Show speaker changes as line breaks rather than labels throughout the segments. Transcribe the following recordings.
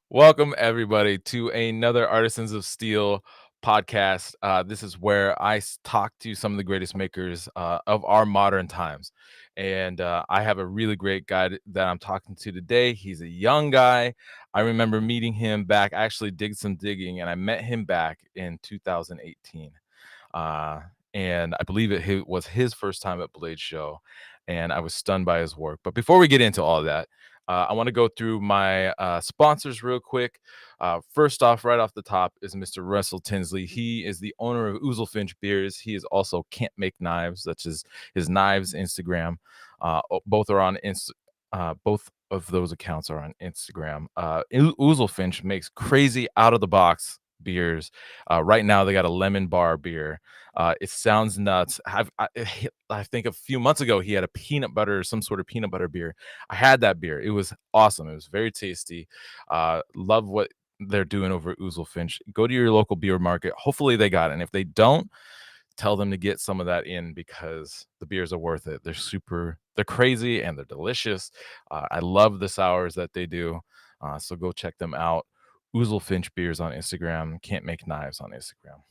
Welcome, everybody, to another Artisans of Steel podcast. This is where talk to some of the greatest makers of our modern times. And I have a really great guy that I'm talking to today. He's a young guy. I remember meeting him back. I actually did some digging, and I met him back in 2018. Uh, and I believe was his first time at Blade Show, and I was stunned by his work. But before we get into all that, I want to go through my sponsors real quick. First off, right off the top, is Mr. Russell Tinsley. He is the owner of Ouzelfinch Beers. He is also Can't Make Knives, that's his knives Instagram. Both are on both of those accounts are on Instagram. Ouzelfinch makes crazy out of the box beers. Right now, they got a lemon bar beer. It sounds nuts. I think a few months ago he had a peanut butter, some sort of peanut butter beer. I had that beer. It was awesome. It was very tasty. Love what they're doing over at Ouzelfinch. Go to your local beer market. Hopefully they got it. And if they don't, tell them to get some of that in because the beers are worth it. They're crazy and they're delicious. I love the sours that they do. So go check them out. Ouzelfinch Beers on Instagram. Can't Make Knives on Instagram.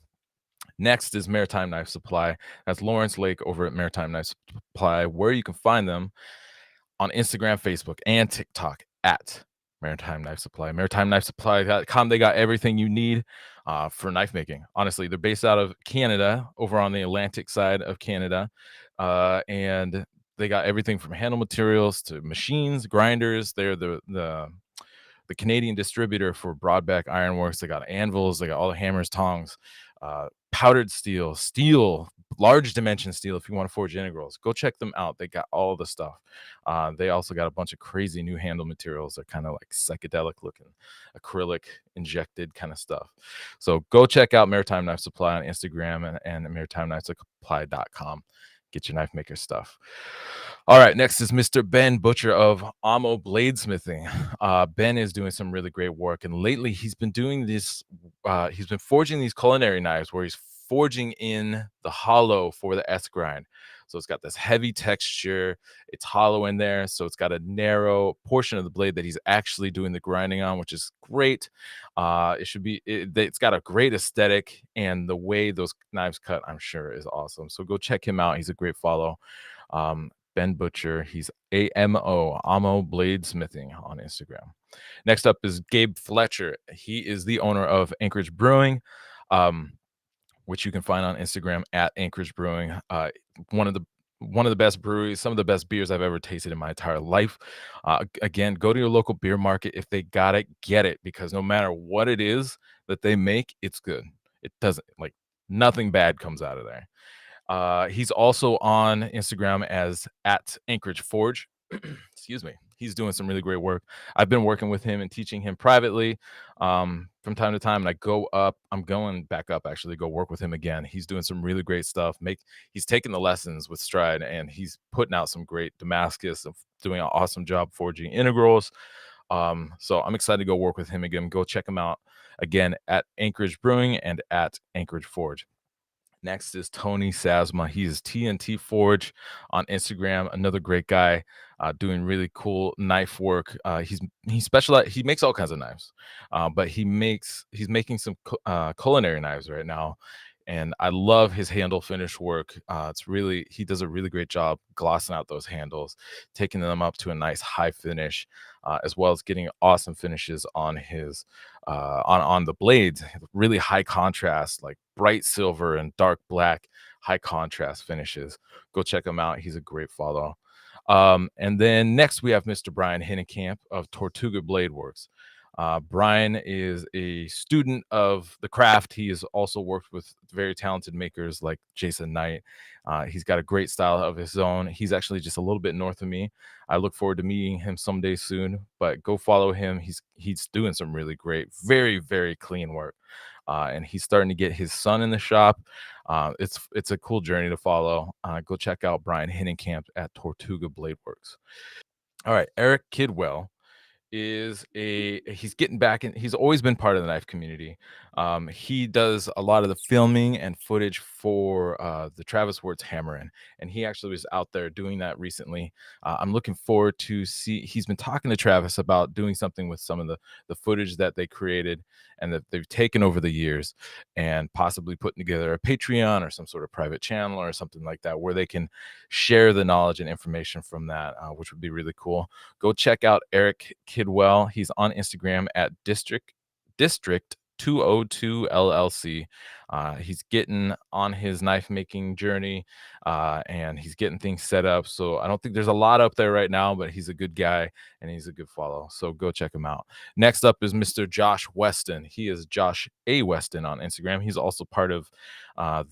Next is Maritime Knife Supply. That's Lawrence Lake over at Maritime Knife Supply, where you can find them on Instagram, Facebook, and TikTok at Maritime Knife Supply. MaritimeKnifeSupply.com. They got everything you need for knife making. Honestly, they're based out of Canada, over on the Atlantic side of Canada. And they got everything from handle materials to machines, grinders. They're the Canadian distributor for Broadback Ironworks. They got anvils, they got all the hammers, tongs, powdered steel, large dimension steel. If you want to forge integrals, go check them out. They got all the stuff. They also got a bunch of crazy new handle materials. They're kind of like psychedelic looking, acrylic injected kind of stuff. So go check out Maritime Knife Supply on Instagram and MaritimeKnifeSupply.com. Get your knife maker stuff. All right, next is Mr. Ben Butcher of Amo Bladesmithing. Ben is doing some really great work, and lately he's been doing this. He's been forging these culinary knives where he's forging in the hollow for the S grind. So it's got this heavy texture. It's hollow in there, so it's got a narrow portion of the blade that he's actually doing the grinding on, which is great. It's got a great aesthetic, and the way those knives cut, I'm sure, is awesome. So go check him out. He's a great follow. Ben Butcher. He's Amo Bladesmithing on Instagram. Next up is Gabe Fletcher. He is the owner of Anchorage Brewing, which you can find on Instagram at Anchorage Brewing. One of the best breweries, some of the best beers I've ever tasted in my entire life. Again, go to your local beer market. If they got it, get it, because no matter what it is that they make, it's good. It doesn't, like, nothing bad comes out of there. He's also on Instagram as at Anchorage Forge. Excuse me. He's doing some really great work. I've been working with him and teaching him privately from time to time. And I'm going back up actually to go work with him again. He's doing some really great stuff. He's taking the lessons with stride, and he's putting out some great Damascus of doing an awesome job forging integrals. So I'm excited to go work with him again. Go check him out again at Anchorage Brewing and at Anchorage Forge. Next is Tony Sasma. He's TNT Forge on Instagram. Another great guy doing really cool knife work. He makes all kinds of knives, but he's making some culinary knives right now. And I love his handle finish work. He does a really great job glossing out those handles, taking them up to a nice high finish, as well as getting awesome finishes on his on the blades. Really high contrast, like bright silver and dark black, high contrast finishes. Go check him out. He's a great follow. And then next we have Mr. Brian Hinnenkamp of Tortuga Blade Works. Brian is a student of the craft. He has also worked with very talented makers like Jason Knight. He's got a great style of his own. He's actually just a little bit north of me. I look forward to meeting him someday soon, but go follow him. He's doing some really great, very, very clean work. And he's starting to get his son in the shop. It's a cool journey to follow. Go check out Brian Hinnenkamp at Tortuga Blade Works. All right, Eric Kidwell he's getting back in. He's always been part of the knife community. He does a lot of the filming and footage for the Travis Words Hammerin', and he actually was out there doing that recently. I'm looking forward to see. He's been talking to Travis about doing something with some of the footage that they created and that they've taken over the years, and possibly putting together a Patreon or some sort of private channel or something like that where they can share the knowledge and information from that, which would be really cool. Go check out Eric Kidwell. He's on Instagram at District 202 LLC. He's getting on his knife making journey, and he's getting things set up. So I don't think there's a lot up there right now, but he's a good guy and he's a good follow. So go check him out. Next up is Mr. Josh Weston. He is Josh A. Weston on Instagram. He's also part of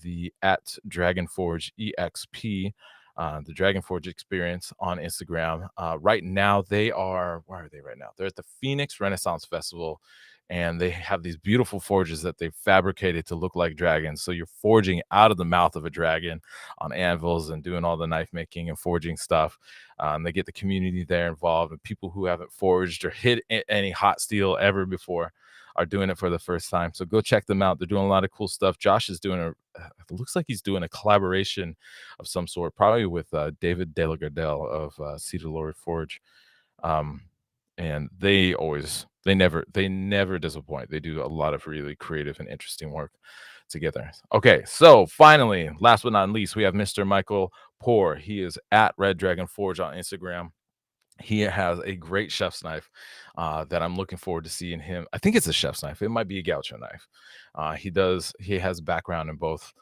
the at Dragon Forge EXP, the Dragon Forge experience on Instagram. Right now, where are they right now? They're at the Phoenix Renaissance Festival, and they have these beautiful forges that they've fabricated to look like dragons. So you're forging out of the mouth of a dragon on anvils and doing all the knife making and forging stuff. And they get the community there involved, and people who haven't forged or hit any hot steel ever before are doing it for the first time. So go check them out. They're doing a lot of cool stuff. Josh is doing it looks like he's doing a collaboration of some sort, probably with David De La Gardelle of Cedar Lord Forge. Um, and they never disappoint. They do a lot of really creative and interesting work together. Okay, so finally, last but not least, we have Mr. Michael Poor. He is at Red Dragon Forge on Instagram. He has a great chef's knife that I'm looking forward to seeing him. I think it's a chef's knife. It might be a gaucho knife. He has background in both,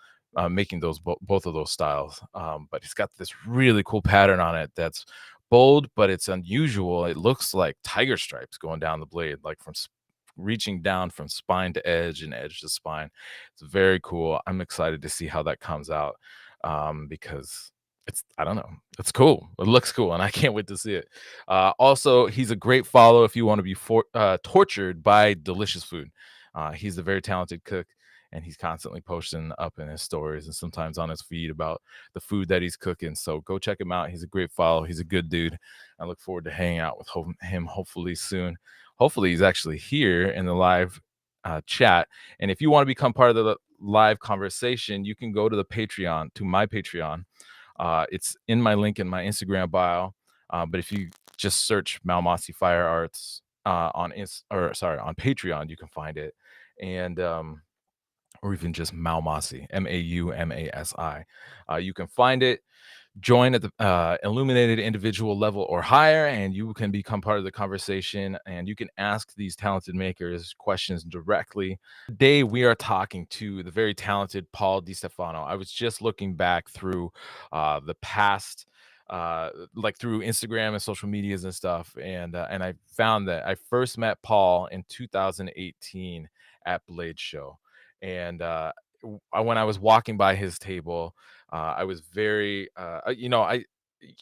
making both of those styles. But he's got this really cool pattern on it that's bold, but it's unusual. It looks like tiger stripes going down the blade, like reaching down from spine to edge and edge to spine. It's very cool. I'm excited to see how that comes out, because I don't know. It's cool. It looks cool, and I can't wait to see it. Also, he's a great follow if you want to be tortured by delicious food. He's a very talented cook, and he's constantly posting up in his stories and sometimes on his feed about the food that he's cooking. So go check him out. He's a great follow. He's a good dude. I look forward to hanging out with him hopefully soon. Hopefully, he's actually here in the live chat. And if you want to become part of the live conversation, you can go to my Patreon. It's in my link in my Instagram bio. But if you just search Malmasi Fire Arts on Patreon, you can find it. And or even just Malmasi, Maumasi. You can find it. Join at the illuminated individual level or higher, and you can become part of the conversation, and you can ask these talented makers questions directly. Today we are talking to the very talented Paul DiStefano. I was just looking back through the past, like through Instagram and social medias and stuff, and I found that I first met Paul in 2018 at Blade Show. And when I was walking by his table, I was very,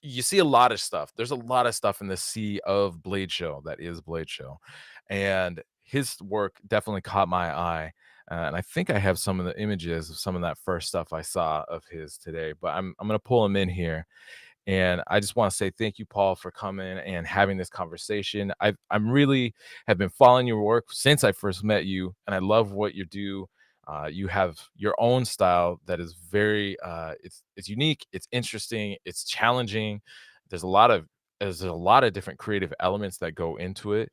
you see a lot of stuff. There's a lot of stuff in the sea of Blade Show that is Blade Show, and his work definitely caught my eye. And I think I have some of the images of some of that first stuff I saw of his today. But I'm gonna pull him in here, and I just want to say thank you, Paul, for coming and having this conversation. I'm really have been following your work since I first met you, and I love what you do. You have your own style that is very it's unique, it's interesting, it's challenging. There's a lot of different creative elements that go into it,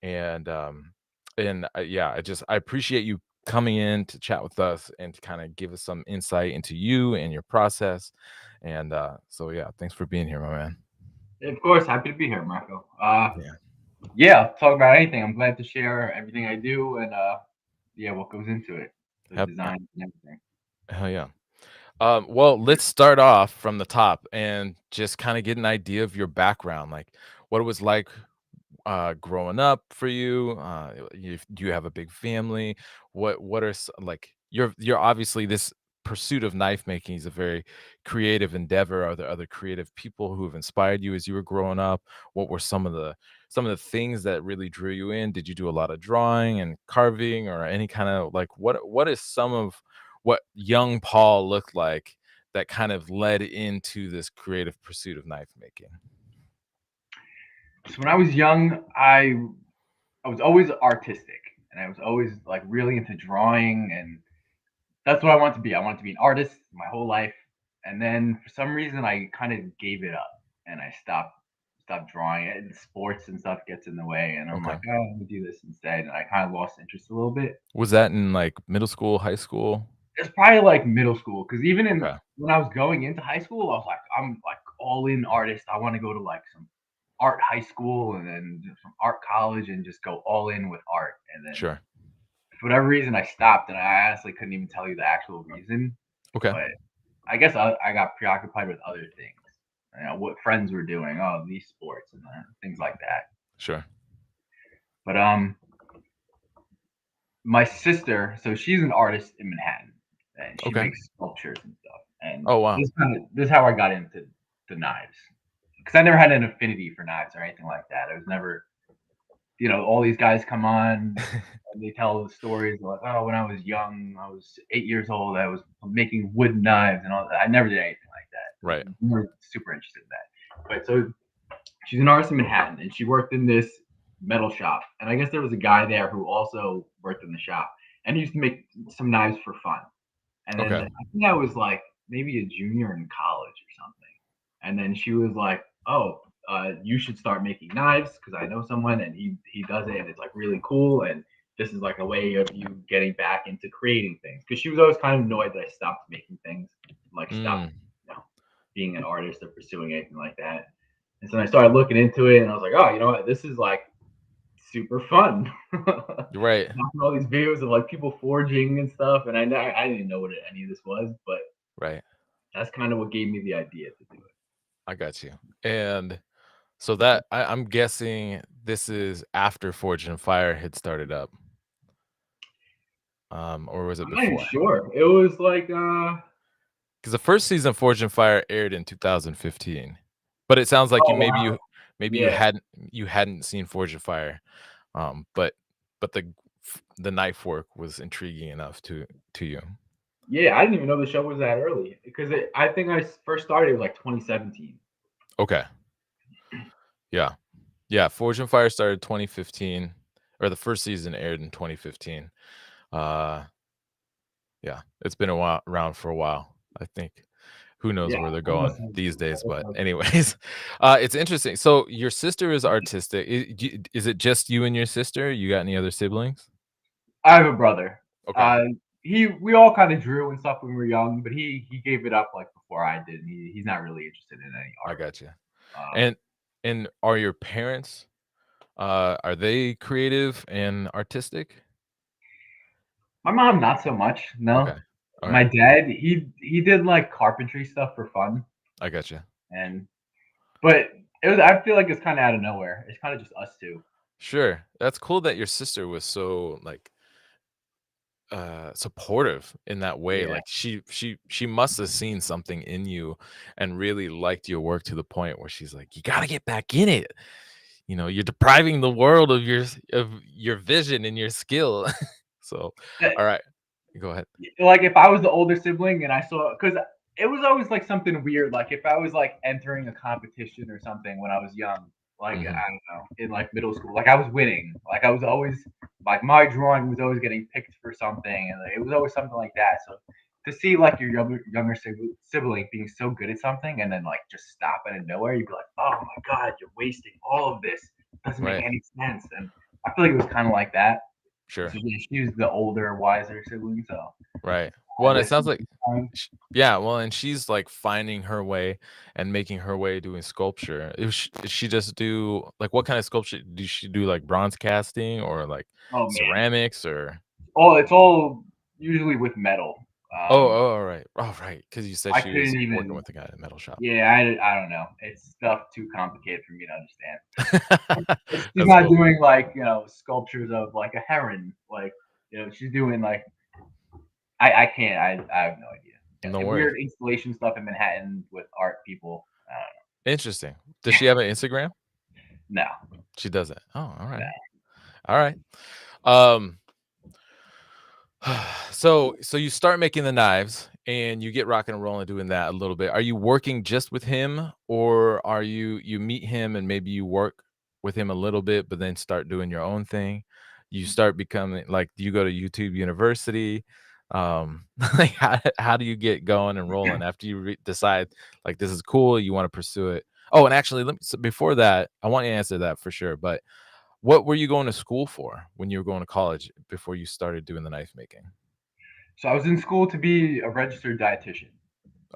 and yeah, I appreciate you coming in to chat with us and to kind of give us some insight into you and your process. And so yeah, thanks for being here, my man.
Of course, happy to be here, Marco.
Yeah.
Yeah, I'll talk about anything. I'm glad to share everything I do and yeah, what goes into it, the
Hell yeah.
design and everything.
Hell yeah. Well, let's start off from the top and just kind of get an idea of your background, like what it was like growing up for you. Do you have a big family? What are like you're obviously this pursuit of knife making is a very creative endeavor. Are there other creative people who have inspired you as you were growing up? What were some of the things that really drew you in? Did you do a lot of drawing and carving, or any kind of like what is some of what young Paul looked like that kind of led into this creative pursuit of knife making?
So when I was young, I was always artistic, and I was always like really into drawing, and that's what I wanted to be. I wanted to be an artist my whole life, and then for some reason I kind of gave it up, and I stopped drawing it. And sports and stuff gets in the way, and I'm
Okay.
like, oh, let me do this instead, and I kind of lost interest a little bit.
Was that in, like, middle school, high school?
It's probably like middle school, because even in
Okay.
when I was going into high school, I was like, I'm like all in artist. I want to go to like some art high school and then some art college and just go all in with art. And then
Sure.
for whatever reason, I stopped, and I honestly couldn't even tell you the actual reason.
Okay.
But I guess I got preoccupied with other things. You know, what friends were doing, oh, these sports and things like that.
Sure.
But my sister, so she's an artist in Manhattan, and she
Okay.
makes sculptures and stuff. And
Oh, wow.
this is how I got into the knives, because I never had an affinity for knives or anything like that. I was never, all these guys come on and they tell the stories like, oh, when I was young, I was 8 years old, I was making wooden knives and all that. I never did anything like that.
Right.
I'm never super interested in that. But so she's an artist in Manhattan, and she worked in this metal shop. And I guess there was a guy there who also worked in the shop, and he used to make some knives for fun. And then
Okay.
I think I was like maybe a junior in college or something. And then she was like, "Oh, you should start making knives because I know someone and he does it and it's like really cool. And this is like a way of you getting back into creating things." Because she was always kind of annoyed that I stopped making things, like stopped,
Mm.
you know, being an artist or pursuing anything like that. And so I started looking into it, and I was like, "Oh, you know what? This is like super fun."
Right.
Watching all these videos of like people forging and stuff, and I didn't know what any of this was, but
Right.
that's kind of what gave me the idea to do it.
I got you. And so that I'm guessing this is after Forge and Fire had started up, or was it
I'm not even
before?
sure. It was like,
Because the first season of Forge and Fire aired in 2015, but it sounds like
oh wow,
maybe
yeah,
you hadn't seen Forge and Fire, but the knife work was intriguing enough to you.
yeah. I didn't even know the show was that early because I think first started like 2017.
Okay. Yeah. Yeah, Forge and Fire started 2015, or the first season aired in 2015. Uh, yeah, it's been a while around for a while, I think. Who knows
Yeah,
where they're
I must
going
have,
these days,
I must
but
have-
anyways, it's interesting. So your sister is artistic. Is it just you and your sister? You got any other siblings?
I have a brother.
Okay,
Uh, we all kind of drew and stuff when we were young, but he gave it up like before I did. He's not really interested in any
I
art.
got you.
Um,
And are your parents, are they creative and artistic?
my mom not so much.
Okay.
No, my
Alright.
dad he did like carpentry stuff for fun,
I got you.
and but it was I feel like it's kind of out of nowhere. It's kind of just us two.
Sure. That's cool that your sister was so, like, supportive in that way.
Yeah.
Like, she must have seen something in you and really liked your work to the point where she's like, "You gotta get back in it. You're depriving the world of your vision and your skill." So, alright. Go ahead.
Like if I was the older sibling and I saw, because it was always like something weird. Like if I was like entering a competition or something when I was young, like I
Mhm.
don't know, in like middle school, like I was winning. Like I was always like my drawing was always getting picked for something, and like, it was always something like that. So to see like your younger sibling being so good at something and then like just stop out of nowhere, you'd be like, oh my god, you're wasting all of this. It doesn't make
Right.
any sense. And I feel like it was kind of like that.
Sure.
So yeah, she was the older, wiser sibling, so
Right. Well,
I
and it sounds
listened
like
sometimes.
yeah, well, and she's, like, finding her way and making her way doing sculpture. Does she just do like, what kind of sculpture does she do, like, bronze casting or, like,
Oh man,
ceramics or
it's all usually with metal. Um,
alright. Oh, right, because you said
I
she was
couldn't
working
even.
with a guy at a metal shop.
Yeah, I don't know. It's stuff too complicated for me to understand. She's
That's
not
cool.
doing like sculptures of like a heron. Like she's doing like I can't. I have no idea.
No worries.
Weird installation stuff in Manhattan with art people.
Interesting. Does she have an Instagram?
No,
She doesn't. Oh,
no.
alright. Alright. Um so you start making the knives and you get rocking and rolling doing that a little bit. Are you working just with him or are you meet him and maybe you work? with him a little bit, but then start doing your own thing? You start becoming like, do you go to YouTube University? Like, how do you get going and rolling after you decide like this is cool, you want to pursue it? Oh, and actually, let me so before that, I want you to answer that for sure. But what were you going to school for when you were going to college before you started doing the knife making?
So I was in school to be a registered dietitian,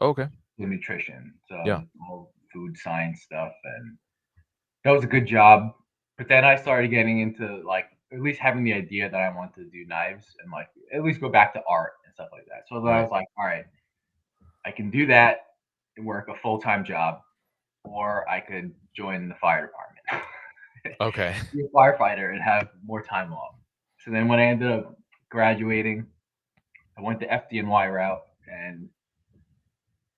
Okay,
with nutrition,
yeah,
so all food science stuff, and that was a good job. But then I started getting into like at least having the idea that I want to do knives and like at least go back to art and stuff like that. So then I
right.
was like, all right, I can do that and work a full time job, or I could join the fire department,
Okay,
be a firefighter, and have more time off. So then when I ended up graduating, I went the FDNY route, and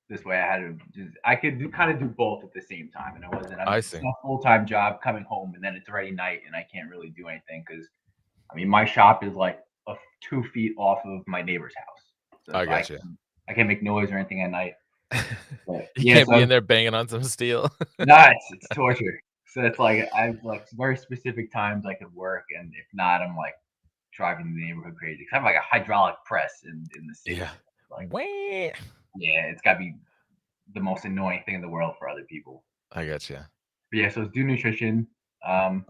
this way I had to just I could do kind of do both at the same time, and
I
it's
see.
not a full time job coming home and then it's already night and I can't really do anything because I mean my shop is like 2 feet off of my neighbor's house, so
I
it's like
got you.
I can't make noise or anything at night. But
You
yeah,
can't be
so
in there banging on some steel.
nuts, it's torture. So it's like I have like very specific times I could work, and if not, I'm like driving the neighborhood crazy. 'Cause I have like a hydraulic press in the
Yeah.
city. Like,
Wah.
yeah, it's got to be the most annoying thing in the world for other people.
I got you.
But yeah, so it's do nutrition. Um,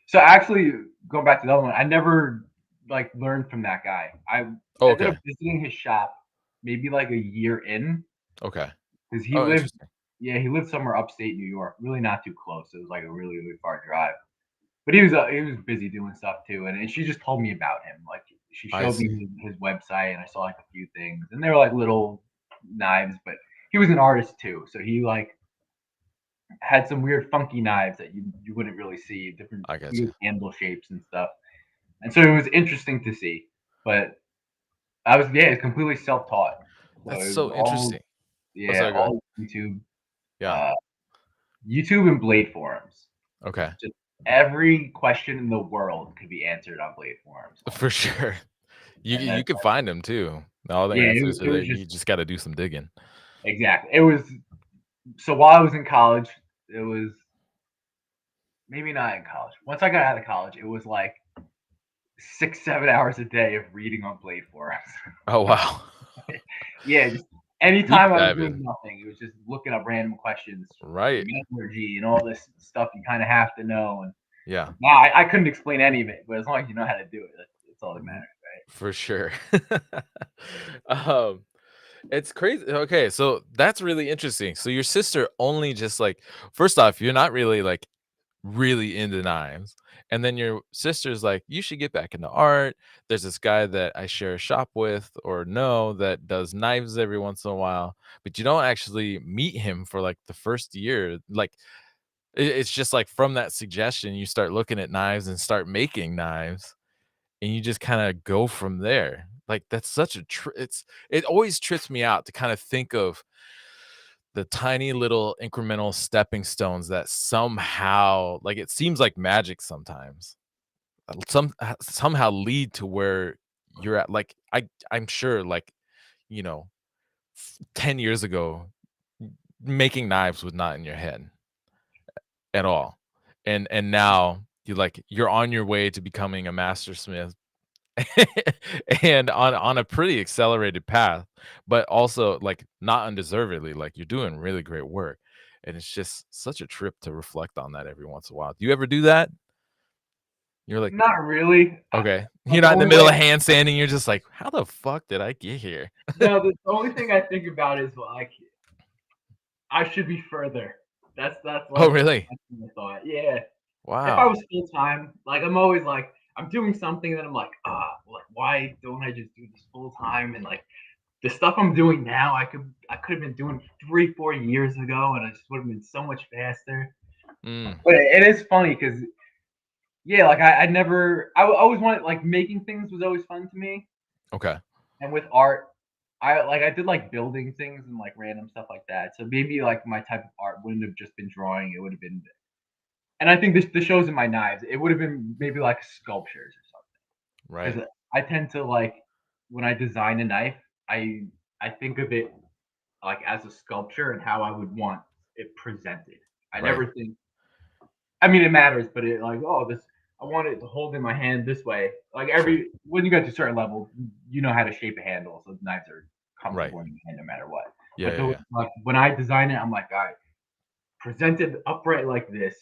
so actually, going back to the other one, I never like learned from that guy. I
Oh,
ended up
okay.
visiting his shop maybe like a year in
Okay.
because
Oh, interesting.
he lived somewhere upstate New York, really not too close. It was like a really really far drive. But he was busy doing stuff too, and she just told me about him. Like she
I
showed me
see.
his website, and I saw like a few things, and they were like little knives. But he was an artist too, so he like had some weird funky knives that you wouldn't really see, different
I got you.
weird handle shapes and stuff. And so it was interesting to see. But I was yeah, it's completely self taught. So
That's
it was
so
all
interesting. Oh,
yeah,
sorry, go ahead.
all YouTube,
Yeah.
uh, YouTube and Blade forums.
Okay.
Just every question in the world could be answered on Blade forums
For
almost.
sure.
And
You
that
can find them too. All the
yeah,
answers are
it
there.
was
You
just
just gotta do some digging.
exactly. It was so while I was in college, it was maybe not in college. Once I got out of college, it was like 6, 7 hours a day of reading on Blade forums.
Oh, wow.
Yeah, just
Deep
anytime I was doing
diving.
nothing, it was just looking up random questions for
Right.
metallurgy and all this stuff you kind of have to know. And
Yeah.
now I couldn't explain any of it, but as long as you know how to do it, that's all that
R
matters, right?
for sure. Um, it's crazy. Okay, so that's really interesting. So your sister only just, like first off, you're not really, like, really into knives. And then your sister's like, you should get back into art. There's this guy that I share a shop with or know that does knives every once in a while, but you don't actually meet him for like the first year. Like it's just like from that suggestion, you start looking at knives and start making knives and you just kind of go from there. Like that's such a it always trips me out to kind of think of the tiny little incremental stepping stones that somehow like it seems like magic sometimes somehow lead to where you're at like I'm sure like you know 10 years ago making knives was not in your head at all and now you're on your way to becoming a master smith and on a pretty accelerated path, but also like not undeservedly. Like you're doing really great work, and it's just such a trip to reflect on that every once in a while. Do you ever do that? You're like,
Not really.
okay, you're
Like the
not in the
only
middle
way,
of hand sanding. You're just like, how the fuck did I get here?
no, the only thing I think about is like I should be further. That's
Oh,
like
really?
my thought. Yeah, if I
Wow.
was full time, like I'm always like I'm doing something that I'm like like why don't I just do this full time and like the stuff I'm doing now, I could have been doing 3, 4 years ago, and I just would have been so much faster.
Mm,
But it is funny because yeah, like I never I always wanted like making things was always fun to me,
okay.
and with art, I did like building things and like random stuff like that. So maybe like my type of art wouldn't have just been drawing; it would have been. And I think this shows in my knives. It would have been maybe like sculptures or
Right.
something. Because I tend to like when I design a knife, I I think of it like as a sculpture and how I would want it presented. I
Right.
never think I mean, it matters, but it like, oh, this I want it to hold in my hand this way. Like
Sure.
when you get to a certain level, you know how to shape a handle, so the knives are
Right.
comfortable in your hand no matter what.
Yeah,
But
yeah, yeah.
like when I design it, I'm like, all right, presented upright like this.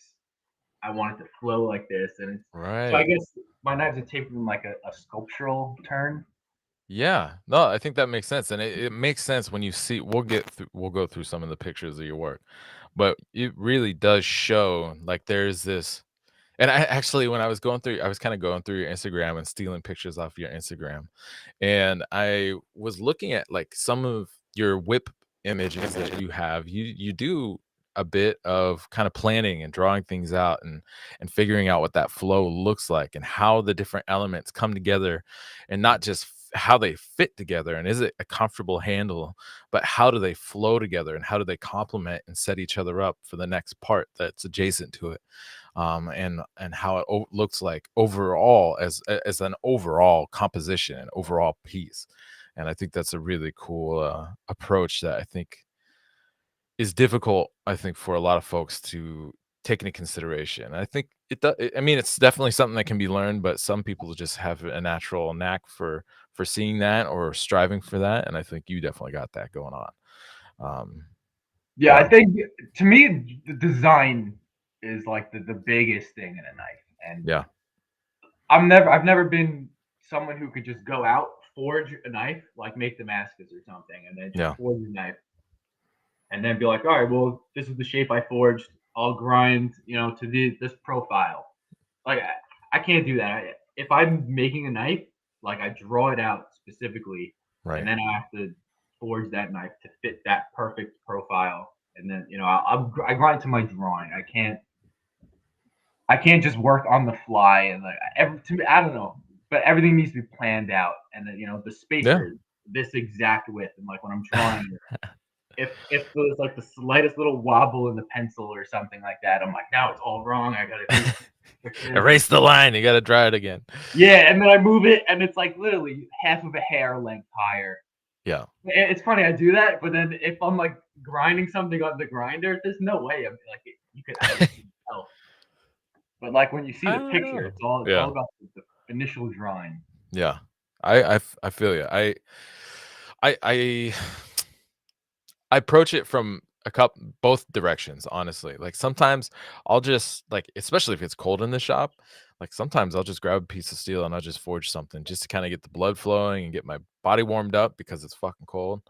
I want it to flow like this, and it's so I
Right.
guess my knives are taking like a sculptural turn.
Yeah. No, I think that makes sense, and it makes sense when you see we'll go through some of the pictures of your work, but it really does show, like, there's this. And I actually, when I was kinda going through your Instagram and stealing pictures off your Instagram, and I was looking at, like, some of your whip images that you have. You do a bit of kinda planning and drawing things out and figuring out what that flow looks like and how the different elements come together, and not just how they fit together and is it a comfortable handle, but how do they flow together and how do they complement and set each other up for the next part that's adjacent to it, and how it looks like overall as an overall composition and overall piece. And I think that's a really cool approach that I think is difficult. I think for a lot of folks to take into consideration. I think it does. I mean, it's definitely something that can be learned, but some people just have a natural knack for seeing that or striving for that. And I think you definitely got that going on. Um,
Yeah,
yeah,
I think to me the design is like the biggest thing in a knife, and
yeah,
I've never been someone who could just go out, forge a knife, like make Damascus or something, and then just
yeah,
forge a knife, and then be like, all right, well, this is the shape I forged. I'll grind, to this profile. Like I can't do that. If I'm making a knife, like I draw it out specifically, and
right.
then I have to forge that knife to fit that perfect profile, and then I grind to my drawing. I can't just work on the fly and like to me, I don't know, but everything needs to be planned out, and then the
Yeah.
spacer this exact width, and like when I'm drawing it, if there's like the slightest little wobble in the pencil or something like that, I'm like, now it's all wrong. I gotta fix this.
Erase the line. You got to try it again.
Yeah, and then I move it, and it's like literally half of a hair length higher.
Yeah.
It's funny I do that, but then if I'm like grinding something on the grinder, there's no way I'm like you could actually tell. But like when you see
I
the
don't
picture,
know.
it's all
Yeah.
about the initial drawing.
Yeah. I feel you. I I approach it from a couple both directions, honestly. Like sometimes I'll just like, especially if it's cold in the shop, like sometimes I'll just grab a piece of steel and I'll just forge something just to kind of get the blood flowing and get my body warmed up because it's fucking cold.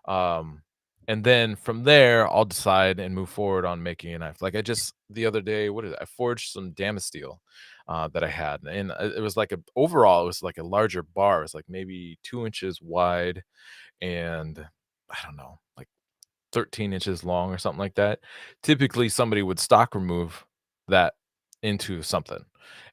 Um, and then from there, I'll decide and move forward on making a knife. Like I just the other day, what is it? I forged some damascene steel that I had, and it was like a overall, it was like a larger bar. It was like maybe 2 inches wide and I don't know, like 13 inches long or something like that. Typically, somebody would stock remove that into something.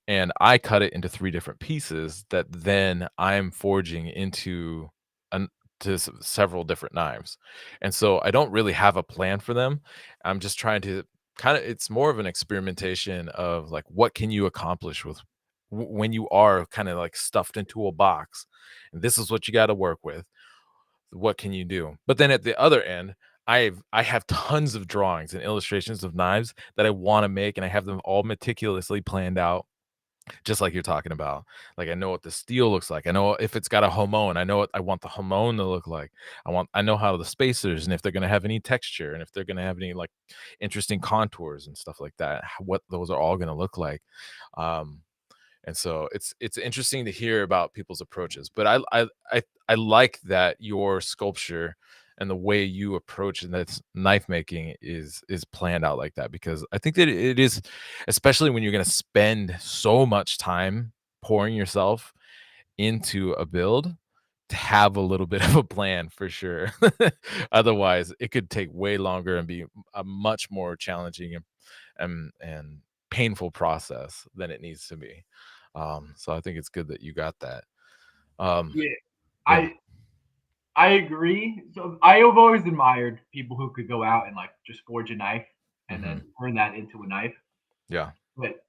And I cut it into 3 different pieces that then I'm forging into an to several different knives. And so I don't really have a plan for them. I'm just trying to it's more of an experimentation of like what can you accomplish with when you are kind of like stuffed into a box and this is what you got to work with, what can you do? But then at the other end, I have tons of drawings and illustrations of knives that I want to make, and I have them all meticulously planned out, just like you're talking about. Like I know what the steel looks like. I know if it's got a hamon. I know what I want the hamon to look like. I know how the spacers and if they're gonna have any texture and if they're gonna have any like interesting contours and stuff like that. What those are all gonna look like. Um, and so it's interesting to hear about people's approaches, but I like that your sculpture and the way you approach and that's knife making is planned out like that because I think that it is, especially when you're going to spend so much time pouring yourself into a build, to have a little bit of a plan for sure. Otherwise, it could take way longer and be a much more challenging and painful process than it needs to be. So I think it's good that you got that. Um,
Yeah,
yeah.
I I agree. So I have always admired people who could go out and like just forge a knife and
Hmm.
then turn that into a knife.
Yeah.
But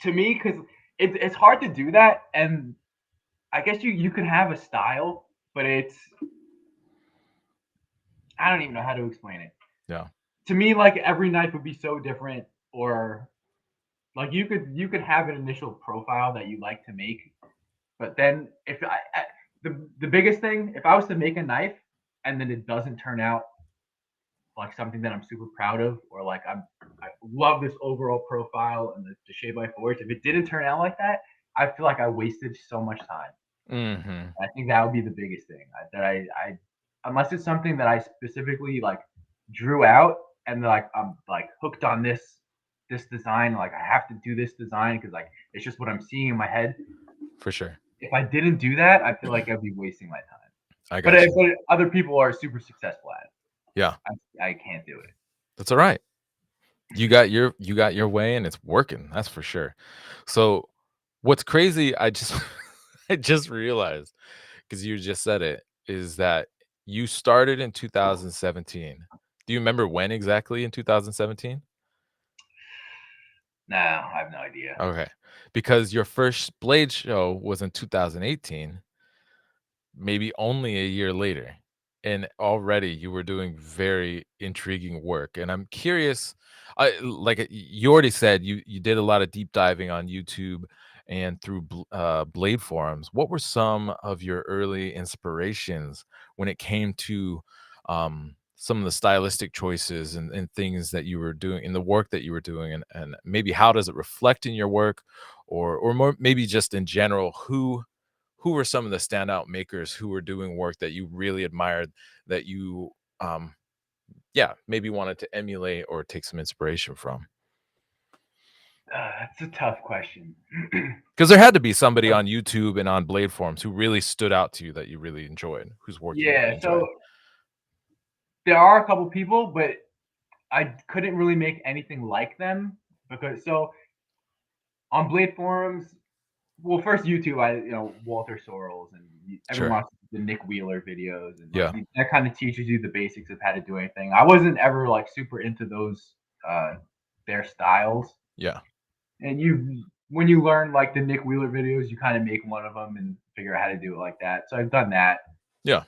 to me, because it's hard to do that, and I guess you can have a style, but it's I don't even know how to explain it.
Yeah.
To me, like every knife would be so different, or Like you could have an initial profile that you like to make, but then if the biggest thing, if I was to make a knife and then it doesn't turn out like something that I'm super proud of, or like I love this overall profile and the shape I forged. If it didn't turn out like that, I feel like I wasted so much time.
Mhm.
I think that would be the biggest thing that I unless it's something that I specifically like drew out and like I'm like hooked on this design, like I have to do this design because like it's just what I'm seeing in my head.
For sure.
If I didn't do that, I feel like I'd be wasting my time.
I
But,
got you.
but other people are super successful at
Yeah.
it. I can't do it.
That's alright. You got your way and it's working, that's for sure. So, what's crazy, I just I just realized, because you just said it, is that you started in 2017. Do you remember when exactly in 2017?
No, I have no idea.
Okay. Because your first Blade show was in 2018, maybe only a year later, and already you were doing very intriguing work, and I'm curious, you already said you did a lot of deep diving on YouTube and through Blade forums. What were some of your early inspirations when it came to, some of the stylistic choices and things that you were doing in the work that you were doing, and maybe how does it reflect in your work? Or more maybe just in general, who were some of the standout makers who were doing work that you really admired, that you, um, yeah, maybe wanted to emulate or take some inspiration from?
That's a tough question.
Because there had to be somebody on YouTube and on Blade forums who really stood out to you that you really enjoyed, whose work you really
Yeah,
enjoyed.
so there are a couple people, but I couldn't really make anything like them because so on Blade forums, well, first YouTube, Walter Sorrells and everyone
Sure.
watches the Nick Wheeler videos and like
Yeah.
that kind of teaches you the basics of how to do anything. I wasn't ever like super into those uh their styles,
Yeah.
and you when you learn like the Nick Wheeler videos, you kind of make one of them and figure out how to do it like that. So I've done that,
Yeah.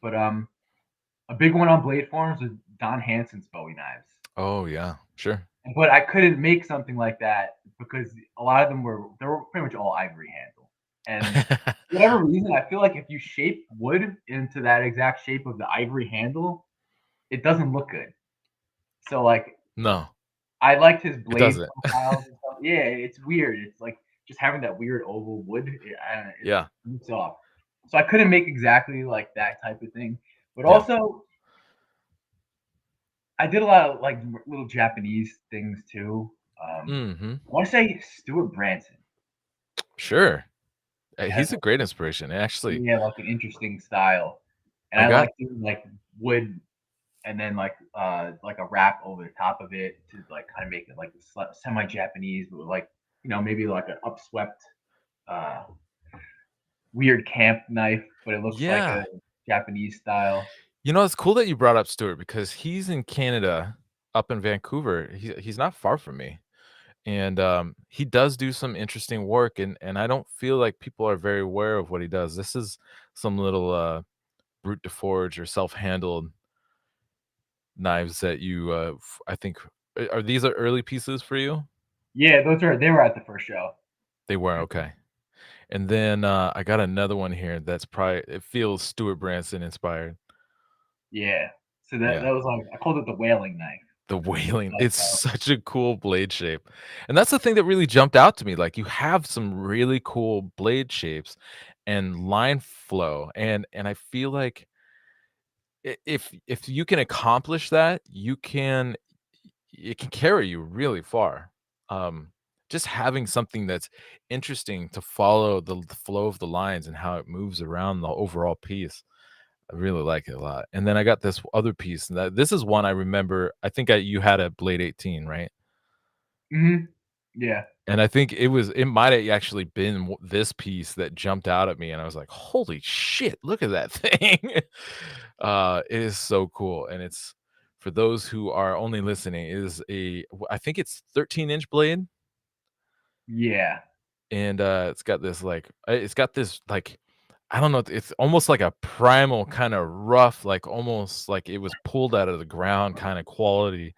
but a big one on Blade forums was Don Hanson's Bowie knives.
Oh, yeah. Sure.
But I couldn't make something like that because a lot of them were pretty much all ivory handle. And for whatever reason, I feel like if you shape wood into that exact shape of the ivory handle, it doesn't look good. So like
No,
I liked his
it
blade
doesn't.
profiles and stuff. Yeah, it's weird. It's like just having that weird oval wood. I don't know, it
Yeah.
looks off. So I couldn't make exactly like that type of thing. But
Yeah.
also I did a lot of like little Japanese things too.
Mhm.
I want to say Stuart Branson.
Sure.
Has
He's a great inspiration, and actually,
yeah, like an interesting style, and
I
I
got
like doing like wood and then like a wrap over the top of it to like kind of make it like semi Japanese, but with, like maybe like an upswept uh weird camp knife, but it looks like a
yeah.
Japanese style.
It's cool that you brought up Stuart because he's in Canada, up in Vancouver. He's not far from me, and, he does do some interesting work, and I don't feel like people are very aware of what he does. This is some little, brute de forge or self-handled knives that you, I think are these are early pieces for you?
Yeah, they were at the first show.
They were, okay. And then, I got another one here that's probably it feels Stuart Branson inspired.
Yeah, so that
Yeah.
was like I called it the whaling knife.
The
It's
whaling,
like
it's such a cool blade shape, and that's the thing that really jumped out to me, like, you have some really cool blade shapes and line flow, and I feel like if you can accomplish that, you can it can carry you really far. Um, just having something that's interesting to follow the flow of the lines and how it moves around the overall piece. I really like it a lot. And then I got this other piece, and that this is one I remember. I think you had a Blade 18, right?
yeah.
And I think it might have actually been this piece that jumped out at me, and I was like, "Holy shit! Look at that thing!" It is so cool, and it's for those who are only listening. It is I think it's 13-inch blade,
Yeah.
and it's got this like I don't know, it's almost like a primal kind of rough, like almost like it was pulled out of the ground kind of quality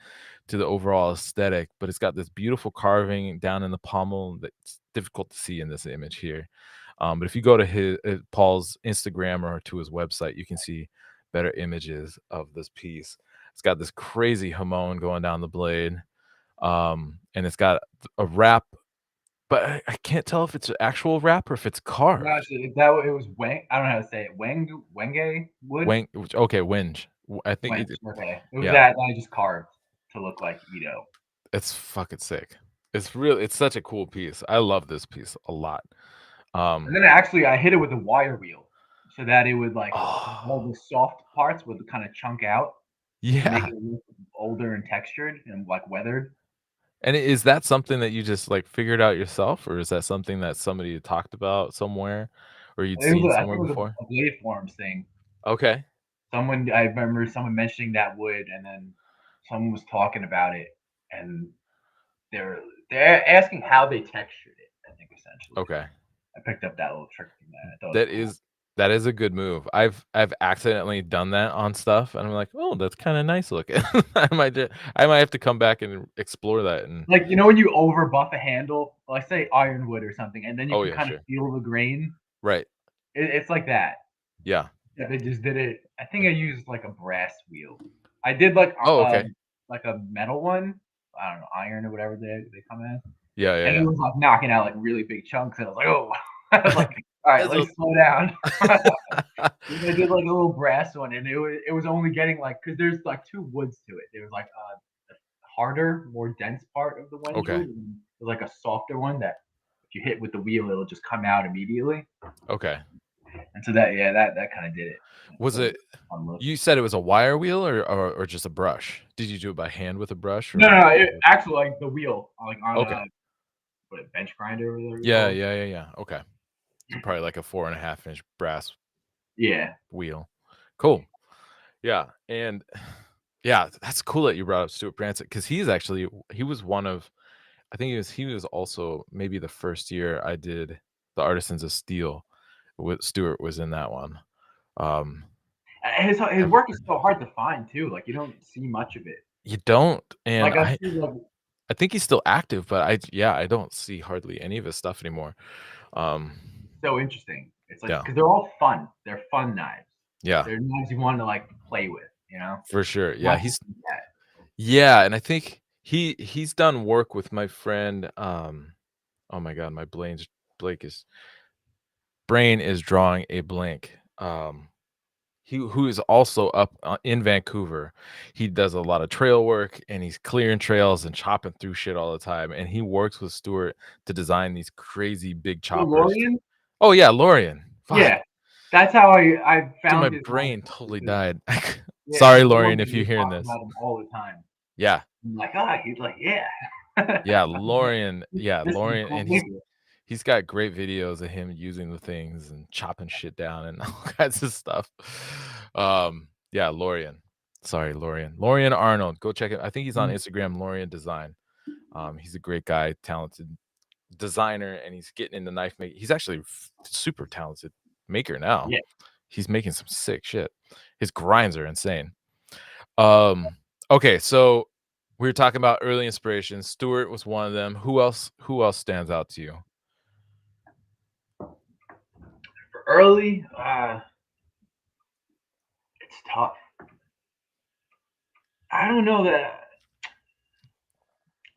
to the overall aesthetic, but it's got this beautiful carving down in the pommel that's difficult to see in this image here. But if you go to his Paul's Instagram or to his website, you can see better images of this piece. It's got this crazy hamon going down the blade, and it's got a wrap, but I can't tell if it's an actual wrap or if it's carved.
It was Wang. I don't know how to say it. Wenge wood.
Okay, wenge. I think
Wenge. Okay, it was
yeah,
that I just carved to look like Ito.
it's fucking sick. It's such a cool piece. I love this piece a lot.
And then actually, I hit it with a wire wheel so that it would like all
Oh,
the soft parts would kind of chunk out to make
yeah.
it look older and textured and like weathered.
And is that something that you just, like, figured out yourself, or is that something that somebody talked about somewhere or you'd seen
I think
somewhere
it was
before?
a blade forms thing.
Okay,
I remember someone mentioning that wood, and then someone was talking about it, and they're they're asking how they textured it. I think essentially,
okay.
I picked up that little trick from that. I thought it was
That
cool.
is that is a good move. I've accidentally done that on stuff, and I'm like, "Oh, that's kinda nice looking." I might have to come back and explore that and
Like when you over buff a handle, like say ironwood or something, and then you
oh,
can
yeah,
kind of
sure.
feel the grain.
Right.
It's like that.
Yeah.
Yeah, they just did it. I think I used like a brass wheel. I did like
Oh, okay.
a metal one. I don't know, iron or whatever they come in.
Yeah,
And it
yeah,
was, like, knocking out, like, really big chunks, and I was like, "Oh." I was
yeah.
like, "Alright, let me
That's
slow down." Then I did, like, a little brass one, and it was only getting, like, because there's, like, 2 woods to it. There was, like, a harder, more dense part of the wenge
okay,
wood, and there's, like, a softer one that if you hit with the wheel, it'll just come out immediately.
okay.
And so that yeah, that kinda did it.
Was
So it was
it
a fun look.
you said it was a wire wheel or just a brush? Did you do it by hand with a brush
No,
or
no, no, actually, like, the wheel, like, on
okay.
a what, bench grinder or whatever you
Yeah,
call it?
yeah, yeah, yeah, okay. So probably like a 4.5-inch brass
Yeah.
wheel. Cool. Yeah, and yeah, that's cool that you brought up Stuart Branson because he was one of I think he was also maybe the first year I did the Artisans of Steel. With Stuart was in that one. Um,
His
I'm
work is so hard to find too, like, you don't see much of it.
you don't, and
Like, I see, like
I think he's still active, but I don't see hardly any of his stuff anymore. Um,
so interesting. It's like
yeah,
because 'cause they're all fun. They're fun knives.
yeah,
They're knives you wanna, like, play with, you know?
for sure. Yeah,
Not just
he's
look at.
yeah, and I think he's done work with my friend. Oh my god, my blank is brain is drawing a blank. He who is also up, in Vancouver. He does a lot of trail work, and he's clearing trails and chopping through shit all the time, and he works with Stuart to design these crazy big
Oh,
choppers.
Lorian?
Oh, yeah, Lorian. Fuck.
Yeah. That's how I
Dude, my
found his knife
brain totally
because
died.
yeah,
Sorry,
he's the one
Lorian,
that
if you're
we
hearing
talk
this.
about him all the time.
Yeah.
I'm like, "Ah," he's like, "Yeah."
Yeah, Lorian
This is a
Lorian,
cool
and
figure.
he's got great videos of him using the things and chopping shit down and all kinds of stuff. Yeah, Lorian. Sorry, Lorian. Lorian Arnold. Go check it. I think he's on
Mm,
Instagram, Lorian Design. He's a great guy, talented designer, and he's getting into knife making. He's actually super talented maker now.
yeah.
He's making some sick shit. His grinds are insane. Okay, so we were talking about early inspirations. Stewart was one of them. Who else stands out to you?
For early, it's tough. I don't know that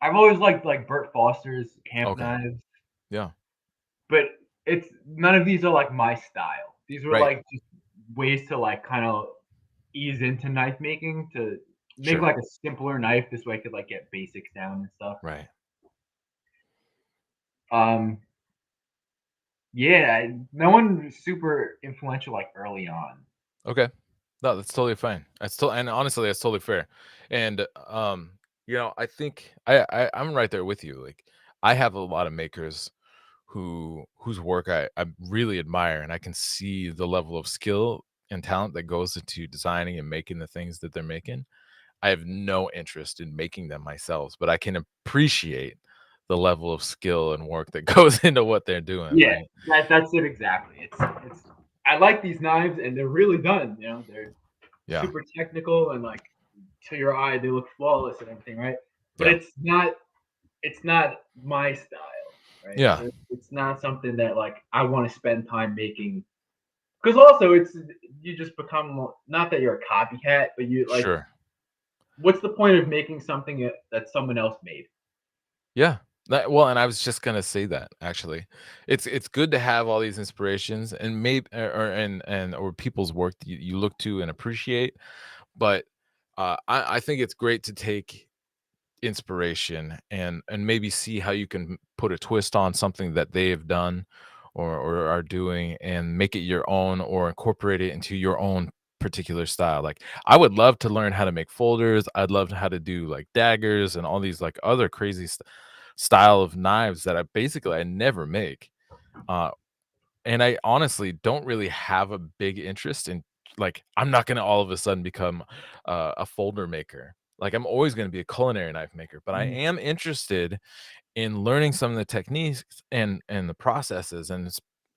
I've always liked, like, Bert Foster's camp
Okay.
knives.
Yeah.
But it's none of these are like my style. These were
Right.
like just ways to like kind of ease into knife making to make
Sure.
like a simpler knife. This way I could like get basics down and stuff.
Right.
Um, yeah, no one was super influential like early on.
Okay. No, that's totally fine. And honestly, that's totally fair. And I think I'm right there with you. Like I have a lot of makers whose work I really admire and I can see the level of skill and talent that goes into designing and making the things that they're making. I have no interest in making them myself, but I can appreciate the level of skill and work that goes into what they're doing,
Yeah,
right?
that's it exactly. It's I like these knives and they're really done. You know, they're
Yeah.
super technical and like to your eye they look flawless and everything, right? But
Yeah.
it's not my style, right?
Yeah.
So it's not something that like I want to spend time making. Because also it's you just become not that you're a copycat, but you like
Sure.
what's the point of making something that someone else made?
Yeah. Well, and I was just gonna say that actually. It's good to have all these inspirations and maybe or people's work that you look to and appreciate, but I think it's great to take inspiration and maybe see how you can put a twist on something that they have done or are doing and make it your own or incorporate it into your own particular style. Like I would love to learn how to make folders. I'd love how to do like daggers and all these like other crazy style of knives that I never make. Uh and I honestly don't really have a big interest in like I'm not gonna all of a sudden become a folder maker. Like I'm always gonna be a culinary knife maker, but I
Mhm.
am interested in learning some of the techniques and the processes, and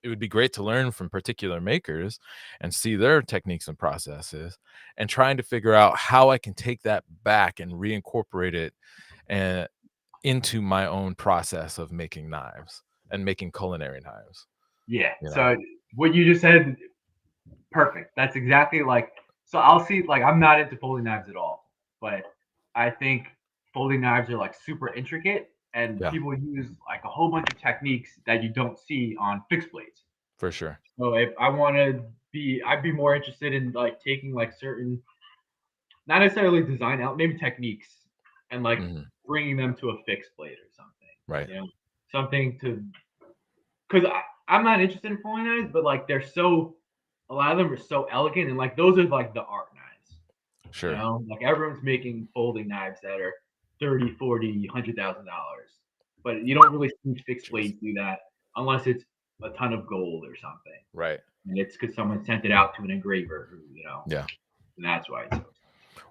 it would be great to learn from particular makers and see their techniques and processes, and trying to figure out how I can take that back and reincorporate it and into my own process of making knives and making culinary knives.
Yeah.
You know,
So what you just said, perfect. That's exactly like. So I'll see. Like I'm not into folding knives at all, but I think folding knives are like super intricate, and
yeah,
people use like a whole bunch of techniques that you don't see on fixed blades.
for sure.
So if I want to I'd be more interested in like taking like certain, not necessarily design out, maybe techniques, and like
Mhm.
bringing them to a fixed blade or something.
Right.
You know, something to because I'm not interested in folding knives, but like they're so a lot of them are so elegant and like those are like the art knives. You
Sure.
know, like everyone's making folding knives that are 30, 40, $100,000, but you don't really see fixed
Jeez.
blades do that unless it's a ton of gold or something.
Right.
And it's because someone sent it out to an engraver who,
Yeah.
and that's why it's so expensive.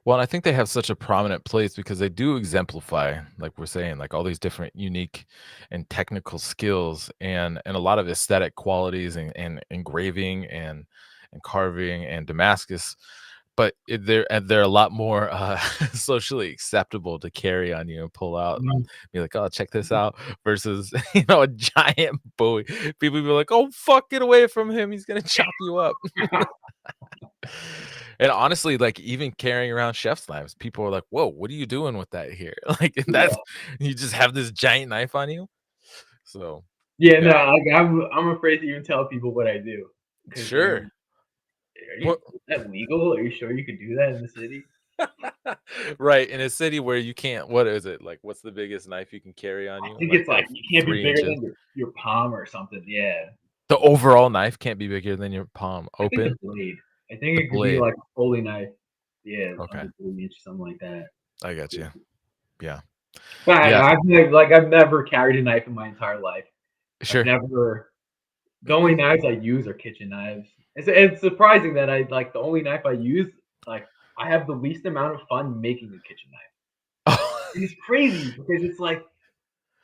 Well, and I think they have such a prominent place because they do exemplify, like we're saying, like all these different unique and technical skills and a lot of aesthetic qualities and engraving and carving and Damascus. But they're a lot more socially acceptable to carry on you and pull out and
Mhm.
be like, oh, check this out, versus a giant Bowie. People be like, oh, fuck, get away from him. He's gonna chop you up. And honestly, like even carrying around chef's knives, people are like, "Whoa, what are you doing with that here?" Like
Yeah.
that's you just have this giant knife on you. So,
Yeah, no,
yeah,
like I'm afraid to even tell people what I do because they're
sure.
like, "Are you
What
is that legal? Are you sure you could do that in the city?"
right, in a city where you can't what is it? Like what's the biggest knife you can carry on
I
you?
think
Like
it's like you can't be
3
bigger
inches?
than your palm or something. Yeah,
The overall knife can't be bigger than your palm
I think the
open?
blade. I think
The
it could be
blade.
like a Foley knife. Yeah,
Okay,
under 3 inch, something like that.
I got you. Yeah.
But
Yeah,
I've never carried a knife in my entire life. I've
sure.
never. The only knives I use are kitchen knives. It's surprising that I like the only knife I use. Like I have the least amount of fun making a kitchen knife. It's crazy because it's like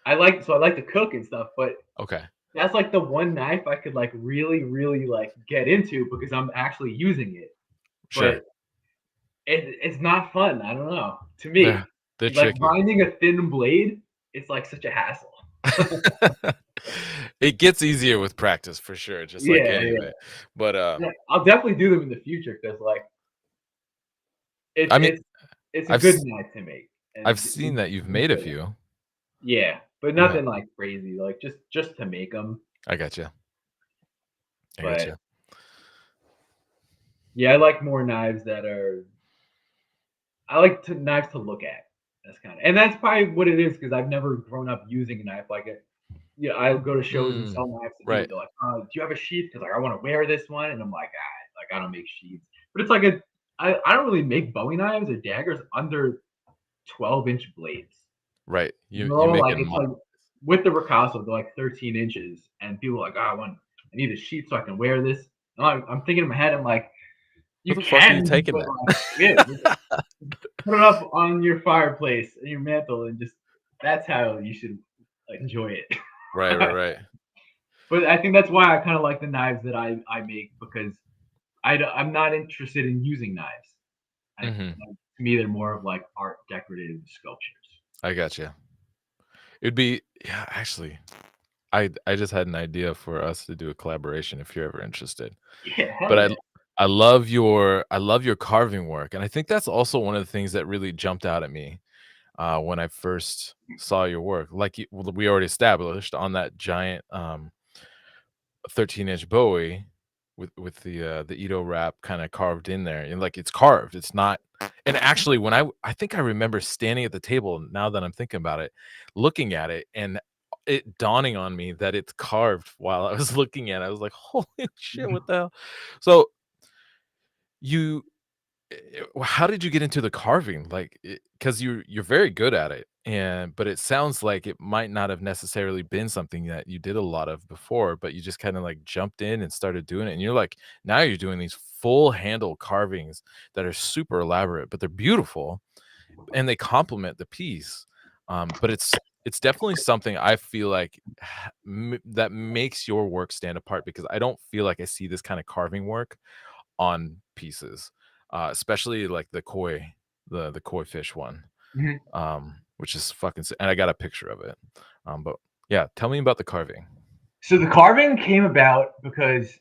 I like to cook and stuff, but
Okay,
that's like the one knife I could like really, really like get into because I'm actually using it.
sure.
But it's not fun. I don't know. To
They're
me,
they're
like
tricky.
finding a thin blade, it's like such a hassle.
It gets easier with practice for sure, just like
Yeah, yeah.
anything. But,
Yeah, I'll definitely do them in the future because like it's
I mean,
it's it's a
I've
good
s
knife to make
I've
and
seen that you've
do
made a
good.
few.
Yeah, but
Yeah,
nothing like crazy. Like just to make them.
I gotcha. I
But
gotcha.
yeah, I like more knives that are. I like to knives to look at. And that's probably what it is because I've never grown up using a knife like it. Yeah, I go to shows and
Mm,
sell knives to people.
right.
They're like, "Do you have a sheath?" Because like I want to wear this one, and I'm like, like I don't make sheaths. But it's like I don't really make Bowie knives or daggers under 12-inch blades.
Right.
They're
You
all
make
like
it
it's
mo
like with the Ricasso, they're like 13 inches, and people are like, I need a sheath so I can wear this. And I'm thinking in my head, I'm like,
where
you
the fuck are you
can,
taking
but
that?
like, yeah, just put it up on your fireplace and your mantle, and just that's how you should like, enjoy it.
Right, right, right.
But I think that's why I kind of like the knives that I make because I'm not interested in using knives. I
Mhm.
to me they're more of like art decorative sculptures.
I got you. It'd be yeah, actually, I just had an idea for us to do a collaboration if you're ever interested.
Yeah, hell
But
yeah.
I love your carving work, and I think that's also one of the things that really jumped out at me, when I first saw your work. Like we already established on that giant 13-inch Bowie with the Edo wrap kind of carved in there, and like it's carved. It's not. And actually, when I think I remember standing at the table. Now that I'm thinking about it, looking at it, and it dawning on me that it's carved while I was looking at it. I was like, "Holy shit! What the hell?" So you how did you get into the carving? Like, because you're very good at it, and but it sounds like it might not have necessarily been something that you did a lot of before, but you just kind of like jumped in and started doing it. And you're like, now you're doing these full handle carvings that are super elaborate, but they're beautiful and they complement the piece. But it's definitely something I feel like that makes your work stand apart because I don't feel like I see this kind of carving work on pieces, especially like the koi fish one,
Mhm.
which is and I got a picture of it. But yeah, tell me about the carving.
So the carving came about because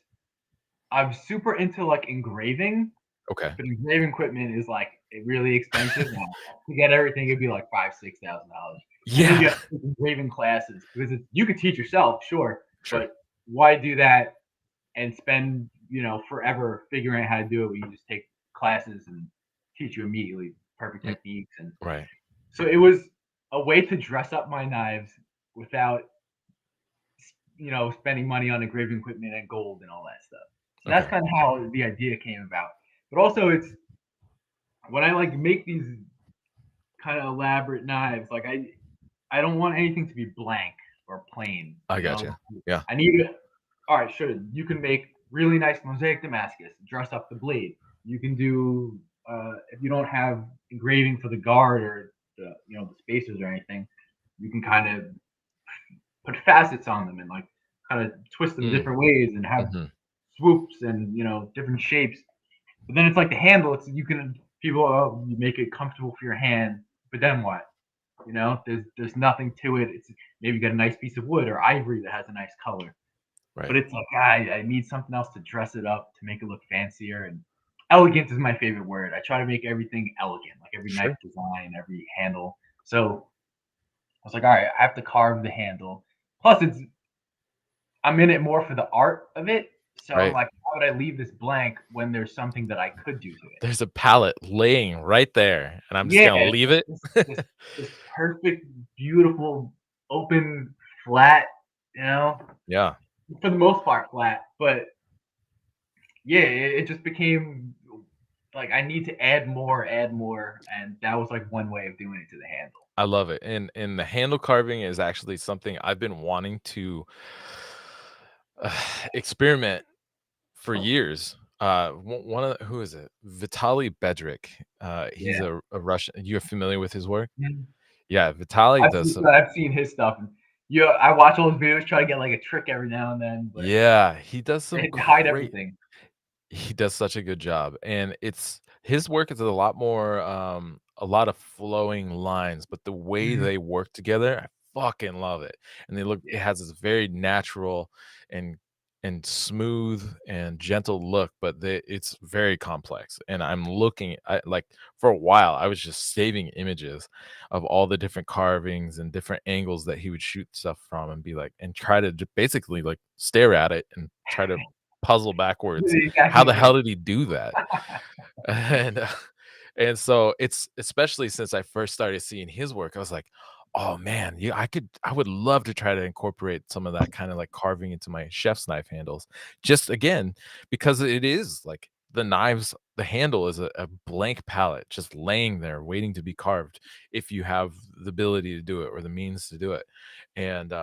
I'm super into like engraving,
Okay.
but engraving equipment is like really expensive now. To get everything, it'd be like $5,000-$6,000, and then you
Yeah.
have to take engraving classes because you could teach yourself, sure,
Sure.
but why do that and spend forever figuring out how to do it when you just take classes and teach you immediately perfect
Mm,
techniques. And
right.
so it was a way to dress up my knives without spending money on engraving equipment and gold and all that stuff. So that's
Okay.
kind of how the idea came about. But also, it's when I like make these kind of elaborate knives, like I don't want anything to be blank or plain.
I got you. Yeah.
I need it. All right, sure. You can make really nice mosaic Damascus, dress up the blade. You can do if you don't have engraving for the guard or the spacers or anything, you can kind of put facets on them and like kind of twist them
Mm,
different ways and have
hmm.
swoops and different shapes. But then it's like the handle. It's you can people you make it comfortable for your hand, but then what? There's nothing to it. It's maybe you got a nice piece of wood or ivory that has a nice color, but
Right.
it's like I need something else to dress it up to make it look fancier. And elegant is my favorite word. I try to make everything elegant, like every knife
Sure.
design, every handle. So I was like, all right, I have to carve the handle. Plus, I'm in it more for the art of it. So I'm
Right.
like, how would I leave this blank when there's something that I could do to it?
There's a palette laying right there, and I'm just
Yeah,
gonna leave it.
this this this perfect, beautiful, open, flat, you know,
Yeah.
for the most part flat. But yeah, it just became like I need to add more, and that was like one way of doing it to the handle.
I love it, and the handle carving is actually something I've been wanting to experiment for years. One of who is it? Vitaly Bedrick. He's
Yeah.
a Russian. You're familiar with his work?
Mhm.
Yeah, Vitaly does some.
I've seen his stuff. And, I watch all his videos, try to get like a trick every now and then, but
Yeah, he does some
they hide
great.
everything.
He does such a good job, and it's his work is a lot more, a lot of flowing lines, but the way
Mhm.
they work together, I fucking love it, and it
Yeah.
has this very natural and smooth and gentle look, but it's very complex, and I'm looking like, for a while, I was just saving images of all the different carvings and different angles that he would shoot stuff from and be like and try to basically, like, stare at it and try to puzzle backwards.
The exact
How
same
the
thing.
hell did he do that? And, and so it's especially since I first started seeing his work, I was like, "Oh, man, yeah, I would love to try to incorporate some of that kinda, like, carving into my chef's knife handles." Just again, because it is, like, the handle is a blank palette just laying there waiting to be carved if you have the ability to do it or the means to do it. And,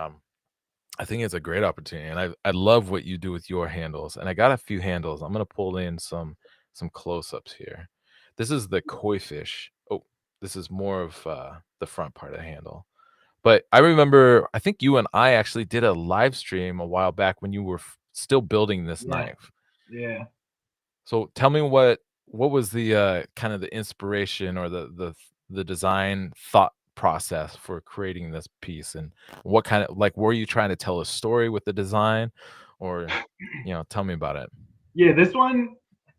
I think it's a great opportunity, and I love what you do with your handles, and I got a few handles. I'm gonna pull in some close-ups here. This is the koi fish. Oh, this is more of, the front part of the handle. But I remember, I think you and I actually did a live stream a while back when you were still building this
Yeah,
knife.
yeah.
So tell me what was the kind of the inspiration or the design thought process for creating this piece? And what kind of like were you trying to tell a story with the design or tell me about it.
Yeah, this one,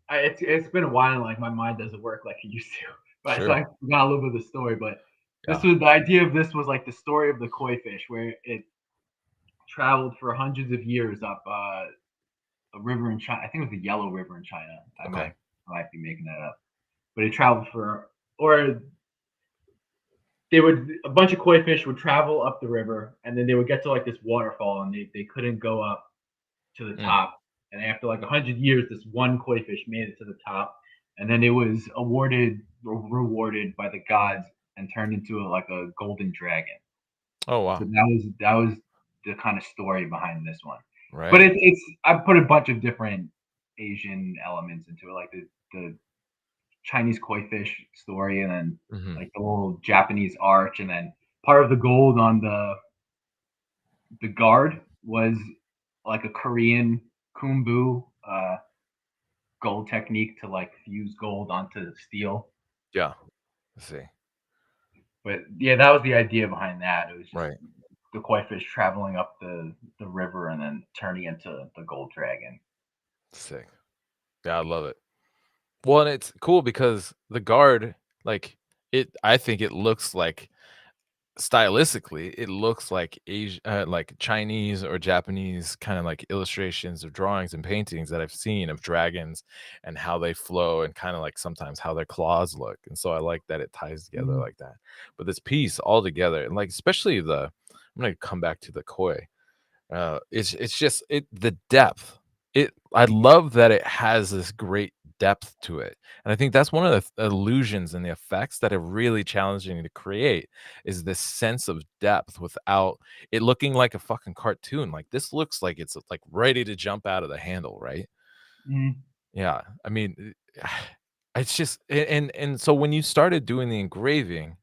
it's been a while. Like my mind doesn't work like it used to, but so
Sure.
I forgot a little bit of the story. But this
Yeah.
was the idea of this was like the story of the koi fish, where it traveled for hundreds of years up a river in China. I think it was the Yellow River in China.
Okay.
I might be making that up, but it traveled for or they would a bunch of koi fish would travel up the river, and then they would get to like this waterfall, and they couldn't go up to the
Mm.
top. And after like 100 years, this one koi fish made it to the top, and then it was rewarded by the gods and turned into like a golden dragon.
Oh
So
wow.
that was the kind of story behind this one. But
Right.
it's I put a bunch of different Asian elements into it, like the Chinese koi fish story, and then
Hmm.
like the little Japanese arch, and then part of the gold on the guard was like a Korean kumbu gold technique to like fuse gold onto steel.
Yeah. I see.
But yeah, that was the idea behind that. It was just
Right.
the koi fish traveling up the river and then turning into the gold dragon.
Sick. Yeah, I love it. Well, and it's cool because the guard, like I think it looks like stylistically, it looks like like Chinese or Japanese kind of like illustrations or drawings and paintings that I've seen of dragons and how they flow and kind of like sometimes how their claws look. And so I like that it ties together
Mhm.
like that. But this piece all together, and like especially I'm gonna come back to the koi. It's just the depth. I love that it has this great depth to it, and I think that's one of the illusions and the effects that are really challenging to create is this sense of depth without it looking like a fucking cartoon. Like this looks like it's like ready to jump out of the handle, right?
Mhm.
Yeah, I mean, it's just and so when you started doing the engraving,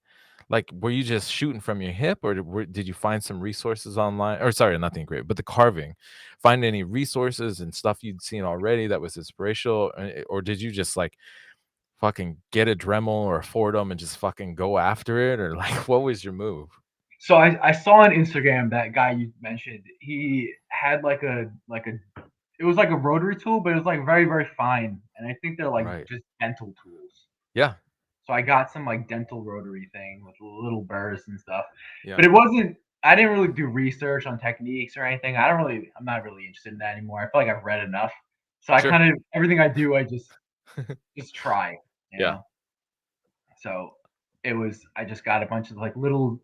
like, were you just shooting from your hip, or did you find some resources online? Or sorry, not the engraving, but the carving. Find any resources and stuff you'd seen already that was inspirational, or did you just like fucking get a Dremel or a Fordham and just fucking go after it, or like what was your move?
So I saw on Instagram that guy you mentioned. He had like a it was like a rotary tool, but it was like very very fine, and I think they're like
Right.
just dental tools.
Yeah.
So I got some like dental rotary thing with little burrs and stuff.
Yeah.
But it wasn't I didn't really do research on techniques or anything. I'm not really interested in that anymore. I feel like I've read enough. So I
Sure.
kind of everything I do I just try, you
Yeah.
know. So I just got a bunch of like little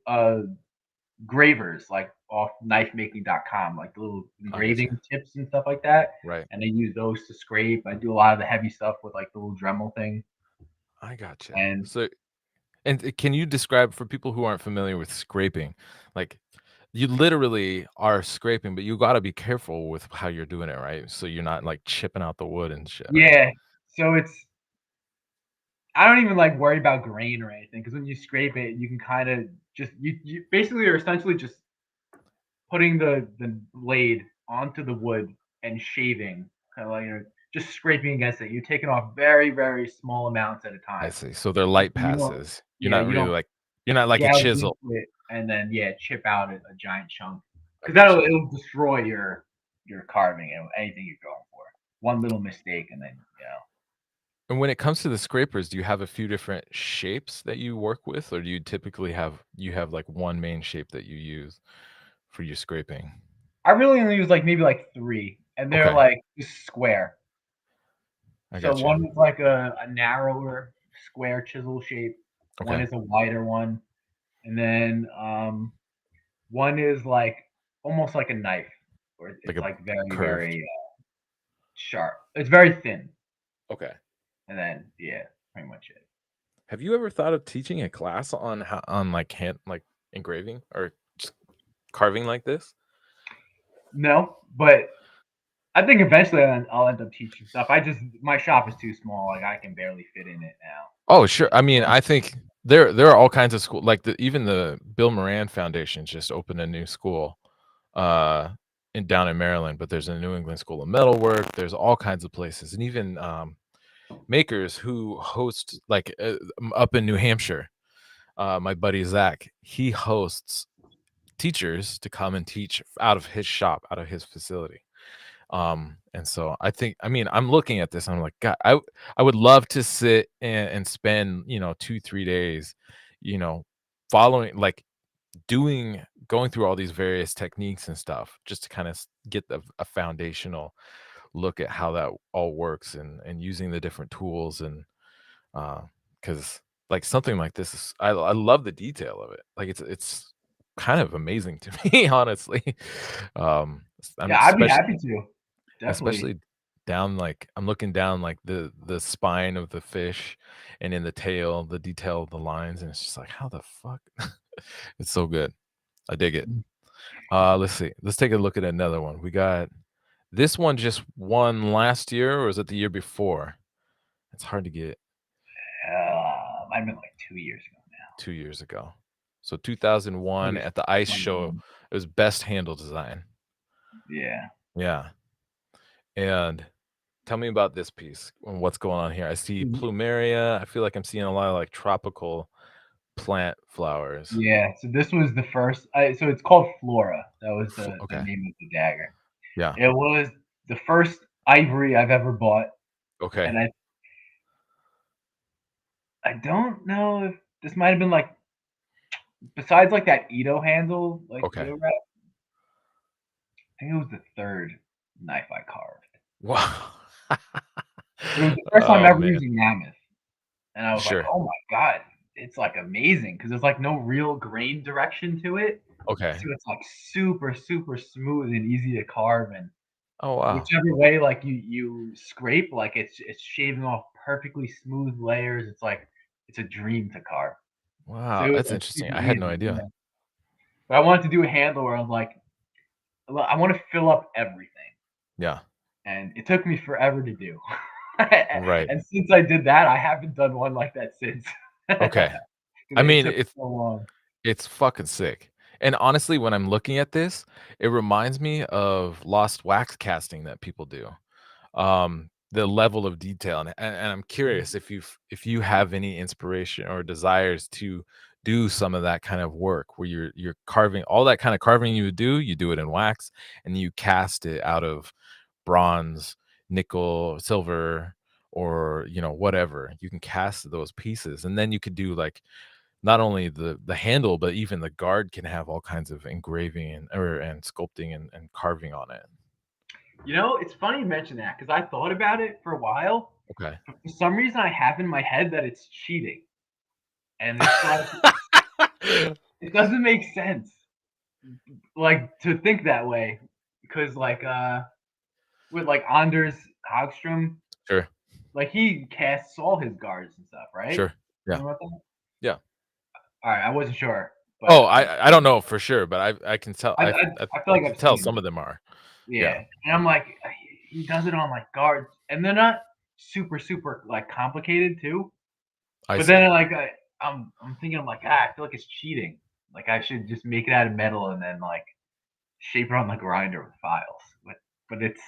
gravers like off knifemaking.com, like little
I get you.
engraving tips and stuff like that.
Right.
And I use those to scrape. I do a lot of the heavy stuff with like the little Dremel thing.
I gotcha.
And
So, and can you describe for people who aren't familiar with scraping, like you literally are scraping, but you got to be careful with how you're doing it, right? So you're not like chipping out the wood and shit, right?
yeah, so I don't even like worry about grain or anything because when you scrape it, you can kind of just you basically are essentially just putting the blade onto the wood and shaving, kind of like just scraping against it. You're taking off very very small amounts at a
I
time.
see. So they're light
You don't,
passes. You're
yeah,
not
you
really
don't
like you're not like a
gouge
chisel.
into it and then yeah, chip out a giant chunk
I
because
get you.
it'll destroy your carving and anything you're going for. One little mistake and then
And when it comes to the scrapers, do you have a few different shapes that you work with, or do you typically have like one main shape that you use for your scraping?
I really only use like maybe like three, and they're
Okay,
like just square.
I
So
got you.
one is like a narrower square chisel shape. One
Okay,
is a wider one, and then one is like almost like a knife, where
like
it's
a
like very
curved.
very sharp. It's very thin,
Okay.
and then yeah, pretty much it.
Have you ever thought of teaching a class on how on like hand like engraving or just carving like this?
No, but I think eventually I'll end up teaching stuff. My shop is too small. Like I can barely fit in it
Oh, sure. I mean,
now.
I think there are all kinds of school like even the Bill Moran Foundation just opened a new school uh in down in Maryland, but there's a New England School of Metalwork. There's all kinds of places. And even makers who host like up in New Hampshire. My buddy Zach, he hosts teachers to come and teach out of his shop, out of his facility. And so I think, I mean, I'm looking at this, and I'm like, God, I would love to sit and spend, 2, 3 days, you know, following, like going through all these various techniques and stuff, just to kind of get a foundational look at how that all works, and using the different tools, and because like something like this is, I love the detail of it. Like it's kind of amazing to me, honestly. I'm
Yeah, I'd be happy to. Definitely.
especially down, like I'm looking down like the spine of the fish, and in the tail, the detail of the lines, and it's just like, how the fuck? It's so good. I dig it. Let's see. Let's take a look at another one. We got this one just won last year, or was it the year before? It's hard to get
Might have been like 2 years ago
2 years ago. So
now.
2001
Maybe
at the ice show,
21.
it was best handle design.
Yeah.
Yeah. And tell me about this piece and what's going on here. I see plumeria. I feel like I'm seeing a lot of like tropical plant flowers.
Yeah, so this was the first so it's called Flora. That was the
Okay.
name of the dagger.
Yeah.
It was the first ivory I've ever bought,
Okay.
and I don't know if this might have been, like besides, like, that Ito handle, like,
Okay.
Ito wrap, I think it was the 3rd knife I carved.
Wow.
But it was the first time
Oh
ever
man.
using mammoth, and I was like,
Sure.
"Oh my god, it's, like, amazing because there's, like, no real grain direction to it,
Okay.
so it's, like, super, super smooth and easy to carve, and
Oh wow.
whichever way, like, you scrape, like, it's shaving off perfectly smooth layers, it's like it's a dream to carve. So
Wow.
it was,
That's
like,
interesting.
super
I had no
easy,
idea.
yeah. But I wanted to do a handle where I was like, "Well, I wanna fill up everything,"
Yeah.
and it took me forever to do.
Right.
And since I did that, I haven't done one like that since.
Okay.
'Cause
I
it
mean,
took so long.
it's fucking sick. And honestly, when I'm looking at this, it reminds me of lost wax casting that people do. The level of detail, and I'm curious if you have any inspiration or desires to do some of that kind of work where you're carving all that kind of carving you would do, you do it in wax, and you cast it out of bronze, nickel, silver, or whatever. You can cast those pieces, and then you could do like not only the handle, but even the guard can have all kinds of engraving and sculpting and carving on it.
You know, it's funny you mention that because I thought about it for a while,
Okay.
but for some reason I have in my head that it's cheating, and it's like it doesn't make sense, like, to think that way because, like, with, like, Anders Hagström,
Sure.
like, he casts all his guards and stuff, right?
Sure.
You
Yeah.
know about that?
Yeah.
Alright, I wasn't sure,
Oh,
but,
I don't know for sure, but I can tell
I I feel
I
like
can
I've
tell
seen it.
some of them are. Yeah,
Yeah, and I'm like, he does it on, like, guards, and they're not super, super, like, complicated too,
I
but
see.
then, like, I'm thinking, I'm like, "Ah, I feel like it's cheating." Like, I should just make it out of metal and then, like, shape it on the grinder with files, but it's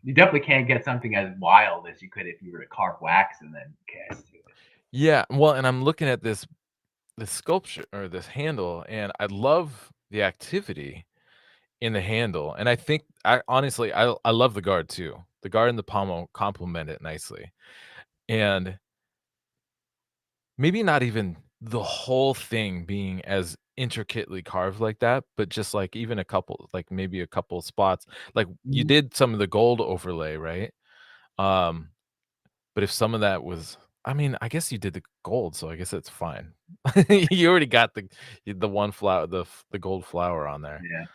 you definitely can't get something as wild as you could if you were to carve wax and then cast to it.
Yeah, well, and I'm looking at this sculpture or this handle, and I love the activity in the handle, and I think I honestly, I love the guard too. The guard and the pommel complement it nicely, and maybe not even the whole thing being as intricately carved like that, but just, like, even a couple like, maybe a couple spots. Like, you
Mhm.
did some of the gold overlay, right? Um, but if some of that was, I mean, I guess you did the gold, so I guess it's fine. You already got the one flower the gold flower on there.
Yeah.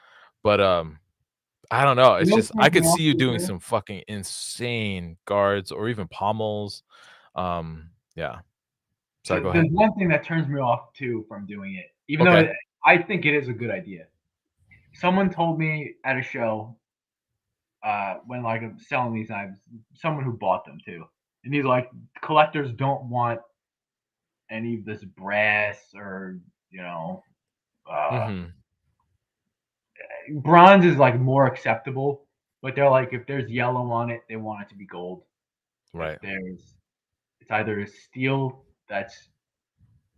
But, I don't know,
You
it's
know
just I
what turns
could
me off
see you
to it
doing
though?
some fucking insane guards or even pommels. Yeah. Sorry, go
There's
ahead.
one thing that turns me off too from doing it, even though
Okay.
I think it is a good idea. Someone told me at a show, when, like, I'm selling these knives, someone who bought them too, and he's like, "Collectors don't want any of this brass or, you know, uh,
Mhm.
bronze is, like, more acceptable, but they're like, if there's yellow on it, they want it to be gold. If
Right.
there's It's either a steel that's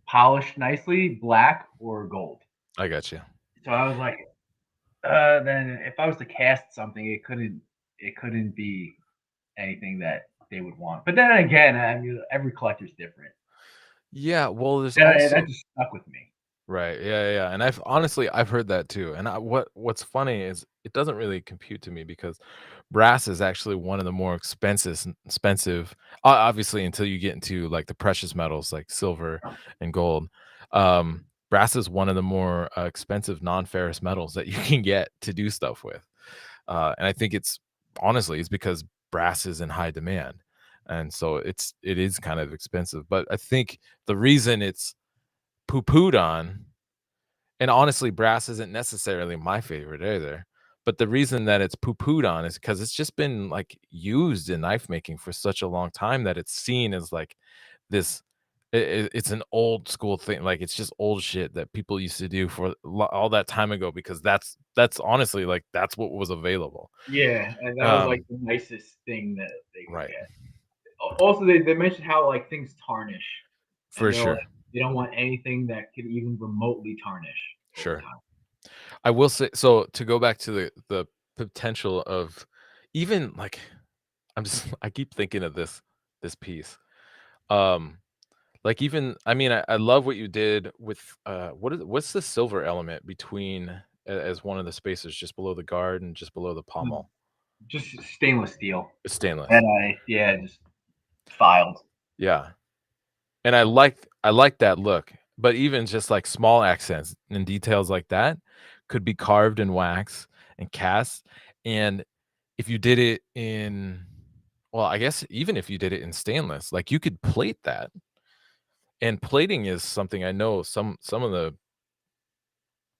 polished nicely, black, or gold.
I got you.
So I was like, then if I was to cast something, it couldn't be anything that they would want. But then again, I mean, every collector's different.
Yeah, well, there's
That
also
just stuck with me.
right, yeah, and I've heard that too, and what's funny is it doesn't really compute to me because brass is actually one of the more expensive, obviously, until you get into, like, the precious metals like silver and gold. Brass is one of the more, expensive non-ferrous metals that you can get to do stuff with, and I think it's because brass is in high demand, and so it is kind of expensive, but I think the reason it's poo-pooed on, and honestly, brass isn't necessarily my favorite either. But the reason that it's poo-pooed on is because it's just been like used in knife making for such a long time that it's seen as like this. It's an old school thing. Like it's just old shit that people used to do for all that time ago because that's honestly like that's what was available.
Yeah, and that was like
Um,
the nicest thing that they could
right,
get. Also, they mentioned how like things tarnish, and
for
they're like
sure,
they don't want anything that could even remotely tarnish over
sure.
time.
I will say so to go back to the potential of even like I'm just I keep thinking of this piece. Um, like even I mean, I love what you did with what's the silver element between as one of the spaces just below the guard and just below the
Mm,
pommel?
just stainless steel,
It's stainless.
and yeah, just filed.
Yeah. And I like that look. But even just like small accents and details like that could be carved in wax and cast. And if you did it in well, I guess even if you did it in stainless, like you could plate that. And plating is something I know some of the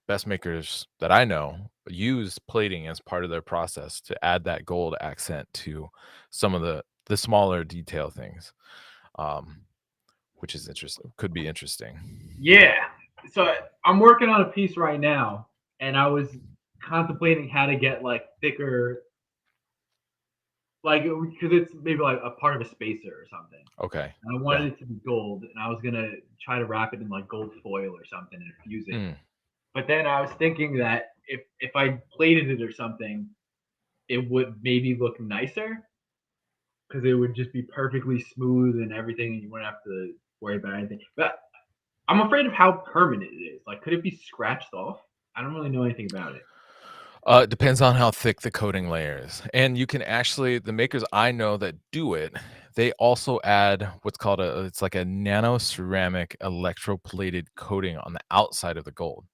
best makers that I know use plating as part of their process to add that gold accent to some of the smaller detail things, um, which is interesting. Could be interesting.
Yeah. So I'm working on a piece right now, and I was contemplating how to get like thicker, like because it's maybe like a part of a spacer or something.
Okay.
And I
Yeah.
wanted it to be gold, and I was gonna try to wrap it in like gold foil or something and fuse it.
Mm.
But then I was thinking that if I plated it or something, it would maybe look nicer because it would just be perfectly smooth and everything, and you wouldn't have to worry about anything. But I'm afraid of how permanent it is. Like, could it be scratched off? I don't really know anything about it.
It depends on how thick the coating layer is, and you can actually the makers I know that do it. They also add what's called it's like a nano ceramic electroplated coating on the outside of the gold.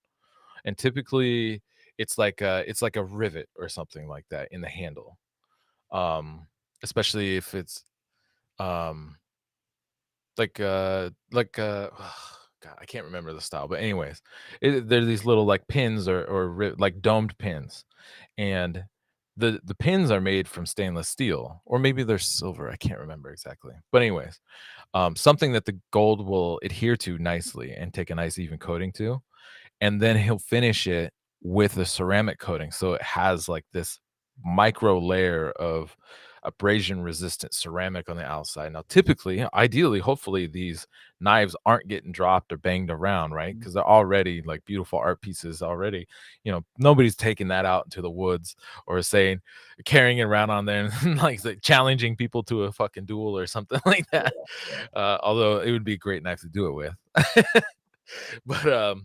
And typically it's like a rivet or something like that in the handle, especially if it's um God, I can't remember the style, but anyways, there's these little like pins like domed pins, and the pins are made from stainless steel or maybe they're silver, I can't remember exactly, but anyways, something that the gold will adhere to nicely and take a nice even coating to, and then he'll finish it with a ceramic coating, so it has, like, this micro layer of abrasion resistant ceramic on the outside. Now, typically, ideally, hopefully, these knives aren't getting dropped or banged around, right?
Mm.
Because 'Cause they're already, like, beautiful art pieces already, nobody's taking that out into the woods or saying carrying it around on there and, like, challenging people to a fucking duel or something like
Yeah,
that,
yeah.
although it would be a great knife to do it with. But,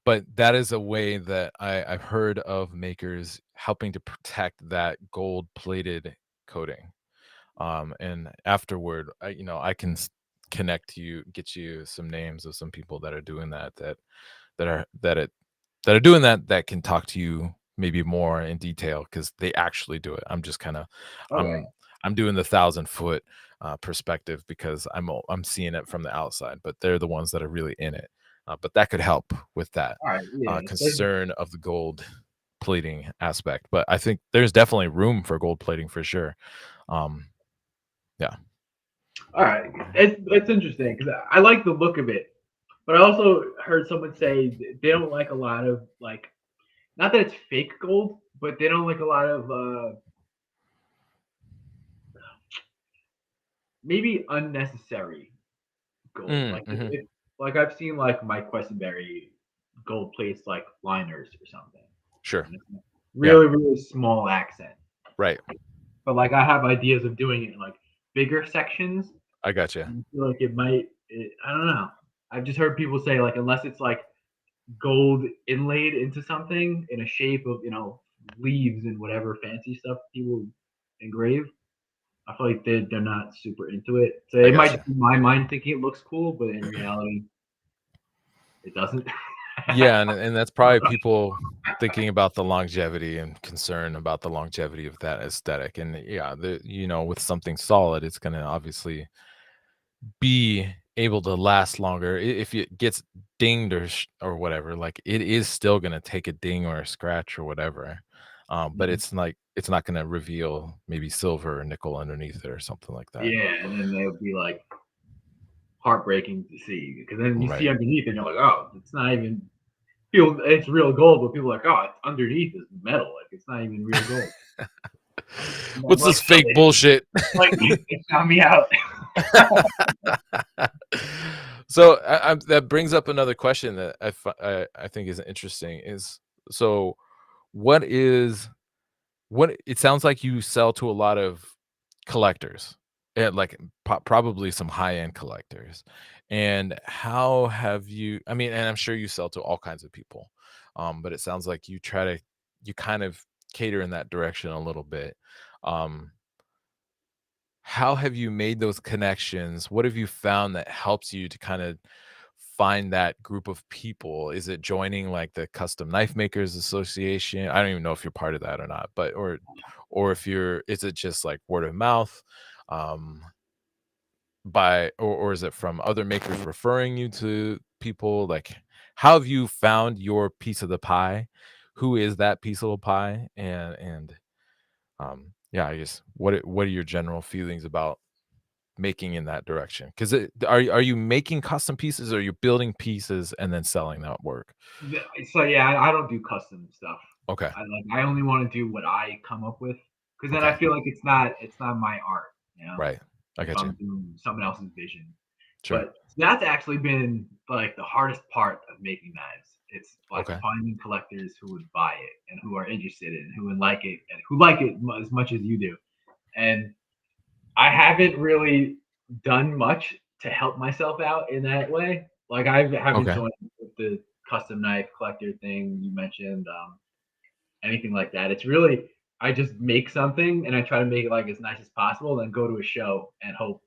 but that is a way that I've heard of makers helping to protect that gold-plated coating. And afterward, I can connect you, get you some names of some people that are doing that are that it that are doing that can talk to you maybe more in detail because they actually do it.
Okay.
I'm I'm doing the 1,000 foot perspective because I'm seeing it from the outside, but they're the ones that are really in it. But that could help with that
All right. Yeah.
concern of the gold plating aspect. But I think there's definitely room for gold plating for sure. Um, yeah.
All right. It's interesting because I like the look of it, but I also heard someone say they don't like a lot of like, not that it's fake gold, but they don't like a lot of maybe unnecessary gold.
Mm,
Like
mhm.
like I've seen like Mike Questenberry gold plates like liners or something.
Sure.
And it's a
Yeah.
really small accent.
Right.
But like I have ideas of doing it in like bigger sections.
I gotcha.
And I feel like I don't know. I've just heard people say like unless it's like gold inlaid into something in a shape of, leaves and whatever fancy stuff people engrave, I feel like they're not super into it. So
I
it might just
gotcha.
be my mind thinking it looks cool, but in reality, it doesn't.
Yeah, and that's probably people thinking about the longevity and concern about the longevity of that aesthetic. And yeah, with something solid, it's gonna obviously be able to last longer. If it gets dinged or whatever, like it is still gonna take a ding or a scratch or whatever. But
Mhm.
it's not gonna reveal maybe silver or nickel underneath it or something like that.
Yeah, and then they would be like heartbreaking to see because then you see
Right.
underneath and you're like, oh, it's not even feel it's real gold, but people are like, oh, it's underneath is metal, like it's not even real gold. And I'm
What's
like,
this fake bullshit?
like they found me out.
So that brings up another question that I think is interesting is so what is what it sounds like you sell to a lot of collectors and like probably some high-end collectors. And how have you I mean, and I'm sure you sell to all kinds of people. But it sounds like you kind of cater in that direction a little bit. Um how have you made those connections? What have you found that helps you to kind of find that group of people? Is it joining like the Custom Knife Makers Association? I don't even know if you're part of that or not, but or if you're is it just like word of mouth? Um or is it from other makers referring you to people? Like how have you found your piece of the pie? Who is that piece of the pie? And yeah, I guess what are your general feelings about making in that direction? 'Cause are you making custom pieces or you're building pieces and then selling that work?
So yeah, I don't do custom stuff.
Okay,
I only want to do what I come up with because then I
okay,
feel like it's not my art, you know.
right. I
If
got you.
I'm doing someone else's vision.
Sure.
But that's actually been like the hardest part of making knives. It's like
Okay,
finding collectors who would buy it and who are interested in, who would like it, and who like it as much as you do. And I haven't really done much to help myself out in that way. Like I haven't
okay.
joined with the custom knife collector thing you mentioned, anything like that. It's really I just make something and I try to make it like as nice as possible, then go to a show and hope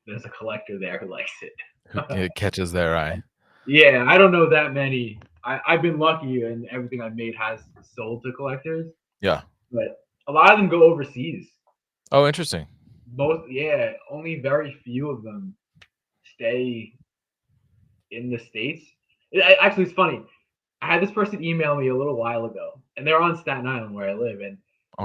there's a collector there who likes it.
Who it catches their eye.
Yeah, I don't know that many. I've been lucky and everything I've made has sold to collectors,
Yeah.
but a lot of them go overseas.
Oh, interesting.
Yeah, only very few of them stay in the States. Actually, it's funny. I had this person email me a little while ago, and they're on Staten Island where I live, and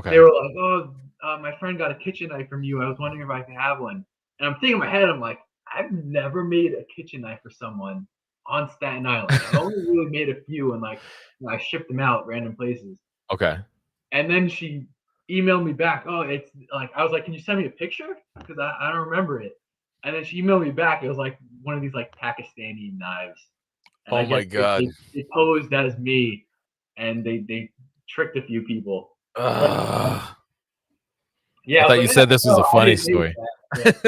they
Okay.
were like, "Oh, my friend got a kitchen knife from you. I was wondering if I could have one." And I'm thinking in my head, I'm like, I've never made a kitchen knife for someone on Staten Island. I've only really made a few, and like I shipped them out random places.
Okay.
And then she emailed me back. Oh, it's like I was like, "Can you send me a picture? Because I don't remember it." And then she emailed me back. It was like one of these like Pakistani knives, and I
Oh
guess
my
they,
god.
they, they posed as me, and they tricked a few people. But
Ugh. I
yeah, I was
thought
like,
you
"Eh,
said this was
no,
a
I
funny
didn't make
story.
that."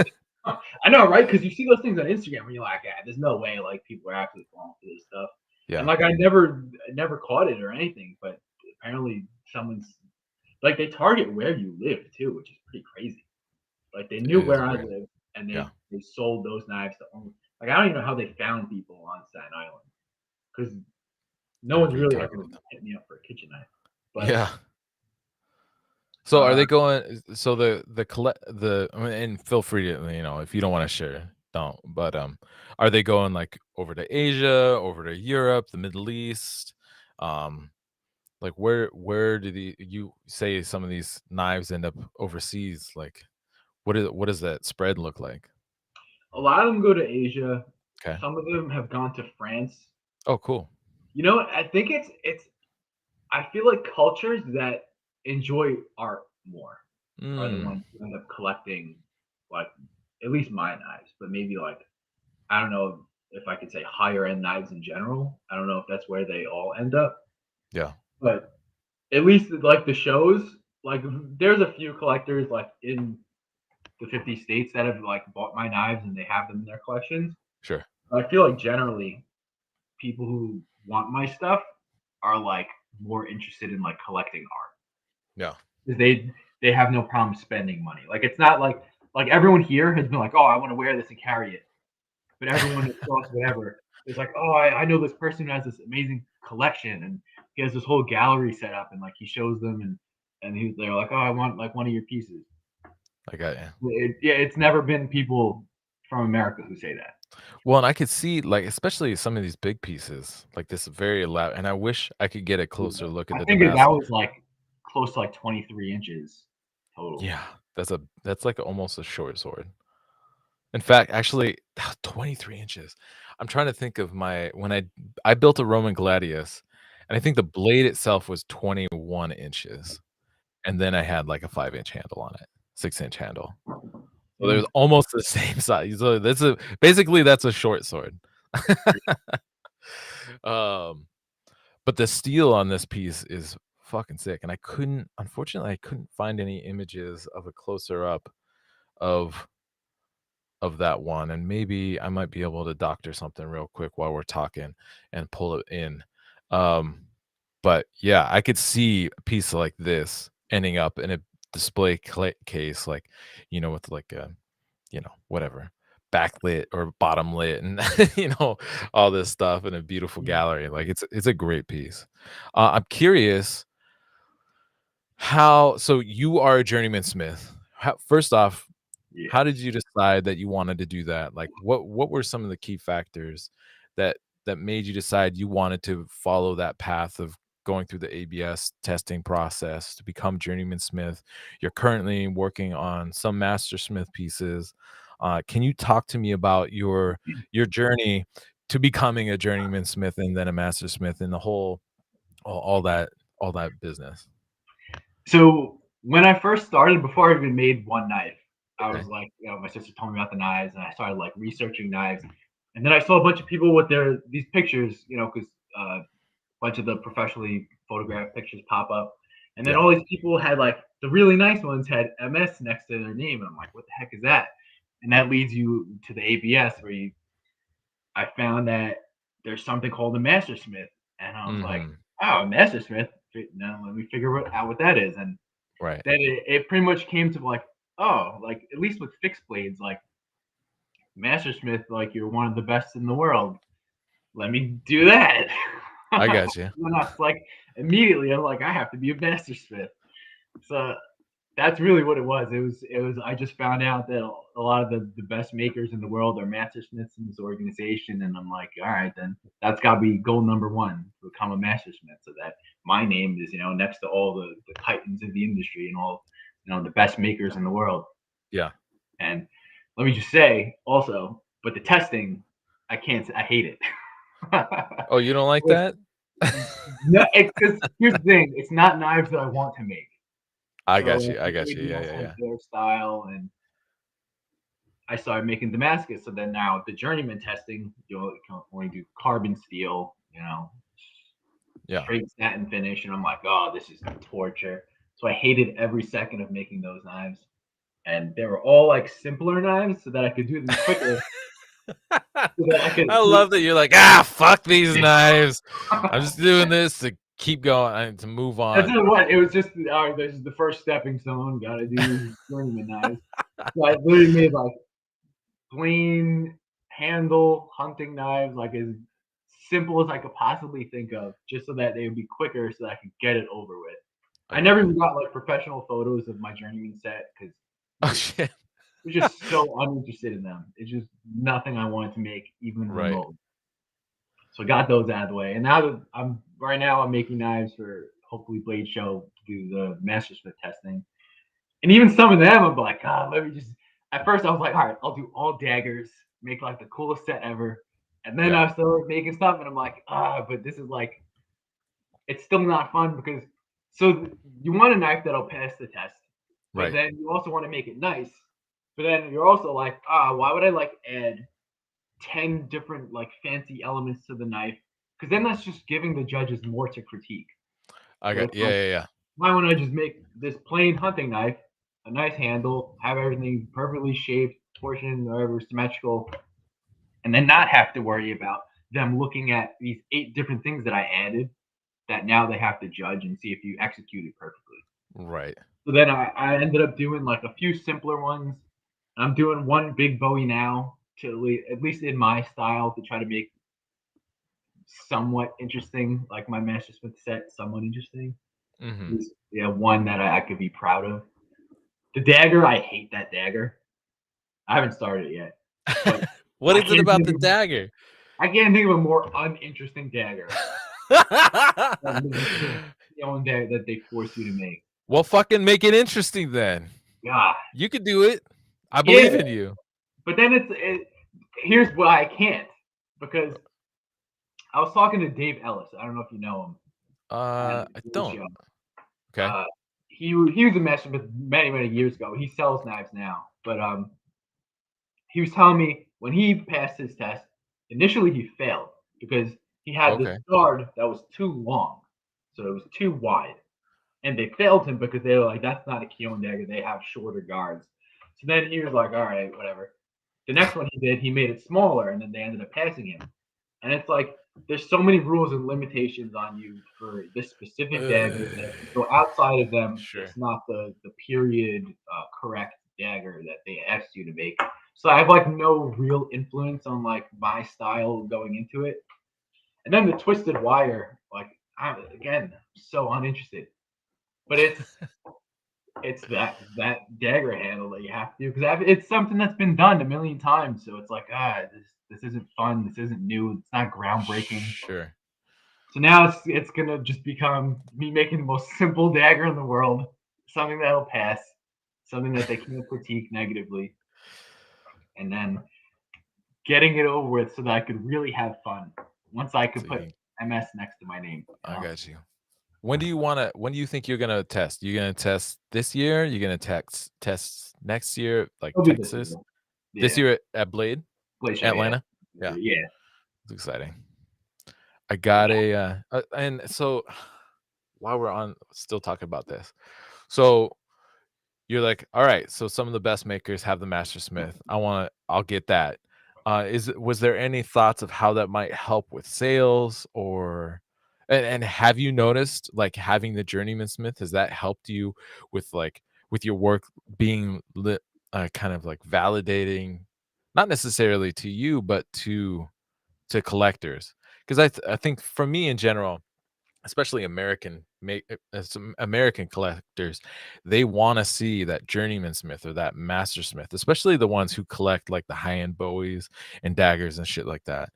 Yeah. I know, right? Because you see those things on Instagram, and you're like, "Yeah, there's no way like people are actually falling for this stuff." And
Yeah.
like I never caught it or anything, but apparently someone's like they target where you live too, which is pretty crazy. Like they knew
It is
where I
weird.
live, and
Yeah.
they sold those knives to only like I don't even know how they found people on Staten Island because no
They're
one's
being
really ever
targeted.
hit me up for a kitchen knife. But
Yeah. So are
uh,
they going so the collect the I mean, and feel free to, if you don't wanna share, don't, but, are they going, like, over to Asia, over to Europe, the Middle East? Um, like, where do you say some of these knives end up overseas? Like, what does that spread look like?
a lot of them go to Asia.
Okay.
Some of them have gone to France.
Oh, cool.
You know, I think it's. I feel like cultures that enjoy art more are the
Mm,
ones who end up collecting like at least my knives, but maybe like I don't know if I could say higher end knives in general. I don't know if that's where they all end up,
Yeah,
but at least like the shows, like there's a few collectors like in the 50 states that have like bought my knives and they have them in their collections.
sure.
But I feel like generally people who want my stuff are like more interested in like collecting art
Yeah,
because they have no problem spending money. Like it's not like everyone here has been like, oh, I want to wear this and carry it, but everyone across whatever is like, oh, I know this person who has this amazing collection and he has this whole gallery set up and like he shows them and they're like, oh, I want like one of your pieces.
I got you.
Yeah, it's never been people from America who say that.
Well, and I could see, like, especially some of these big pieces, like this very loud, and I wish I could get a closer look at
I
the
think that
Damascus.
was like close to like 23 inches total.
Yeah, that's like almost a short sword. In fact, actually, 23 inches. I'm trying to think of my when I built a Roman gladius, and I think the blade itself was 21 inches, and then I had like a 5-inch handle on it, 6-inch handle. So there's
Mm,
almost the same size. So that's a basically that's a short sword. Um, but the steel on this piece is fucking sick, and unfortunately, I couldn't find any images of a closer up of that one, and maybe I might be able to doctor something real quick while we're talking and pull it in. Um, but yeah, I could see a piece like this ending up in a display case, like, with like a, whatever, backlit or bottom lit and, all this stuff in a beautiful
mm,
gallery. Like it's a great piece. I'm curious so you are a journeyman smith. First off, how did
yes.
you decide that you wanted to do that? Like, what were some of the key factors that made you decide you wanted to follow that path of going through the ABS testing process to become journeyman smith? You're currently working on some master smith pieces. Can you talk to me about your journey to becoming a journeyman smith and then a master smith and the whole all that business?
So when I first started, before I even made one knife, I was
Okay.
like, my sister told me about the knives, and I started like researching knives, and then I saw a bunch of people with these pictures, because a bunch of the professionally photographed pictures pop up, and then
Yeah.
all these people had like the really nice ones had MS next to their name, and I'm like, what the heck is that? And that leads you to the ABS I found that there's something called a master smith, and I was like,
Mhm.
oh, a master smith. Now let me figure out what that is, and
Right.
then it pretty much came to like, oh, like at least with fixed blades, like master smith, like you're one of the best in the world. Let me do that.
I got you.
And I was like, immediately, I'm like, I have to be a master smith. So that's really what it was. It was. I just found out that a lot of the best makers in the world are master smiths in this organization, and I'm like, all right, then that's got to be goal number one to become a master smith, so that my name is next to all the titans of the industry and all the best makers in the world.
Yeah.
And let me just say also, but the testing, I can't. I hate it.
Oh, you don't like
It's,
that?
no, it's because here's the thing: it's not knives that I want to make.
I
So
got you,
like,
I got you.
everybody
Yeah,
else
yeah,
has
yeah.
their style, and I started making Damascus. So then now the journeyman testing, you can only do carbon steel,
Yeah.
straight satin finish, and I'm like, oh, this is torture. So I hated every second of making those knives, and they were all like simpler knives, so that I could do them quicker, so that I could.
I love that you're like, fuck these knives. I'm just doing this to keep going and to move
That's
on."
what it was. Just all right. This is the first stepping stone. Got to do these journeyman knives. So I literally made like plain handle hunting knives, like as simple as I could possibly think of, just so that they would be quicker, so that I could get it over with.
I
I
got
never
you.
even got like professional photos of my journeyman set because
Oh, shit.
was just so uninterested in them. It's just nothing I wanted to make even
Right.
remotely. So I got those out of the way, and now that I'm making knives for hopefully Blade Show to do the Master Smith testing, and even some of them I'm like, let me just. At first I was like, all right, I'll do all daggers, make like the coolest set ever, and then
Yeah.
I started making stuff, and I'm like, but this is like, it's still not fun because so you want a knife that'll pass the test, but
Right.
then you also want to make it nice. But then you're also like, why would I like add 10 different like fancy elements to the knife? Because then that's just giving the judges more to critique.
I
So
got
it's
yeah,
like,
yeah, yeah.
why wouldn't I just make this plain hunting knife, a nice handle, have everything perfectly shaped, portioned, whatever, symmetrical, and then not have to worry about them looking at these 8 different things that I added that now they have to judge and see if you executed perfectly.
Right.
So then I ended up doing like a few simpler ones. I'm doing one big Bowie now to at least in my style to try to make somewhat interesting, like my Master Smith set, somewhat interesting. At
Mhm.
least, yeah, one that I could be proud of. The dagger, I hate that dagger. I haven't started it yet, but
What
I
is it
can't
about
think
the
of
dagger?
I can't think of a more uninteresting dagger than the own dagger that they force you to make.
Well, fucking make it interesting then.
God,
You could do it. I
yeah,
believe in you.
but then here's why I can't because I was talking to Dave Ellis. I don't know if you know him.
I
The
don't.
show.
Okay.
Uh, he was a master many years ago. He sells knives now, but he was telling me when he passed his test, initially he failed because he had this
Okay.
guard that was too long, so it was too wide, and they failed him because they were like, "That's not a Keon dagger. They have shorter guards." So then he was like, "All right, whatever." The next one he did, he made it smaller, and then they ended up passing him. And it's like there's so many rules and limitations on you for this specific dagger that if you go outside of them,
Sure.
it's not the period correct dagger that they asked you to make. So I have like no real influence on like my style going into it. And then the twisted wire, like again, so uninterested. But it's that dagger handle that you have to do because it's something that's been done a million times. So it's like this isn't fun. This isn't new. It's not groundbreaking.
Sure.
So now it's gonna just become me making the most simple dagger in the world, something that'll pass, something that they can't critique negatively, and then getting it over with so that I could really have fun once I could
So
put
you
MS next to my name. You
I
know?
got you. When do you think you're gonna test? You gonna test this year? You gonna test next year, like
It'll be this
Texas?
year.
This
Yeah,
year at Blade?
Glacier. Yeah,
Atlanta? Yeah,
yeah.
it's exciting. I got and so while we're on still talking about this. So you're like, all right, so some of the best makers have the Master Smith. I'll get that. Was there any thoughts of how that might help with sales or and have you noticed like having the Journeyman Smith, has that helped you with like with your work being lit kind of like validating, not necessarily to you, but to collectors? Because I think for me in general, especially some American collectors, they want to see that journeyman smith or that master smith, especially the ones who collect like the high-end bowies and daggers and shit like that.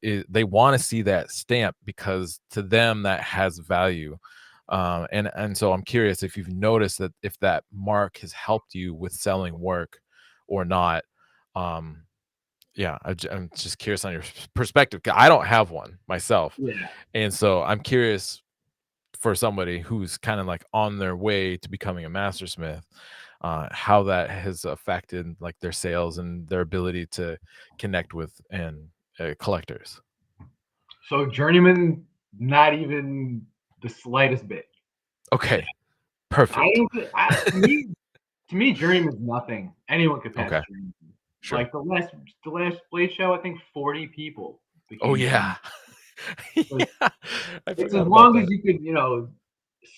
They want to see that stamp because to them that has value. And so I'm curious if you've noticed that if that mark has helped you with selling work or not. um yeah, I'm just curious on your perspective. 'Cause I don't have one myself,
Yeah.
and so I'm curious for somebody who's kind of like on their way to becoming a mastersmith, how that has affected like their sales and their ability to connect with and collectors.
So journeyman, not even the slightest bit.
Okay,
I
perfect.
don't. To me, journeyman's nothing. Anyone could pass
Okay,
journeyman.
sure.
Like the last Blade show, I think 40 people
Oh
became journeyman.
yeah, yeah. I
It's as
forgot about
long as
that.
you could,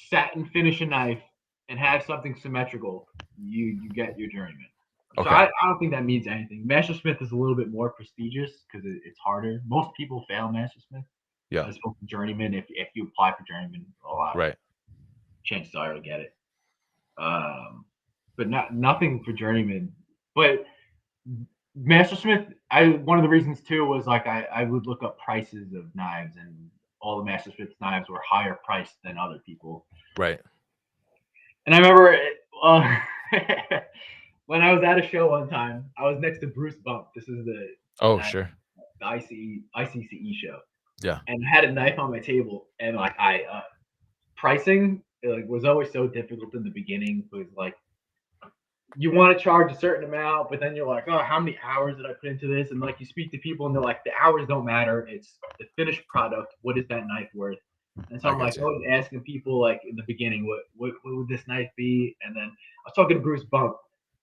set and finish a knife and have something symmetrical, you get your journeyman. So
Okay,
I don't think that means anything. Master Smith is a little bit more prestigious because it's harder. Most people fail Master Smith
yeah,
as opposed to journeyman. If you apply for journeyman a lot,
right.
chances are you'll get it. But nothing for journeyman. But Master Smith, I one of the reasons too was like I would look up prices of knives and all the Master Smith's knives were higher priced than other people.
Right.
And I remember uh, when I was at a show one time, I was next to Bruce Bump. This is
Oh,
uh,
sure.
the ICCE show,
Yeah.
and I had a knife on my table, and like I pricing like was always so difficult in the beginning because like you want to charge a certain amount, but then you're like, oh, how many hours did I put into this? And like you speak to people and they're like, the hours don't matter. It's the finished product. What is that knife worth? And so
I
I'm
get
like
you.
always asking people like in the beginning, what would this knife be? And then I was talking to Bruce Bump,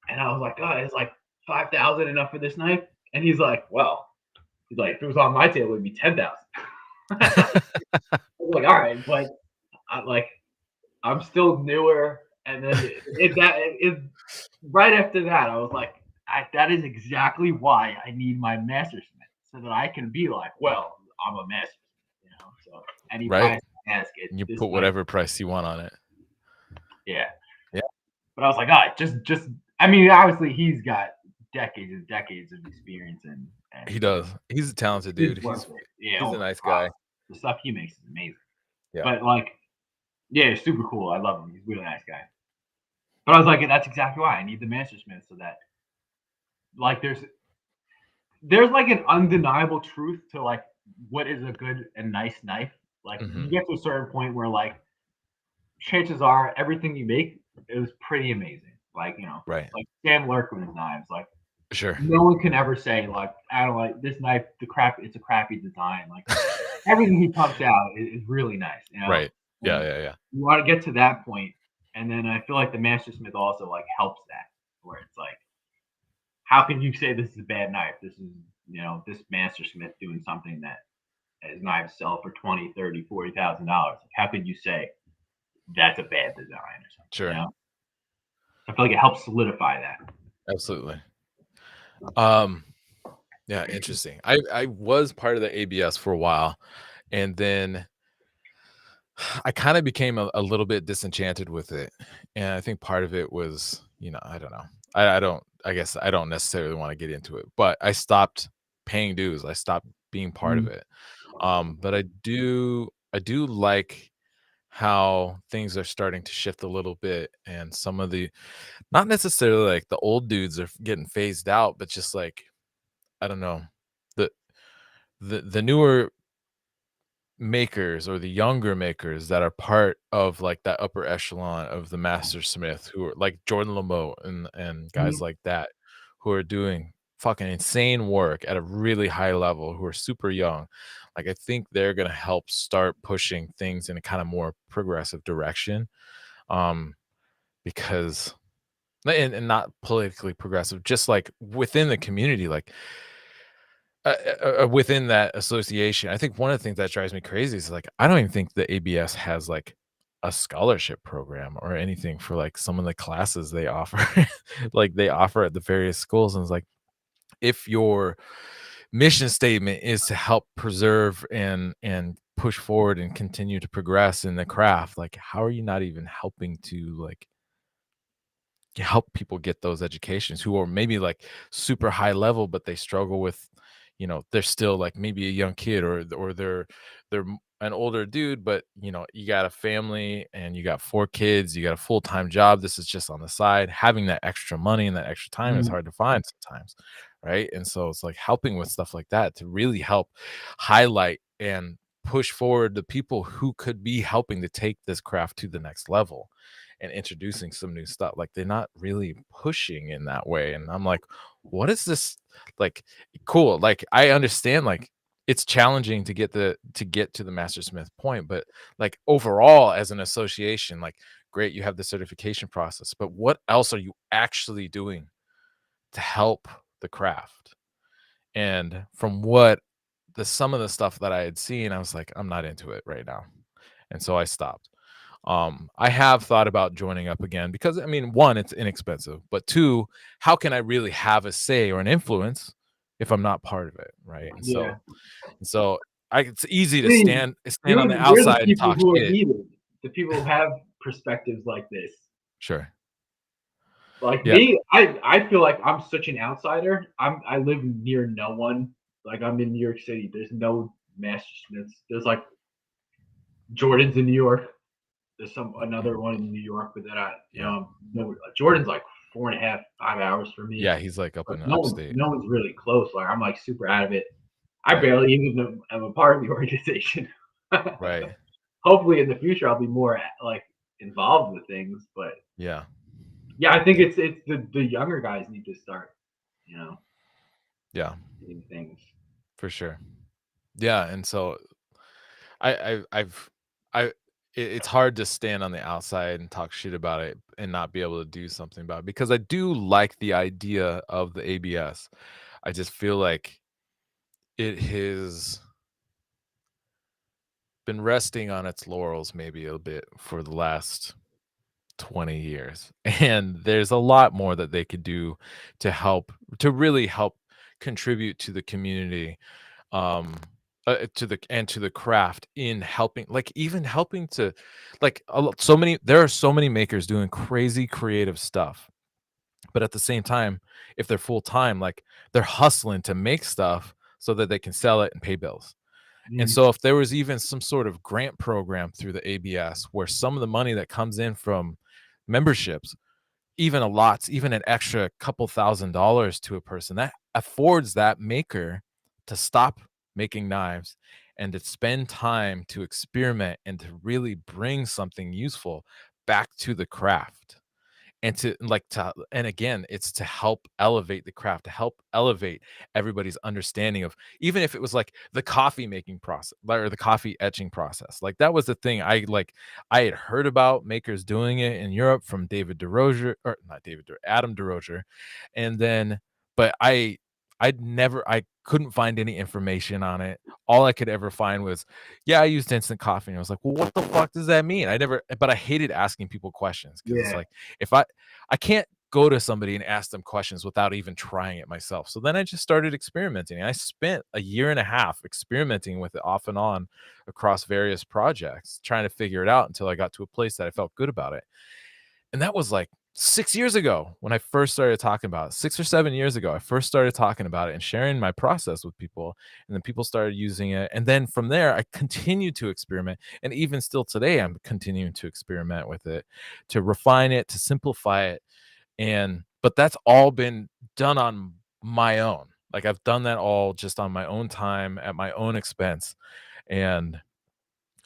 and I was like, oh, it's like 5,000 enough for this knife? And he's like, well, he's like, if it was on my table, it'd be 10,000. I was like, all right, but I'm still newer. And then right after that, I was like, that is exactly why I need my mastersmith so that I can be like, well, I'm a mastersmith, you know. So any
Right?
price I ask, it
You
this
put
night,
whatever price you want on it.
yeah.
Yeah,
But I was like, just. I mean, obviously he's got decades and decades of experience, and
he does. He's a talented dude.
it's worth it. Yeah,
He's
oh
a
my
nice
god,
guy.
the stuff he makes is amazing.
Yeah.
But like, yeah, it's super cool. I love him. He's a really nice guy. But I was like, that's exactly why I need the mastersmith so that like there's like an undeniable truth to like what is a good and nice knife. Like you
Mhm.
get to a certain point where like chances are everything you make is pretty amazing. Like
Right.
like Sam Lerkman's knives. Like
Sure.
no one can ever say like I don't like this knife. It's a crappy design. Like everything he pumps out is really nice. You know,
Right. Yeah,
and
yeah, yeah.
you want to get to that point, and then I feel like the Mastersmith also like helps that, where it's like how can you say this is a bad knife? This is, this Mastersmith doing something that his knives sell for 20, 30, $40,000. How could you say that's a bad design or something?
Sure.
I feel like it helps solidify that.
Absolutely. Um, yeah, interesting. I was part of the ABS for a while, and then I kind of became a little bit disenchanted with it. And I think part of it was, I don't know. I don't I guess I don't necessarily want to get into it, but I stopped paying dues. I stopped being part of
Mm,
it. But I do like how things are starting to shift a little bit, and some of the not necessarily like the old dudes are getting phased out, but just like I don't know, the the newer makers or the younger makers that are part of like that upper echelon of the master smith who are like Jordan Lamotte and guys
mm,
like that who are doing fucking insane work at a really high level, who are super young. Like I think they're going to help start pushing things in a kind of more progressive direction. um because and not politically progressive, just like within the community, like within that association. I think one of the things that drives me crazy is like I don't even think the ABS has like a scholarship program or anything for like some of the classes they offer. Like they offer at the various schools, and it's like if your mission statement is to help preserve and push forward and continue to progress in the craft, like how are you not even helping to like help people get those educations who are maybe like super high level, but they struggle with, they're still like maybe a young kid, or they're an older dude, but you got a family and you got 4 kids, you got a full-time job. This is just on the side. Having that extra money and that extra time is
mm,
hard to find sometimes. Right. And so it's like helping with stuff like that to really help highlight and push forward the people who could be helping to take this craft to the next level and introducing some new stuff. Like they're not really pushing in that way. And I'm like, what is this? Like, cool. Like I understand like it's challenging to get to the mastersmith point, but like overall as an association, like great, you have the certification process, but what else are you actually doing to help the craft? And from what some of the stuff that I had seen, I was like, I'm not into it right now. And so I stopped. I have thought about joining up again because I mean, one, it's inexpensive, but two, how can I really have a say or an influence if I'm not part of it, right? And
yeah.
so it's easy to
See,
stand on the
we're the
outside and
people
talk
who are
shit.
needed. The people who have perspectives like this.
Sure.
Like
Yeah.
me, I feel like I'm such an outsider. I live near no one. Like I'm in New York City. There's no Mastersmiths. There's like Jordan's in New York. There's another one in New York, but then
Yeah.
no, Jordan's like 4.5, 5 hours for me.
Yeah. He's like up
But
in upstate.
no one's really close. Like I'm like super out of it. I
Right.
barely even know I'm a part of the organization.
Right.
Hopefully in the future I'll be more like involved with things, but
Yeah.
Yeah, I think it's the younger guys need to start, you know,
Yeah,
doing things.
for sure. Yeah, and so I've I it's hard to stand on the outside and talk shit about it and not be able to do something about it because I do like the idea of the ABS. I just feel like it has been resting on its laurels maybe a bit for the last 20 years. And there's a lot more that they could do to help to really help contribute to the community, to the and to the craft in helping, like even helping to, like so many, there are so many makers doing crazy creative stuff, but at the same time, if they're full time, like they're hustling to make stuff so that they can sell it and pay bills. And
Mm.
so if there was even some sort of grant program through the ABS where some of the money that comes in from memberships, even a lot, even an extra couple $1,000s to a person, that affords that maker to stop making knives and to spend time to experiment and to really bring something useful back to the craft. And to like to and again, it's to help elevate the craft, to help elevate everybody's understanding of, even if it was like the coffee making process, or the coffee etching process. Like that was the thing I had heard about makers doing it in Europe from David DeRozier, or not Adam DeRozier. And then but I couldn't find any information on it. All I could ever find was, yeah, I used instant coffee. And I was like, well, what the fuck does that mean? But I hated asking people questions because it's
Yeah.
like, if I can't go to somebody and ask them questions without even trying it myself. So then I just started experimenting. I spent a year and a half experimenting with it off and on across various projects, trying to figure it out until I got to a place that I felt good about it. And that was like 6 years ago when I first started talking about it. 6 or 7 years ago, I first started talking about it and sharing my process with people, and then people started using it, and then from there, I continued to experiment, and even still today, I'm continuing to experiment with it, to refine it, to simplify it, and but that's all been done on my own. Like, I've done that all just on my own time, at my own expense, and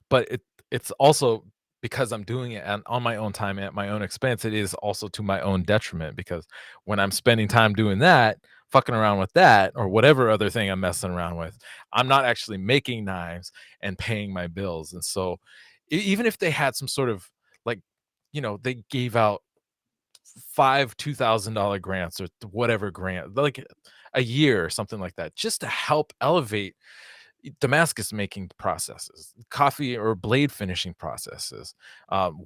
but it's also because I'm doing it on my own time at my own expense, it is also to my own detriment because when I'm spending time doing that, fucking around with that or whatever other thing I'm messing around with, I'm not actually making knives and paying my bills. And so even if they had some sort of like, they gave out 5 $2,000 grants or whatever grant, like a year or something like that, just to help elevate Damascus making processes, coffee or blade finishing processes,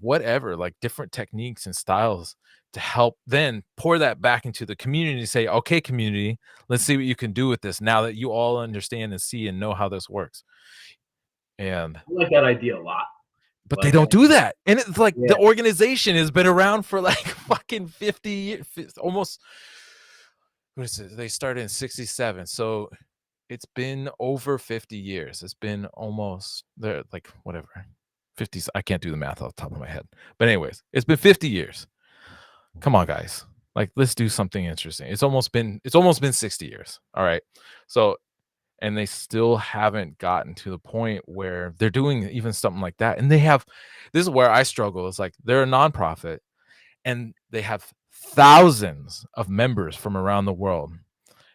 whatever, like different techniques and styles to help then pour that back into the community and say, okay, community, let's see what you can do with this now that you all understand and see and know how this works. And
I like that idea a lot.
but they
Like,
don't do that. And it's like
yeah,
the organization has been around for like fucking 50 years, almost. What is it? They started in 67. So it's been over 50 years. It's been almost there, like whatever. 50s. I can't do the math off the top of my head. But anyways, it's been 50 years. Come on, guys. Like, let's do something interesting. It's almost been 60 years. All right. So, and they still haven't gotten to the point where they're doing even something like that. And this is where I struggle. It's like they're a nonprofit and they have thousands of members from around the world.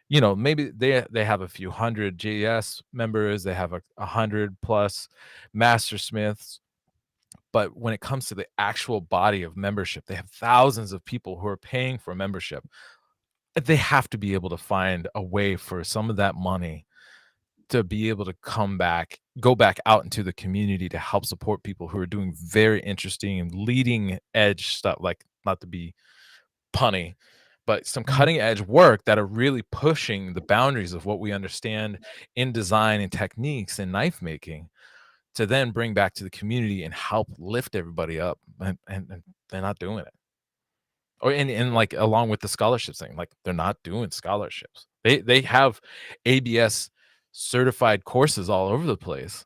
Maybe they have a few hundred JS members, they have a hundred plus master smiths, but when it comes to the actual body of membership, they have thousands of people who are paying for membership. They have to be able to find a way for some of that money to be able to go back out into the community to help support people who are doing very interesting and leading edge stuff, like, not to be punny, but some cutting edge work that are really pushing the boundaries of what we understand in design and techniques and knife making, to then bring back to the community and help lift everybody up. And they're not doing it. Or and like along with the scholarships thing, like they're not doing scholarships. They have ABS certified courses all over the place,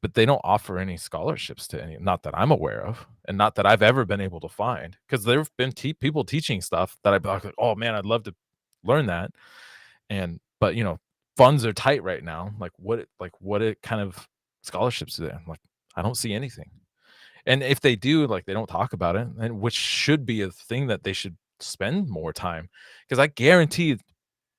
but they don't offer any scholarships to any, not that I'm aware of, and not that I've ever been able to find. Because there've been people teaching stuff that I'd be like, "Oh, man, I'd love to learn that." But, funds are tight right now. Like, what kind of scholarships do they have? Like, I don't see anything. And if they do, like, they don't talk about it, and which should be a thing that they should spend more time, because I guarantee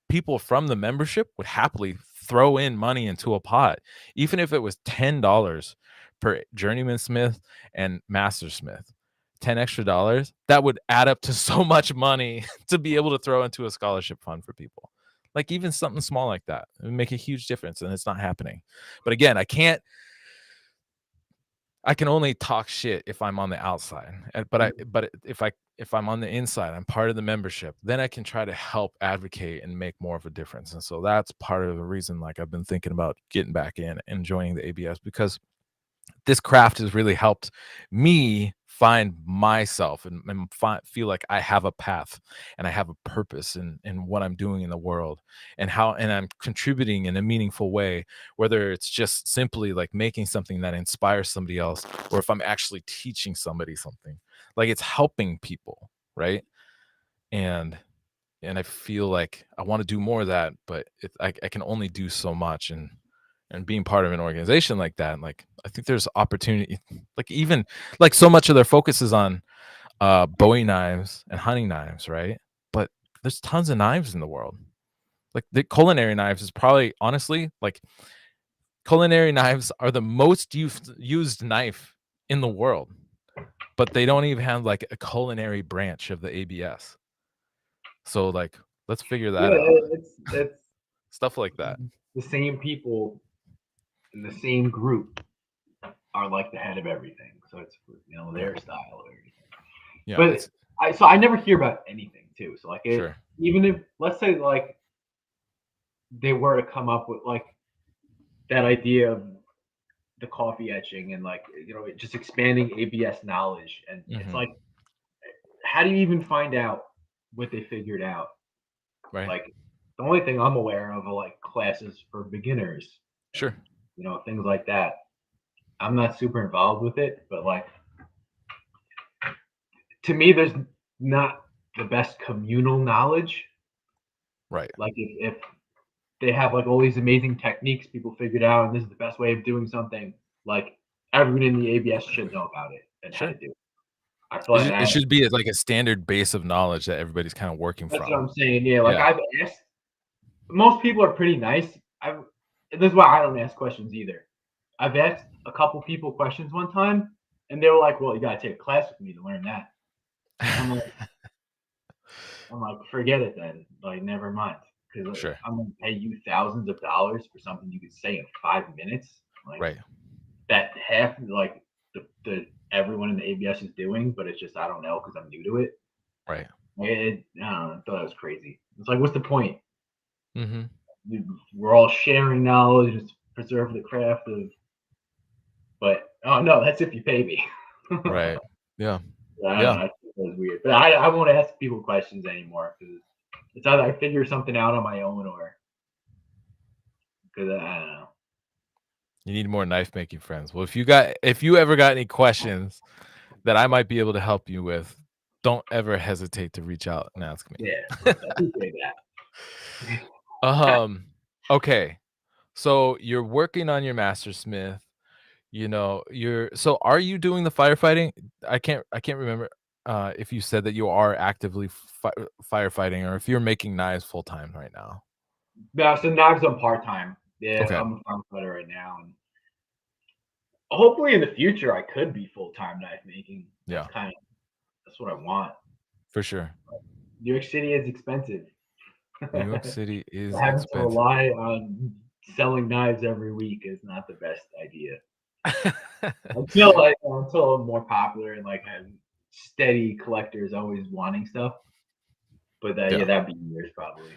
people from the membership would happily throw in money into a pot, even if it was $10 per Journeyman Smith and Master Smith. 10 extra dollars, that would add up to so much money to be able to throw into a scholarship fund for people. Like, even something small like that, it would make a huge difference, and it's not happening. But again, I can only talk shit if I'm on the outside. But if I'm on the inside, I'm part of the membership, then I can try to help advocate and make more of a difference. And so that's part of the reason, like, I've been thinking about getting back in and joining the ABS, because this craft has really helped me find myself and feel like I have a path and I have a purpose in what I'm doing in the world, and I'm contributing in a meaningful way, whether it's just simply like making something that inspires somebody else, or if I'm actually teaching somebody something, like it's helping people, right? And I feel like I want to do more of that, but I can only do so much. And being part of an organization like that, like, I think there's opportunity, like, even like so much of their focus is on Bowie knives and hunting knives, right? But there's tons of knives in the world. Like, the culinary knives is probably, honestly, like, culinary knives are the most used knife in the world, but they don't even have like a culinary branch of the ABS. So, like, let's figure
Yeah,
that out.
it's
Stuff like that.
the same people in the same group are like the head of everything. So it's
Yeah.
their style or anything.
Yeah,
But
it's
I never hear about anything too. So like
sure.
even if let's say like they were to come up with like that idea of the coffee etching and like just expanding ABS knowledge, and it's
Mhm.
like how do you even find out what they figured out?
Right.
Like the only thing I'm aware of are like classes for beginners
Sure.
and things like that. I'm not super involved with it, but like to me, there's not the best communal knowledge.
Right.
Like if they have like all these amazing techniques people figured out, and this is the best way of doing something, like everyone in the ABS should know about it and how to
Sure.
do it. I feel like
It should be like a standard base of knowledge that everybody's kind of working
that's what
from.
I'm saying. Yeah, like
Yeah.
I've asked. Most people are pretty nice. I This is why I don't ask questions either. I've asked a couple people questions one time, and they were like, "Well, you gotta take a class with me to learn that." I'm like, forget it then. Like, never mind. Because
Sure.
I'm gonna pay you thousands of dollars for something you could say in 5 minutes. Like
Right.
that half, like the everyone in the ABS is doing, but it's just I don't know because I'm new to it.
Right.
I don't know. I thought it was crazy. It's like, what's the point?
Mhm.
We're all sharing knowledge, just preserve the craft of. But oh no, that's if you pay me. I don't
Right. Yeah.
know.
Yeah.
I think that was weird, but I won't ask people questions anymore because it's either I figure something out on my own or because I don't know.
You need more knife making friends. Well, if you ever got any questions that I might be able to help you with, don't ever hesitate to reach out and ask me.
Yeah, I appreciate that.
Um, okay. So you're working on your Master Smith, are you doing the firefighting? I can't remember if you said that you are actively firefighting, or if you're making knives full time right now.
No, so knives I'm part time. Yeah,
Okay.
I'm a firefighter right now, and hopefully in the future I could be full time knife making.
Yeah,
That's what I want.
for sure.
New York City is expensive.
New York City is
Having to
expensive.
rely on selling knives every week is not the best idea. Until I'm more popular and like have steady collectors always wanting stuff. But yeah,
Yeah.
that'd be years probably.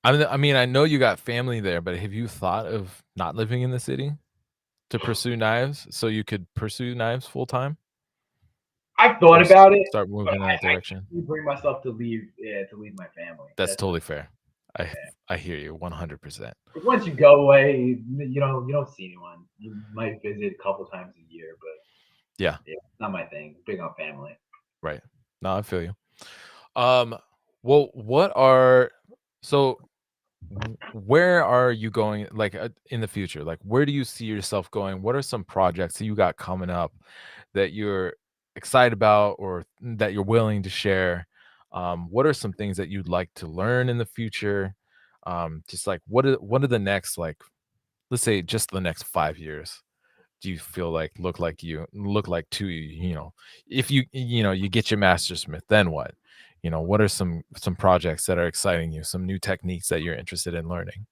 I mean, I know you got family there, but have you thought of not living in the city to pursue knives so you could pursue knives full time,
I've thought
or
about it,
start
but
moving in that
I
direction?
can't bring myself to leave. Yeah, to leave my family.
That's
That's the
totally fair. I
yeah.
I hear you 100%.
'Cause once you go away, you don't see anyone. You might visit a couple times a year, but
Yeah,
yeah, it's not my thing. Big on family.
right. No, I feel you. Um, well, what are so where are you going, like, in the future? Like, where do you see yourself going? What are some projects that you got coming up that you're excited about or that you're willing to share? What are some things that you'd like to learn in the future? Just like what are the next, like, let's say just the next 5 years, do you feel like look like to you, if you get your master smith, then what? What are some projects that are exciting you, some new techniques that you're interested in learning?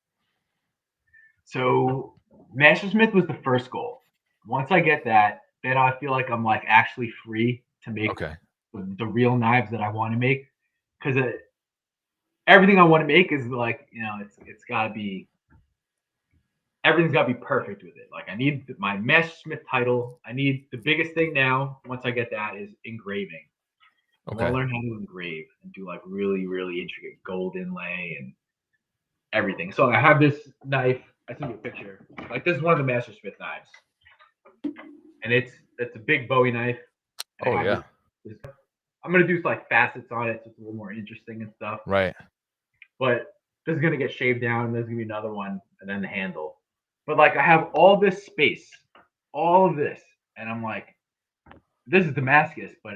So Master Smith was the first goal. Once I get that, then I feel like I'm like actually free to make
Okay.
the real knives that I want to make. Because everything I want to make is like, it's got to be, everything's got to be perfect with it. Like I need my Master Smith title. I need the biggest thing now. Once I get that is engraving. I want to
Okay.
learn how to engrave and do like really, really intricate gold inlay and everything. So I have this knife. I sent you a picture. Like this is one of the Master Smith knives, and it's a big Bowie knife. And
Oh
I have
yeah.
this. I'm gonna do like facets on it, so it's a little more interesting and stuff.
Right.
But this is gonna get shaved down. And there's gonna be another one, and then the handle. But like I have all this space, all of this, and I'm like, this is Damascus, but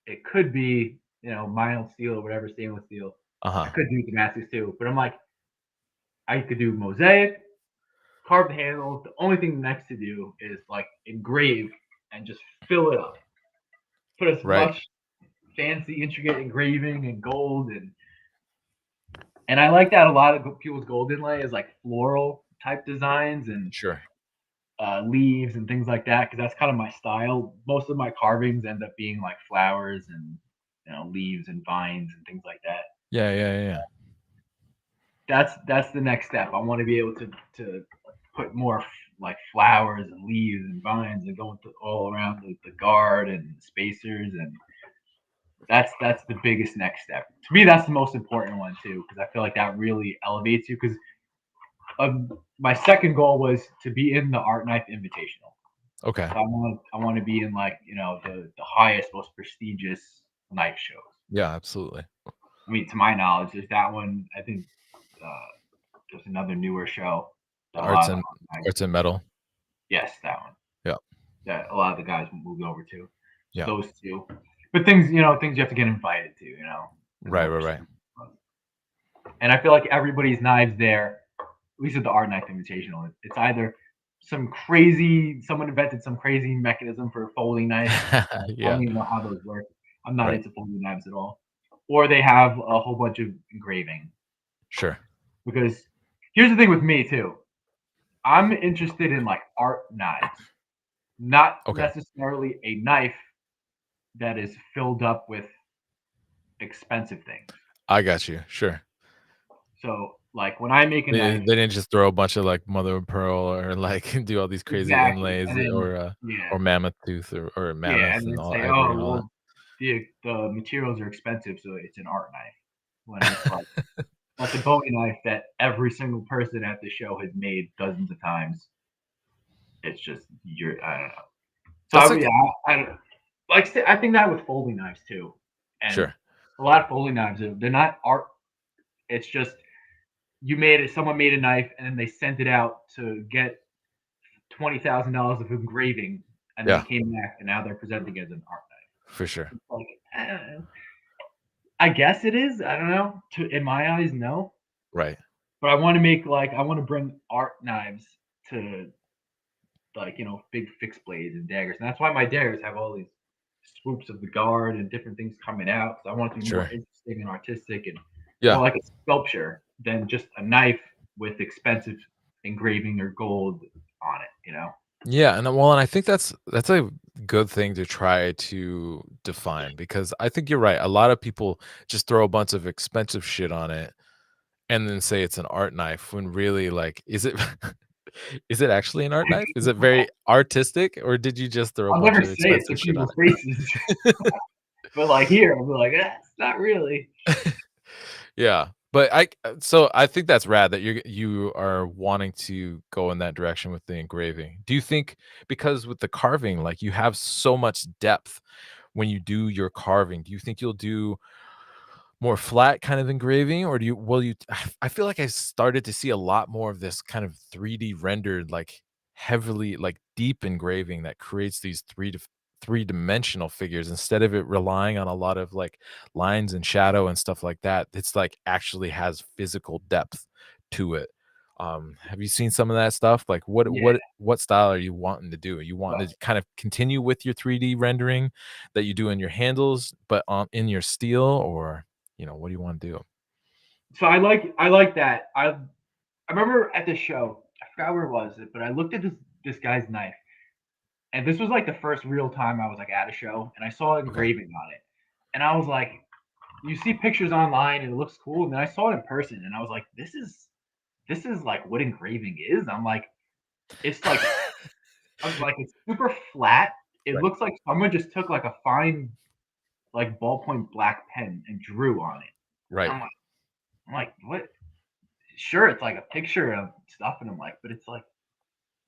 it could be mild steel or whatever, stainless steel. I
Uh-huh.
could do Damascus too, but I'm like, I could do mosaic, carved handles. The only thing next to do is like engrave and just fill it up. Put as
Right.
much fancy, intricate engraving and gold and I like that a lot of people's gold inlay is like floral type designs and
Sure.
leaves and things like that because that's kind of my style. Most of my carvings end up being like flowers and leaves and vines and things like that.
Yeah, yeah, yeah.
That's the next step. I want to be able to put more like flowers and leaves and vines and going all around the guard and spacers and that's the biggest next step. To me, that's the most important one too because I feel like that really elevates you. Because my second goal was to be in the Art Knife Invitational.
Okay.
So I want to be in like the highest, most prestigious knife shows.
Yeah, absolutely.
I mean, to my knowledge, there's that one. I think there's another newer show that a lot
Arts
of the
and
guys,
arts and metal.
yes, that one
Yeah.
that a lot of the guys moved over to. So
Yeah.
those two, but things you have to get invited to, because of
Right,
the
right, right.
prestigious ones. And I feel like everybody's knives there, at least at the Art Knife Invitational, it's either someone invented some crazy mechanism for a folding knife. I
Yeah.
don't even know how those work. I'm not
Right.
into folding knives at all. Or they have a whole bunch of engraving.
Sure.
Because here's the thing with me too. I'm interested in like art knives, not
Okay.
necessarily a knife that is filled up with expensive things.
I got you. Sure.
So, like when I make a knife,
They didn't just throw a bunch of, like, mother of pearl or, like, do all these crazy
exactly,
inlays
and then
or
yeah,
mammoth tooth or
yeah,
mammoth
and
and
then
all
say,
ivory
oh
and all that.
well, the materials are expensive, so it's an art knife. When it's like that's a Bowie knife that every single person at the show has made dozens of times. It's just I don't know. So
That's
I
like
yeah, I think that with folding knives too, and
sure.
a lot of folding knives they're not art. It's just someone made a knife and then they sent it out to get $20,000 of engraving, and then
Yeah,
it came back and now they're presenting it as an art
for sure.
knife. It's like I guess it is. I don't know. In my eyes, no.
Right.
But I want to bring art knives to like big fixed blades and daggers, and that's why my daggers have all these swoops of the guard and different things coming out. So I want it to be more
Sure.
interesting and artistic and more
Yeah.
like a sculpture than just a knife with expensive engraving or gold on it.
Yeah, and I think that's a good thing to try to define because I think you're right. A lot of people just throw a bunch of expensive shit on it and then say it's an art knife when really, like, is it is it actually an art knife? Is it very artistic, or did you just throw a
I'll
bunch
never
of
say it to
expensive shit on
people's faces,
it?
but like here, I'll be like, it's not really.
Yeah, but so I think that's rad that you are wanting to go in that direction with the engraving. Do you think because with the carving, like, you have so much depth when you do your carving, do you think you'll do more flat kind of engraving, or will you I feel like I started to see a lot more of this kind of 3D rendered, like, heavily, like, deep engraving that creates these three-dimensional figures instead of it relying on a lot of like lines and shadow and stuff like that. It's like actually has physical depth to it. Have you seen some of that stuff? Like what
Yeah.
what style are you wanting to do? Are you wanting to kind of continue with your 3D rendering that you do in your handles, but in your steel, or what do you want to do?
So I like that. I remember at the show, I forgot where it was, but I looked at this guy's knife, and this was like the first real time I was like at a show, and I saw
Okay.
engraving on it, and I was like, you see pictures online and it looks cool, and then I saw it in person, and I was like, this is like what engraving is. I'm like, it's like I was like, it's super flat. It
Right.
looks like someone just took like a fine like ballpoint black pen and drew on it.
Right.
I'm like, what? Sure, it's like a picture of stuff, and I'm like, but it's like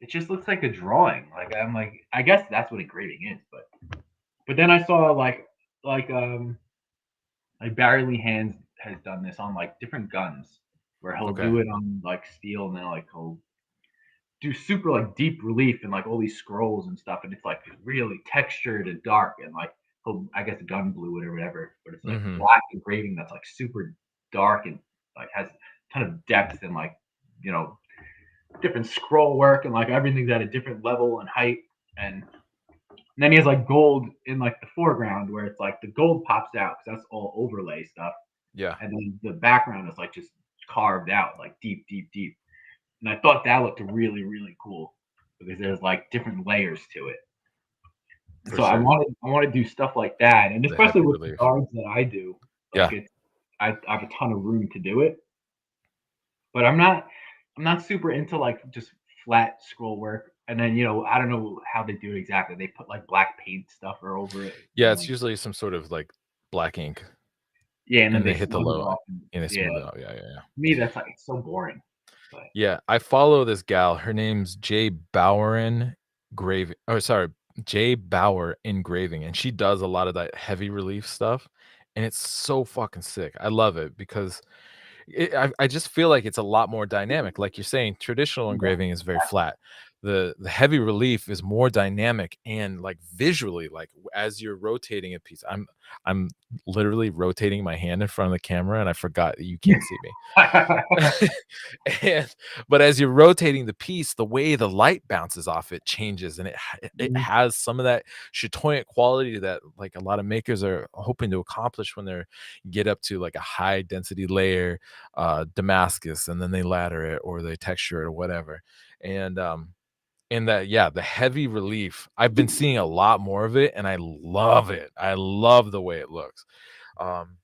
it just looks like a drawing. Like I'm like, I guess that's what engraving is, but then I saw like Barry Lee Hands has done this on like different guns where he'll
Okay.
do it on like steel and then like he'll do super like deep relief and like all these scrolls and stuff and it's like really textured and dark and like he'll I guess gun blue or whatever, but it's like
Mhm.
black engraving that's like super dark and like has a ton of depth and like you know different scroll work and like everything's at a different level and height and then he has like gold in like the foreground where it's like the gold pops out because that's all overlay stuff
Yeah.
and then the background is like just carved out like deep, deep, deep. And I thought that looked really, really cool because there's like different layers to it. And
For
so I
sure.
want to I want to do stuff like that, and
The
especially
heavy
with the
relief.
guards that I do, like
Yeah.
it's I have a ton of room to do it, but I'm not super into like just flat scroll work. And then I don't know how they do it exactly. They put like black paint stuff or over it,
Yeah,
and
it's
like
usually some sort of like black ink,
yeah, and then
and
they
they hit the
smooth it
low
off. And,
and they
yeah,
smooth it out. Yeah, yeah, yeah.
to me that's like it's so boring. But
Yeah, I follow this gal. Her name's Jay Bowerin Graving. Oh, sorry, Jay Bauer Engraving, and she does a lot of that heavy relief stuff, and it's so fucking sick. I love it because I just feel like it's a lot more dynamic. Like you're saying, traditional
yeah,
engraving is very flat. The heavy relief is more dynamic and like visually, like as you're rotating a piece. I'm literally rotating my hand in front of the camera, and I forgot that you can't see me. And but as you're rotating the piece, the way the light bounces off it changes, and it
Mhm,
has some of that chatoyant quality that like a lot of makers are hoping to accomplish when they're get up to like a high density layer, Damascus, and then they ladder it or they texture it or whatever. And that, yeah, the heavy relief, I've been seeing a lot more of it, and I love it. I love the way it looks. Um,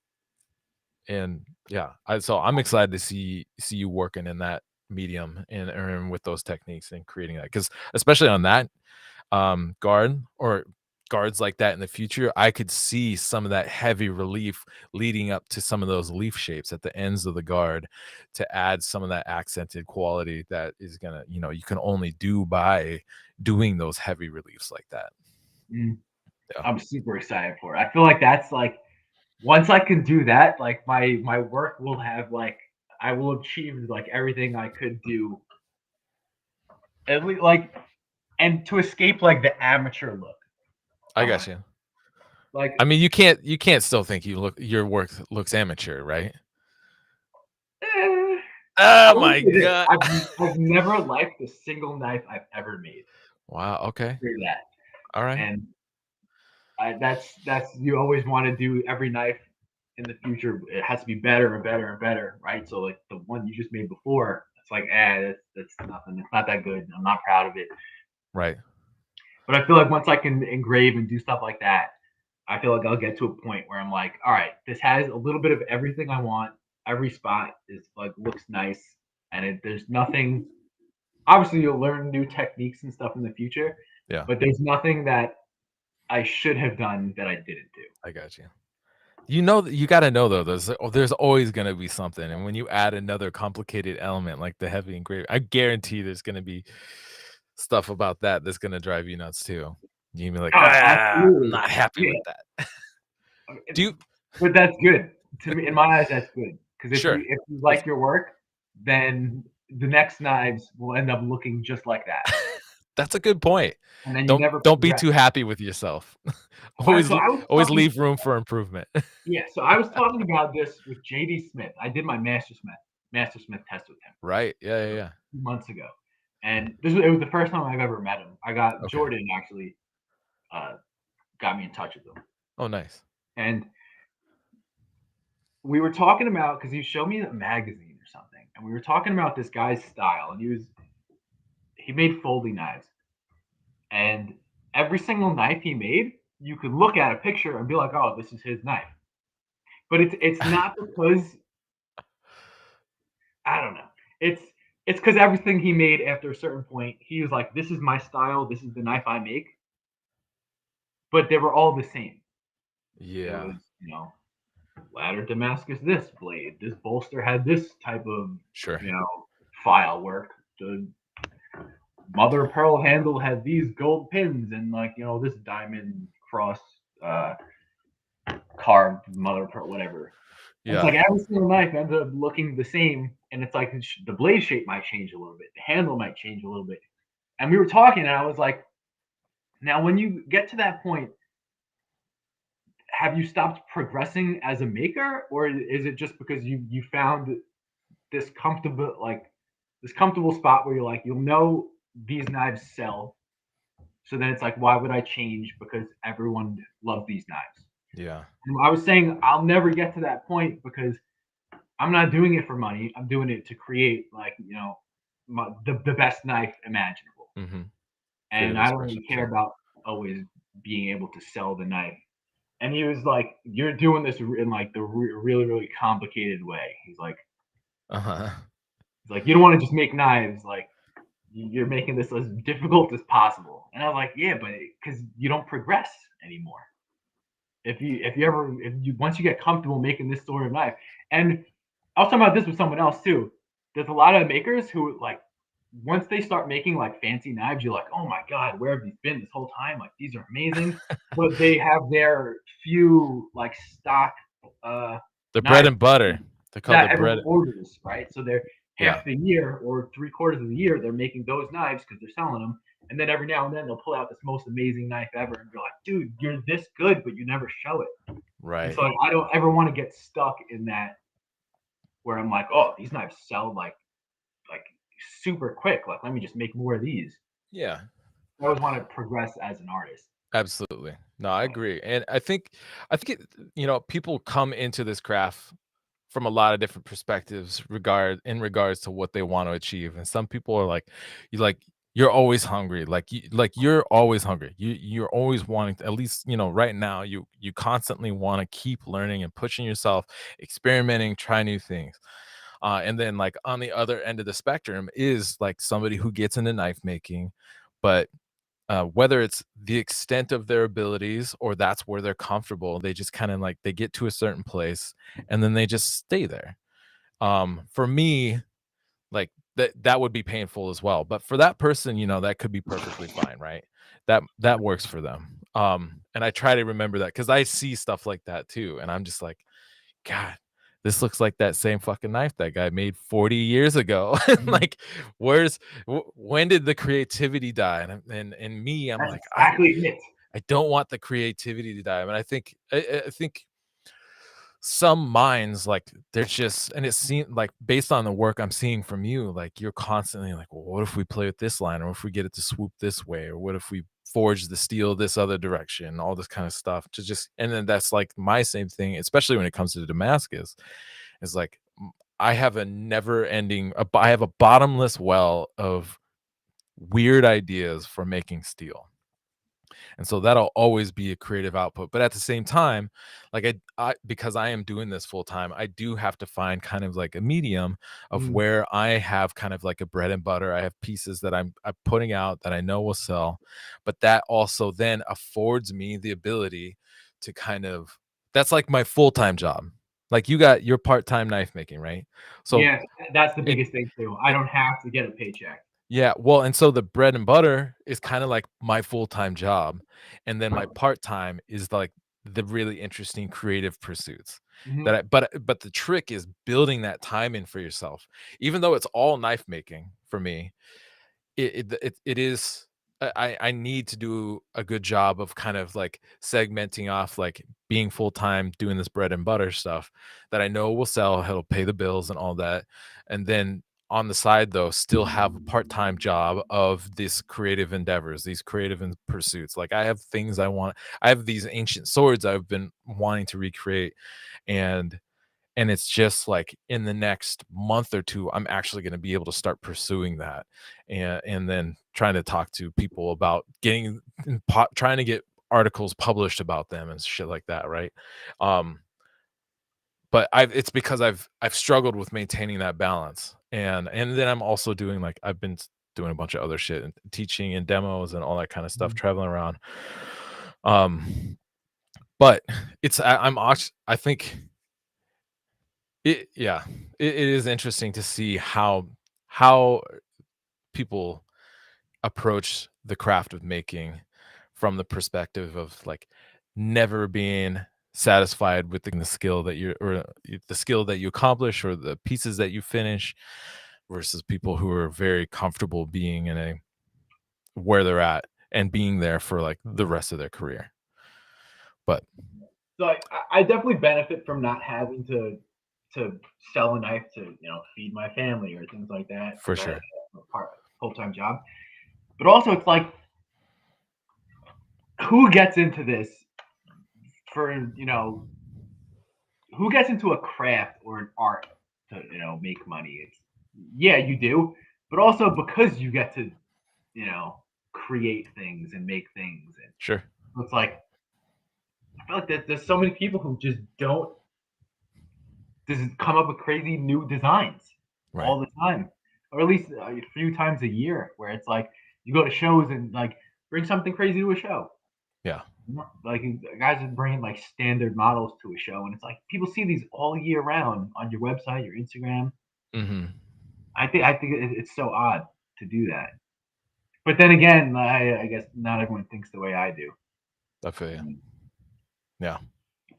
and yeah, so I'm excited to see you working in that medium and with those techniques and creating that because especially on that guard or guards like that in the future, I could see some of that heavy relief leading up to some of those leaf shapes at the ends of the guard to add some of that accented quality that is gonna, you can only do by doing those heavy reliefs like that.
mhm.
Yeah.
I'm super excited for it. I feel like that's like once I can do that, like my work will have like I will achieve like everything I could do at least like and to escape like the amateur look
I
of
got
it.
you. I
Like
mean, you can't still think your work looks amateur, right?
I
Oh
will
my
say this:
god.
I've never liked a single knife I've ever made.
Wow, okay.
Hear that,
All right.
and that's you always want to do every knife in the future. It has to be better and better and better, right? So like the one you just made before, it's like, that's nothing. It's not that good. I'm not proud of it.
Right.
But I feel like once I can engrave and do stuff like that, I feel like I'll get to a point where I'm like, all right, this has a little bit of everything I want. Every spot is like looks nice, and there's nothing. Obviously, you'll learn new techniques and stuff in the future,
Yeah,
but there's nothing that I should have done that I didn't do.
I got you. You gotta know though, there's always gonna be something, and when you add another complicated element like the heavy engraving, I guarantee there's gonna be stuff about that that's gonna drive you nuts too. You can be like,
Oh,
I'm
absolutely.
not happy with
Yeah,
that." Do
it's
you
but that's good. To me, in my eyes, that's good because if you
Sure.
if you
It's
like your work, then the next knives will end up looking just like that.
That's a good point.
and then you
Don't
never
don't be
progress.
too happy with yourself.
I,
Always
so I was
always
talking,
leave room for improvement.
yeah. So I was talking about this with JD Smith. I did my Master Smith test with him
Right. Yeah, yeah,
a
yeah.
few months ago, and it was the first time I've ever met him. I got
Okay.
Jordan actually uh, got me in touch with him,
Oh, nice.
and we were talking about because he showed me a magazine or something, and we were talking about this guy's style, and he made folding knives, and every single knife he made, you could look at a picture and be like, "Oh, this is his knife." But it's not because I don't know. It's it's because everything he made after a certain point, he was like, "This is my style. This is the knife I make." But they were all the same. It
Yeah.
was, ladder Damascus this blade. This bolster had this type of,
Sure.
you know, file work. The mother of pearl handle had these gold pins and like, this diamond cross uh carved mother of pearl, whatever. And it's
Yeah.
like every single knife ends up looking the same. And it's like the blade shape might change a little bit, the handle might change a little bit. And we were talking, and I was like, now when you get to that point, have you stopped progressing as a maker, or is it just because you found this comfortable spot where you're like, these knives sell, so then it's like, why would I change because everyone loves these knives?
Yeah.
And I was saying I'll never get to that point because I'm not doing it for money. I'm doing it to create like the best knife imaginable,
Mhm.
and
Creative
I don't
expression,
really care
sure.
about always being able to sell the knife. And he was like, "You're doing this in like the really really complicated way."
Uh-huh.
He's like, "You don't want to just make knives. Like you're making this as difficult as possible." And I was like, "Yeah, but because you don't progress anymore. If you once you get comfortable making this sort of knife." And I was talking about this with someone else too. There's a lot of makers who like once they start making like fancy knives, you're like, "Oh my god, where have these been this whole time? Like these are amazing." But they have their few like stock uh
The bread
knives
and butter. They're called the
that everyone
bread.
orders, right? So they're
Yeah.
half the year or three-quarters of the year they're making those knives because they're selling them. And then every now and then they'll pull out this most amazing knife ever, and you're like, "Dude, you're this good, but you never show it." And so
Right.
like, I don't ever want to get stuck in that where I'm like, "Oh, these knives sell like super quick. Like, let me just make more of these."
Yeah.
I always want to progress as an artist.
Absolutely. No, I agree. And I think people come into this craft from a lot of different perspectives in regards to what they want to achieve. And some people are like you're always hungry. You're always hungry. You're always wanting to, at least, right now you constantly want to keep learning and pushing yourself, experimenting, try new things. And then like on the other end of the spectrum is like somebody who gets into knife making, but whether it's the extent of their abilities or that's where they're comfortable, they just kind of like they get to a certain place and then they just stay there. For me, like that would be painful as well. But for that person, that could be perfectly fine, right? That works for them. And I try to remember that because I see stuff like that too, and I'm just like, God, this looks like that same fucking knife that guy made 40 years ago.
Mhm.
Like, when did the creativity die? And me, I'm
That's
like,
exactly it.
I don't want the creativity to die. And I think some minds, like, they're just, and it seems like based on the work I'm seeing from you, like you're constantly like, well, what if we play with this line, or if we get it to swoop this way, or what if we forge the steel this other direction, all this kind of stuff to just, and then that's like my same thing, especially when it comes to Damascus, is like I have a never ending, I have a bottomless well of weird ideas for making steel. And so that'll always be a creative output. But at the same time, like I because I am doing this full time, I do have to find kind of like a medium of
Mhm.
where I have kind of like a bread and butter. I have pieces that I'm putting out that I know will sell, but that also then affords me the ability to kind of, that's like my full-time job. Like you got your part-time knife making, right? So
Yeah, that's the
it,
biggest thing too. I don't have to get a paycheck.
yeah, well, and so the bread and butter is kinda like my full-time job, and then my part-time is, like, the really interesting creative pursuits
Mhm.
that but the trick is building that time in for yourself. Even though it's all knife making for me, it is I need to do a good job of kind of like segmenting off like being full time doing this bread and butter stuff that I know will sell, it'll pay the bills and all that. And then on the side though, still have a part-time job of these creative endeavors, these creative pursuits. Like I have things I have these ancient swords I've been wanting to recreate and it's just like in the next month or 2, I'm actually gonna be able to start pursuing that, and then trying to talk to people about getting trying to get articles published about them and shit like that, right? Um, but it's because I've struggled with maintaining that balance, and then I'm also doing, like I've been doing a bunch of other shit and teaching and demos and all that kinda stuff,
Mhm.
traveling around. Um, but I think yeah, it is interesting to see how people approach the craft of making from the perspective of like never being satisfied with the skill that the skill that you accomplish or the pieces that you finish versus people who are very comfortable being in a where they're at and being there for like the rest of their career. But
So I definitely benefit from not having to sell a knife to feed my family or things like that
for
because I have
sure.
a full time job. But also, it's like who gets into this for who gets into a craft or an art to make money? It's yeah, you do, but also because you get to you know create things and make things, and
Sure.
it's like I feel like there's so many people who just come up with crazy new designs
Right.
all the time, or at least a few times a year, where it's like you go to shows and like bring something crazy to a show.
Yeah.
Like guys are bringing like standard models to a show, and it's like people see these all year round on your website, your Instagram.
Mhm.
I think it's so odd to do that. But then again, I guess not everyone thinks the way I do.
I feel you.
Um,
Yeah.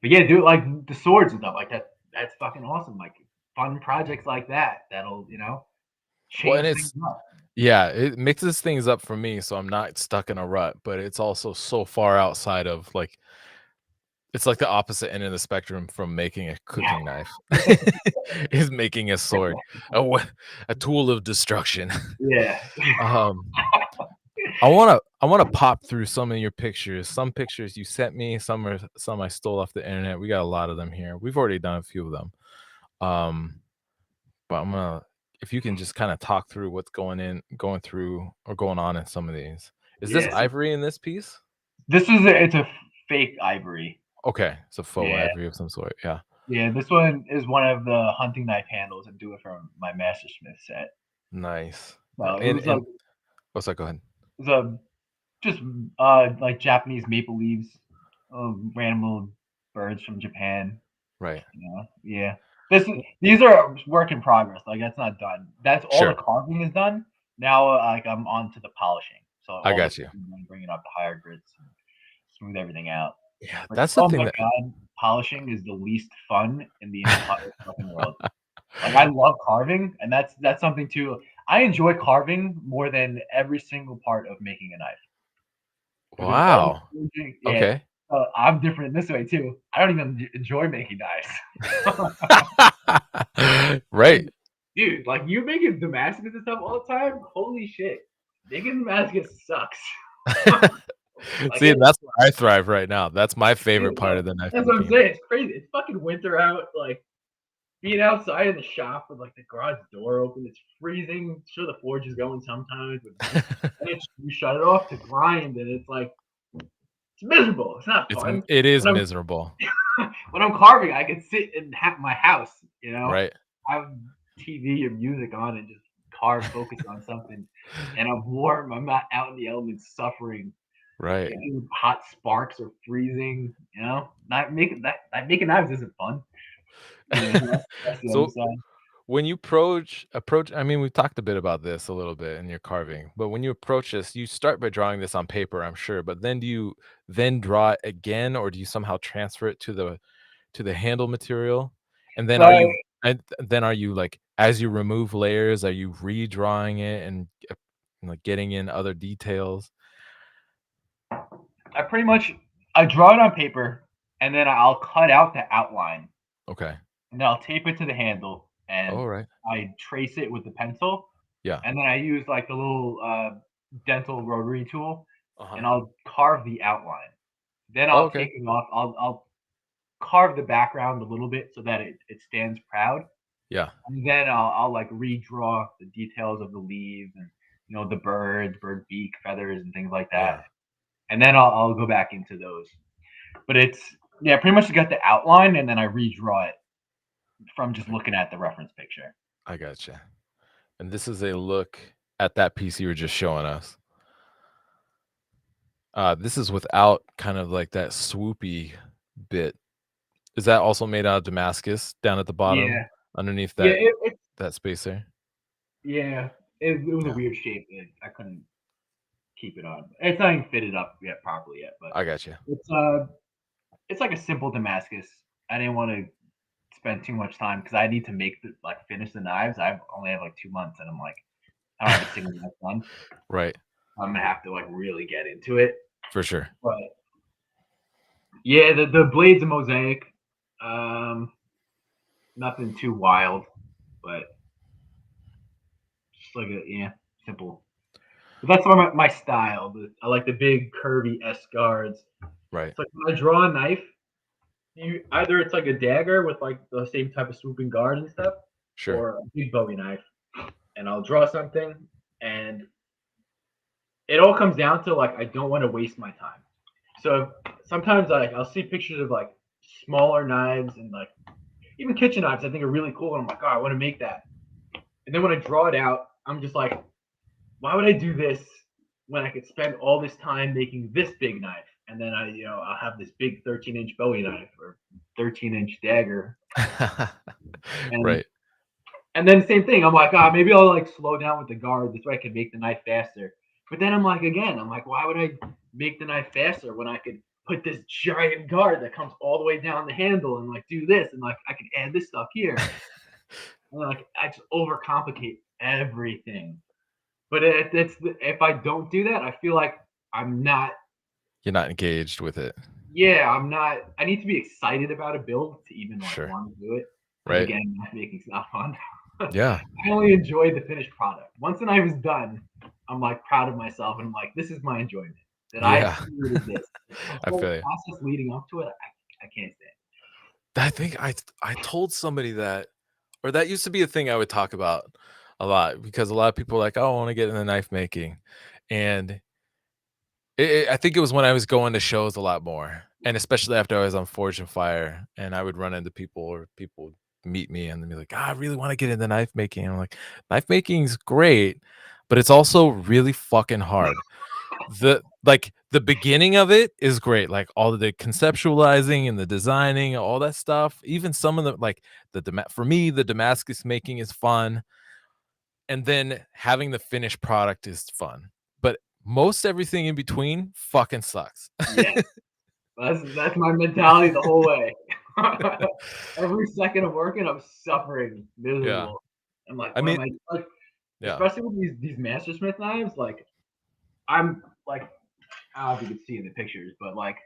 But yeah, do it like the swords and stuff like that. That's fucking awesome. Like fun projects like that that'll
Well, and
change things
it's
up.
yeah, it mixes things up for me, so I'm not stuck in a rut, but it's also so far outside of, like it's like the opposite end of the spectrum from making a
Yeah,
cooking knife, is making a sword, a we a tool of destruction.
yeah.
Um, I wanna pop through some of your pictures. Some pictures you sent me, some I stole off the internet. We got a lot of them here. We've already done a few of them. Um, but I'm gonna if you can just kinda talk through what's going through or going on in some of these. Is this
Yes.
ivory in this piece?
It's a fake ivory.
Okay, it's a faux
Yeah.
ivory of some sort, yeah.
Yeah, this one is one of the hunting knife handles I do it from my Master Smith set.
Nice.
So it was
And oh, sorry, go ahead.
it was a just like Japanese maple leaves, random little birds from Japan.
Right.
Yeah. This these are work in progress. Like that's not done. That's all the
Sure,
carving is done. Now like I'm on to the polishing. So
I
all the
got you.
bringing up the higher grits and smooth everything out.
Yeah,
But
that's the
oh
thing
my
that
god, polishing is the least fun in the entire fucking world. Like I love carving, and that's something too. I enjoy carving more than every single part of making a knife because all the
Wow,
forging, yeah.
okay.
I'm different in this way too. I don't even enjoy making knives.
Right.
Dude, like you making Damascus and stuff all the time? Holy shit. Making Damascus sucks. Like
See, and that's where I thrive right now. That's my favorite part of the knife
that's what I'm
making.
saying. It's crazy. It's fucking winter out. Like being outside in the shop with like the garage door open, it's freezing. Sure, the forge is going sometimes, but and you shut it off to grind, and it's like it's miserable. It's not fun.
It is
When
miserable,
when I'm carving, I can sit in my house,
right?
have TV or music on and just carve, focus on something, and I'm warm. I'm not out in the elements suffering.
Right.
Hot sparks or freezing. Not making knives isn't fun. That's the other
So
side.
when you approach I mean, we've talked a bit about this a little bit in your carving, but when you approach this, you start by drawing this on paper, I'm sure, but then do you then draw it again, or do you somehow transfer it to the handle material? And then
So
are you, like, as you remove layers, are you redrawing it and, like, getting in other details?
I pretty much I draw it on paper, and then I'll cut out the outline,
Okay.
and then I'll tape it to the handle, and
All right.
I trace it with the pencil,
Yeah.
and then I use like the little dental rotary tool,
Uh-huh.
and I'll carve the outline. Then
Oh,
I'll
okay.
take it off. I'll carve the background a little bit so that it stands proud,
Yeah.
and then I'll like redraw the details of the leaves and the birds, bird beak, feathers, and things like that.
Yeah.
And then I'll go back into those. But it's yeah, pretty much got the outline, and then I redraw it from just
I
looking at the reference picture.
I gotcha. And this is a look at that piece you were just showing us. This is without kind of like that swoopy bit. Is that also made out of Damascus down at the bottom
Yeah,
underneath
yeah,
that space there?
yeah. It was a
Yeah.
weird shape. I couldn't keep it on. It's not even fitted up yet properly yet, but
I gotcha.
it's like a simple Damascus. I didn't want to spend too much time because I need to make the like finish the knives. I only have like 2 months, and I'm like I don't have a single knife done.
Right.
I'm gonna have to like really get into it.
For sure.
But yeah, the blade's a mosaic. Um, Nothing too wild, but just like a simple. But that's my style. I like the big curvy S guards.
Right.
It's like when I draw a knife, you either it's like a dagger with like the same type of swooping guard and stuff,
Sure.
or a big Bowie knife, and I'll draw something, and it all comes down to like I don't want to waste my time. So sometimes like I'll see pictures of like smaller knives and like even kitchen knives I think are really cool, and I'm like, oh, I want to make that. And then when I draw it out, I'm just like, why would I do this when I could spend all this time making this big knife? And then I'll have this big 13-inch Bowie knife or 13-inch dagger, and
Right.
and then same thing. I'm like, maybe I'll like slow down with the guard. This way I can make the knife faster. But then I'm like, again, I'm like, why would I make the knife faster when I could put this giant guard that comes all the way down the handle and like do this and like I can add this stuff here. And like I just overcomplicate everything. But if I don't do that, I feel like I'm not.
You're not engaged with it.
Yeah, I'm not. I need to be excited about a build to even like
Sure.
want to do it. Because
Right.
again, not making's not fun.
Yeah.
I only enjoy the finished product. Once the knife is done, I'm like proud of myself, and I'm like, this is my enjoyment. That I
Yeah.
created this. The
I
whole
feel you.
process leading up to it, I can't stand.
I think I told somebody that, or that used to be a thing I would talk about a lot because a lot of people are like, "Oh, I wanna get into knife making." And I think it was when I was going to shows a lot more, and especially after I was on Forge and Fire, and I would run into people or people would meet me and they'd be like, I really wanna get into knife making." I'm like, "Knife making's great, but it's also really fucking hard." The beginning of it is great, like, all of the conceptualizing and the designing, all that stuff, even some of the like, for me, the Damascus making is fun, and then having the finished product is fun, but most everything in between fucking sucks.
Yeah, that's my mentality the whole way. Every second of working, I'm suffering,
Yeah.
miserable. I'm like,
I
what am
mean
I like?
yeah.
Especially with these Mastersmith knives, like I'm like, I don't know if you can see in the pictures, but like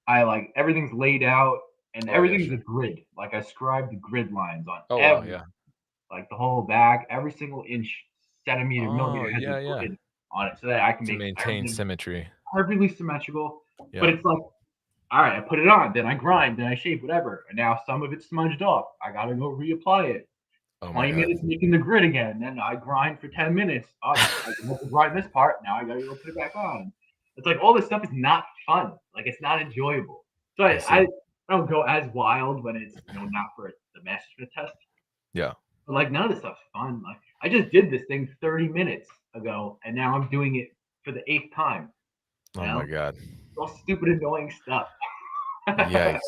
I like everything's laid out and
Oh, yeah,
everything's a
sure.
grid. Like I scribe the grid lines on
Oh, wow,
every
yeah.
like the whole back, every single inch, centimeter,
Oh,
millimeter has a
yeah, yeah.
grid on it so that I can
To
make
maintain
everything
symmetry.
perfectly symmetrical. But
Yeah.
it's like, all right, I put it on, then I grind, then I shape, whatever. And now some of it's smudged off. I gotta go reapply it.
Oh my
20
god.
minutes making the grid again. Then I grind for 10 minutes. Oh, I have to grind this part. Now I gotta go put it back on. It's like all this stuff is not fun. Like it's not enjoyable. So
I
I
see.
don't go as wild when it's not for the master's test.
Yeah.
But like none of this stuff's fun. Like I just did this thing 30 minutes ago, and now I'm doing it for the eighth time. You
Oh my
know,
god.
all stupid, annoying stuff.
Yikes.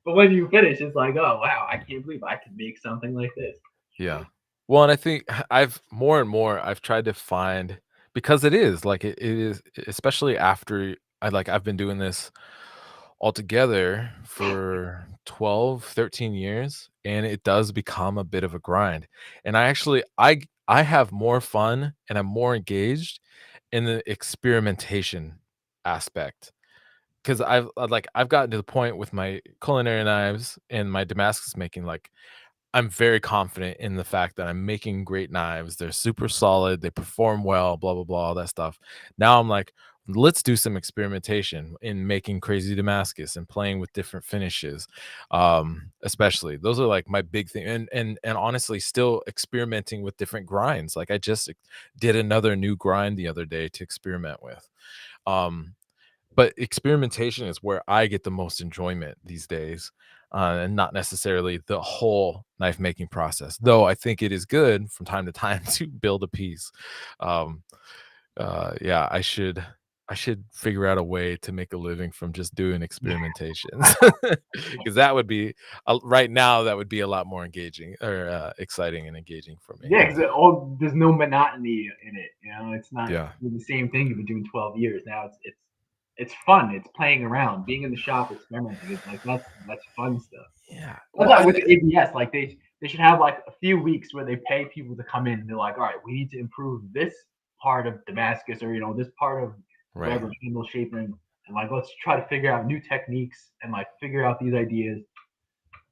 But when you finish, it's like, oh wow, I can't believe I could make something like this.
Yeah. Well, and I think I've more and more I've tried to find because it is like it is especially after I've been doing this altogether for 12, 13 years and it does become a bit of a grind. And I have more fun and I'm more engaged in the experimentation aspect. Because I've gotten to the point with my culinary knives and my Damascus making, like, I'm very confident in the fact that I'm making great knives. They're super solid, they perform well, blah, blah, blah, all that stuff. Now I'm like, let's do some experimentation in making crazy Damascus and playing with different finishes. Especially those are like my big thing. And honestly, still experimenting with different grinds. Like I just did another new grind the other day to experiment with. Um, but experimentation is where I get the most enjoyment these days, and not necessarily the whole knife making process. Though I think it is good from time to time to build a piece. Um, yeah, I should figure out a way to make a living from just doing experimentations, because that would be right now that would be a lot more engaging or exciting and engaging for me.
Yeah, because there's no monotony in it. You know, it's not
Yeah,
the same thing you've been doing 12 years now. It's fun. It's playing around, being in the shop, experimenting. It's like that's fun stuff.
yeah.
I
Well,
thought
and
with ABS, like they should have like a few weeks where they pay people to come in and they're like, all right, we need to improve this part of Damascus or this part of
right.
whatever handle shaping, and like let's try to figure out new techniques and like figure out these ideas.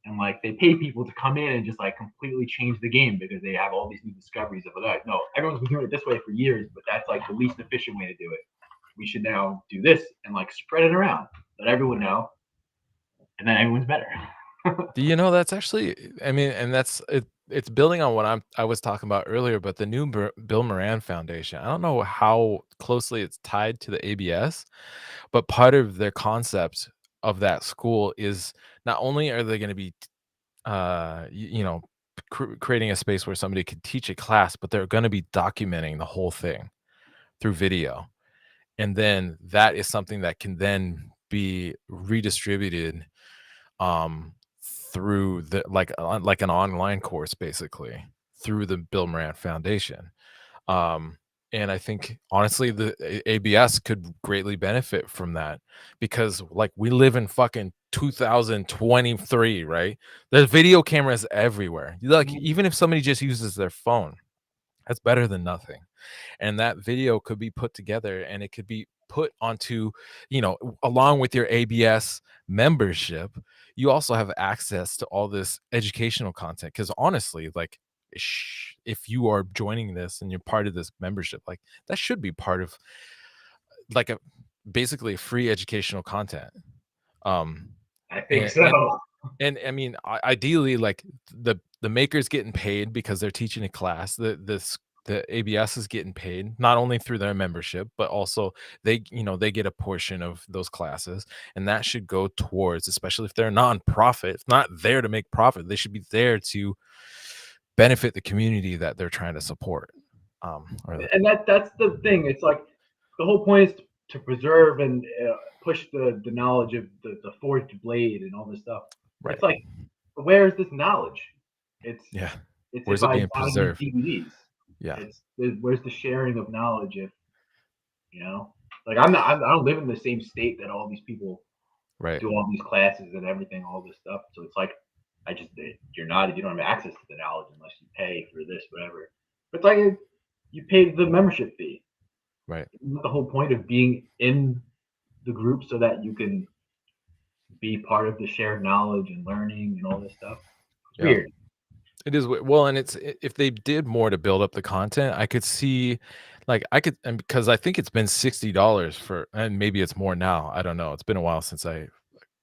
And like they pay people to come in and just like completely change the game because they have all these new discoveries of like, no, everyone's been doing it this way for years, but that's like the least efficient way to do it. We should now do this and like spread it around, let everyone know, and then everyone's better.
Do you know that's actually, I mean, and that's it, it's building on what I was talking about earlier, but the new Bill Moran Foundation. I don't know how closely it's tied to the ABS, but part of their concept of that school is not only are they going to be you know, creating a space where somebody could teach a class, but they're going to be documenting the whole thing through video. And then that is something that can then be redistributed um through the like an online course basically through the Bill Moran Foundation. Um and I think honestly the ABS could greatly benefit from that because like we live in fucking 2023, right? There's video cameras everywhere. Like even if somebody just uses their phone, that's better than nothing, and that video could be put together and it could be put onto, along with your ABS membership, you also have access to all this educational content. Because honestly, like, if you are joining this and you're part of this membership, like that should be part of like a basically free educational content. Um,
I think
and,
so.
and and I mean, ideally, like the maker's getting paid because they're teaching a class. The ABS is getting paid not only through their membership, but also they get a portion of those classes, and that should go towards, especially if they're a nonprofit, it's not there to make profit. They should be there to benefit the community that they're trying to support.
And that's the thing. It's like the whole point is to preserve and push the knowledge of the forged blade and all this stuff.
Right.
It's like, where is this knowledge? It's
Yeah.
it's
Where's
if
it
I
being
buy these
preserved?
DVDs.
Yeah.
Where's the sharing of knowledge if you know like I don't live in the same state that all these people
Right.
do all these classes and everything, all this stuff. So it's like you don't have access to the knowledge unless you pay for this, whatever. But it's like you pay the membership fee.
Right.
Isn't the whole point of being in the group so that you can be part of the shared knowledge and learning and all this stuff? It's
Yeah.
weird.
It is well, and if they did more to build up the content, I could see, like, and because I think it's been $60 for, and maybe it's more now. I don't know. It's been a while since I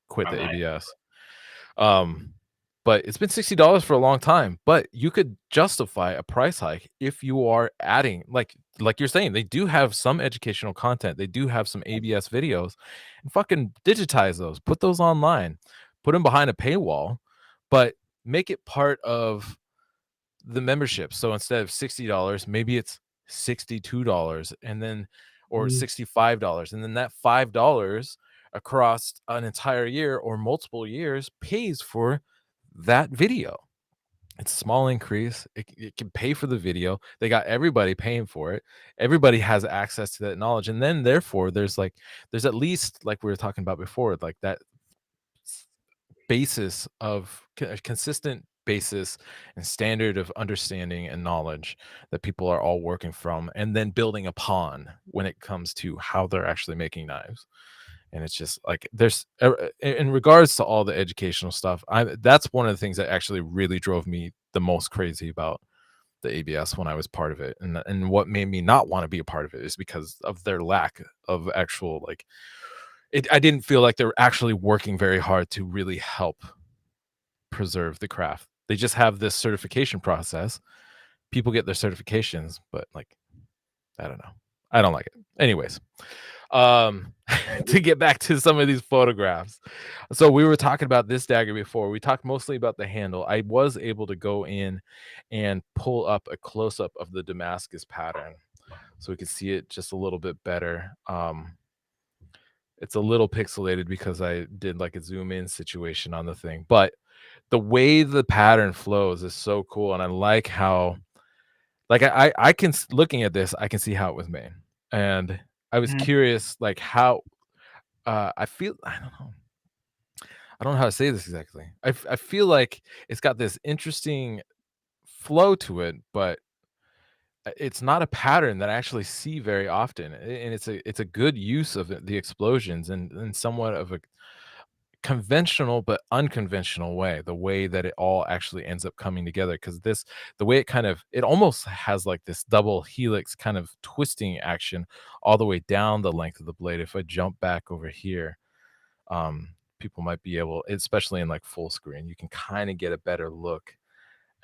quit
I'm
the
not,
ABS. Um, but it's been $60 for a long time. But you could justify a price hike if you are adding, like you're saying, they do have some educational content. They do have some ABS videos, and fucking digitize those. Put those online. Put them behind a paywall, but make it part of the membership. So instead of $60, maybe it's $62 and then or
mm,
$65. And then that $5 across an entire year or multiple years pays for that video. It's a small increase. It can pay for the video. They got everybody paying for it. Everybody has access to that knowledge. And then therefore there's at least, like we were talking about before, like that basis of a consistent basis and standard of understanding and knowledge that people are all working from, and then building upon when it comes to how they're actually making knives. And it's just like there's in regards to all the educational stuff, that's one of the things that actually really drove me the most crazy about the ABS when I was part of it, and what made me not want to be a part of it is because of their lack of actual like I didn't feel like they were actually working very hard to really help preserve the craft. They just have this certification process. People get their certifications, but like I don't know. I don't like it. Anyways, um to get back to some of these photographs. So we were talking about this dagger before. We talked mostly about the handle. I was able to go in and pull up a close up of the Damascus pattern so we could see it just a little bit better. It's a little pixelated because I did like a zoom in situation on the thing, but the way the pattern flows is so cool, and I like how like I can looking at this, I can see how it was made, and I was
Mhm.
curious like how I feel I don't know how to say this exactly. I feel like it's got this interesting flow to it, but it's not a pattern that I actually see very often, and it's a good use of the explosions and somewhat of a conventional but unconventional way, the way that it all actually ends up coming together. Because this the way it kind of it almost has like this double helix kind of twisting action all the way down the length of the blade. If I jump back over here, um, people might be able, especially in like full screen, you can kind of get a better look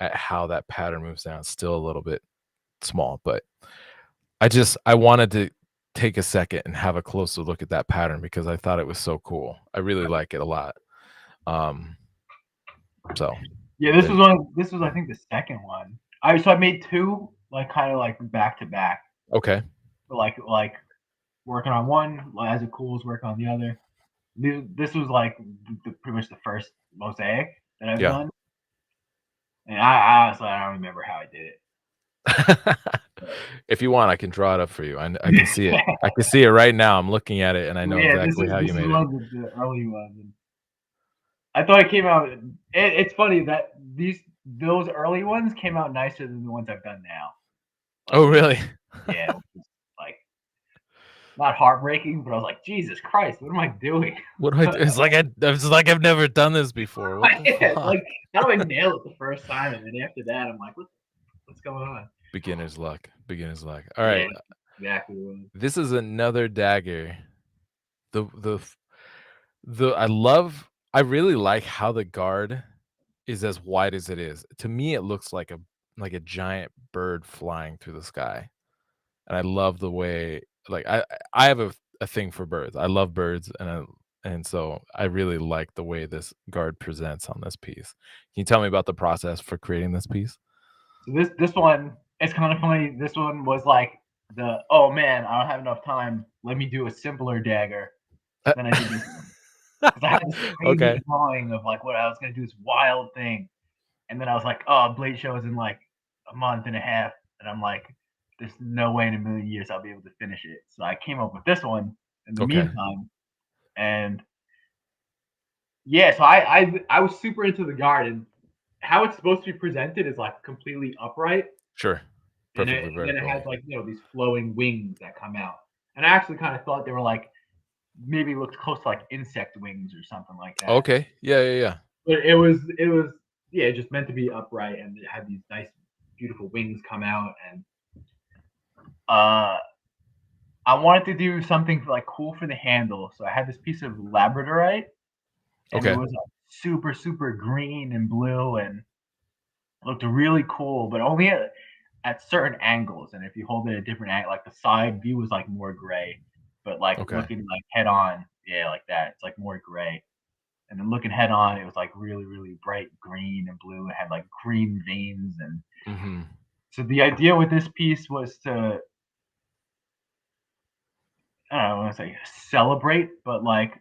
at how that pattern moves down. It's still a little bit small, but I wanted to take a second and have a closer look at that pattern because I thought it was so cool. I really like it a lot. Um, so
Yeah,
there,
this was I think the second one. I made two like kind of like back to back.
okay,
Like working on one as it cools, work on the other. This was like pretty much the first mosaic that I've
yeah.
done, and I honestly I don't remember how I did it.
If you want, I can draw it up for you. I can see it. I can see it right now. I'm looking at it, and I know
Yeah,
exactly how
this
you
is
made it.
one of the early ones. And I thought it came out. It's funny that those early ones came out nicer than the ones I've done now.
Oh,
Like,
really?
yeah, which is like not heartbreaking, but I was like, Jesus Christ, what am I doing?
What do I do? It's like I've never done this before. What the
Yeah,
fuck?
like, how do I nail it the first time? And then after that, I'm like, what's going on?
Beginner's luck. Beginner's luck. All
Yeah,
right.
exactly. What it was.
This is another dagger. The I love I really like how the guard is as wide as it is. To me, it looks like a giant bird flying through the sky. And I love the way like I have a thing for birds. I love birds and so I really like the way this guard presents on this piece. Can you tell me about the process for creating this piece?
So this one, it's kind of funny. This one was like oh man, I don't have enough time. Let me do a simpler dagger.
Uh,
Then I did this one because I had this crazy
okay.
drawing of like what I was gonna do, this wild thing. And then I was like, oh, Blade Show is in like a month and a half, and I'm like, there's no way in a million years I'll be able to finish it. So I came up with this one in the
Okay.
meantime, and yeah, so I was super into the garden. How it's supposed to be presented is like completely upright,
Sure.
and
Perfectly
then it
vertical.
has like these flowing wings that come out. And I actually kind of thought they were like maybe looked close to like insect wings or something like that.
Okay. Yeah, yeah, yeah.
But it was yeah, just meant to be upright, and it had these nice, beautiful wings come out, and uh, I wanted to do something like cool for the handle, so I had this piece of labradorite, and it
Okay.
was like super green and blue, and it looked really cool, but only at certain angles. And if you hold it at a different angle, like the side view was like more gray, but like
Okay.
looking like head on, yeah, like that, it's like more gray. And then looking head on, it was like really bright green and blue. It had like green veins, and
Mhm.
so the idea with this piece was to I don't know, I want to say celebrate, but like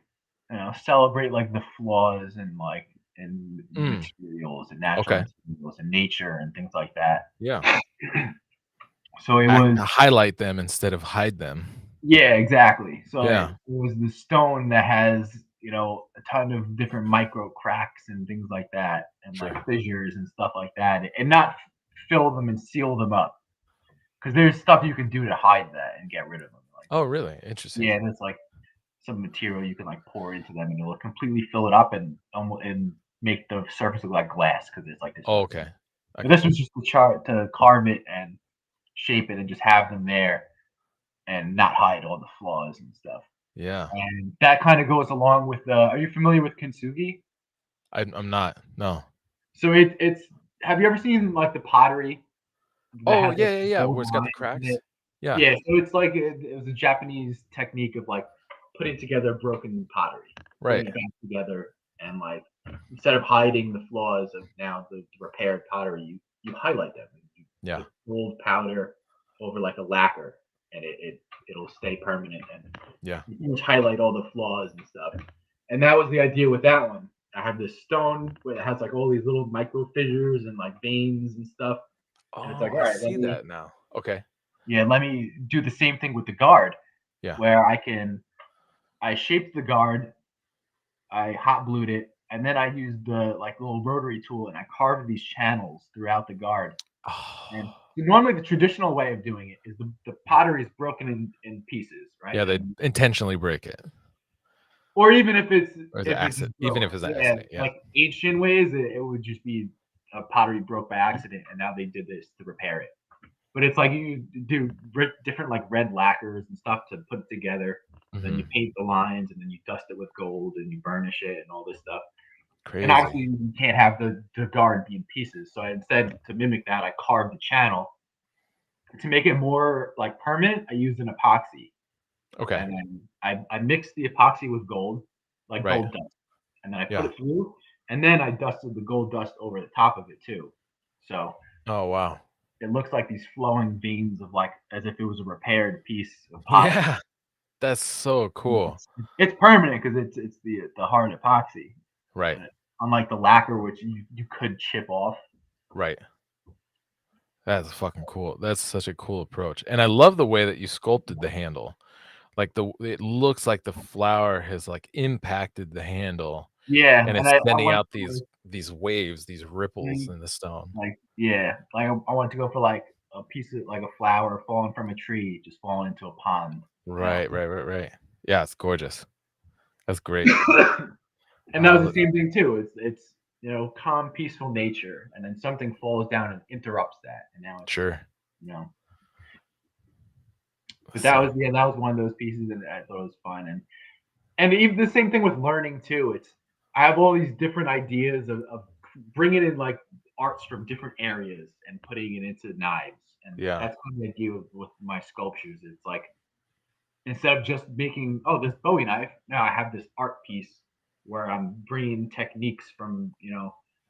celebrate like the flaws and like in
Mm.
materials and natural
Okay.
materials and nature and things like that.
Yeah.
So it
Act
was
highlight them instead of hide them.
yeah, exactly. So it
Yeah.
was the stone that has a ton of different micro cracks and things like that, and
Sure.
like fissures and stuff like that, and not fill them and seal them up. Because there's stuff you can do to hide that and get rid of them. Like,
Oh, really? Interesting.
yeah, there's like some material you can like pour into them, and it'll completely fill it up and make the surface look like glass because it's like this.
Oh, okay.
But
Okay.
this was just to carve it and shape it and just have them there and not hide all the flaws and stuff.
Yeah.
And that kind of goes along with the. Are you familiar with kintsugi?
I'm not. No.
So it's. Have you ever seen like the pottery that
Oh,
has like
yeah, yeah,
the
yeah,
gold
where it's got the
lines in
cracks?
it?
Yeah.
Yeah, so it's like it was a Japanese technique of like putting together broken pottery, putting
Right.
it back together, and like instead of hiding the flaws of now the repaired pottery, you highlight them. You
Yeah.
put gold powder over like a lacquer, and it'll stay permanent, and
Yeah.
you just highlight all the flaws and stuff. And that was the idea with that one. I have this stone where it has like all these little micro fissures and like veins and stuff, and it's
Oh,
like, all
I
right,
see that now. Okay.
let me do the same thing with the guard,
Yeah.
where I shaped the guard, I hot glued it, and then I used the like little rotary tool and I carved these channels throughout the guard. And
Oh.
normally the traditional way of doing it is the pottery is broken in pieces, right?
Yeah, they
And
intentionally break it.
or even if
Or is it
it's
accident?
just
Even
broke,
if it's an
yeah,
accident, yeah.
like ancient ways, it would just be pottery broke by accident, and now they did this to repair it. But it's like you do different like red lacquers and stuff to put it together. Then you
Mhm.
paint the lines, and then you dust it with gold, and you burnish it, and all this stuff. And
Crazy.
obviously, you can't have the guard be in pieces. So I instead, to mimic that, I carved the channel. To make it more like permanent, I used an epoxy,
Okay.
and then I mixed the epoxy with gold, like
Right.
gold dust, and then I put
Yeah.
it through, and then I dusted the gold dust over the top of it too. So
Oh, wow.
it looks like these flowing veins of like as if it was a repaired piece of pottery.
Yeah. That's so cool.
It's permanent because it's the hard epoxy,
Right.
but unlike the lacquer, which you could chip off.
Right. That's fucking cool. That's such a cool approach. And I love the way that you sculpted the handle. Like, it looks like the flower has, like, impacted the handle,
Yeah,
and
and
it's
I
sending
went
out these waves, these ripples in the stone.
like yeah, like I want to go for like a piece of like a flower falling from a tree, just falling into a pond, you know.
Right, right, right, right. Yeah, it's gorgeous. That's great.
And that was the
Look.
same thing too. It's calm, peaceful nature, and then something falls down and interrupts that, and now it's
Sure.
you know. But
Let's
that
see.
was that was one of those pieces, and I thought it was fun, and even the same thing with learning too. It's I have all these different ideas of bringing in like arts from different areas and putting it into knives, and
Yeah.
that's kind of the idea with my sculptures. It's like instead of just making this Bowie knife, now I have this art piece where I'm bringing techniques from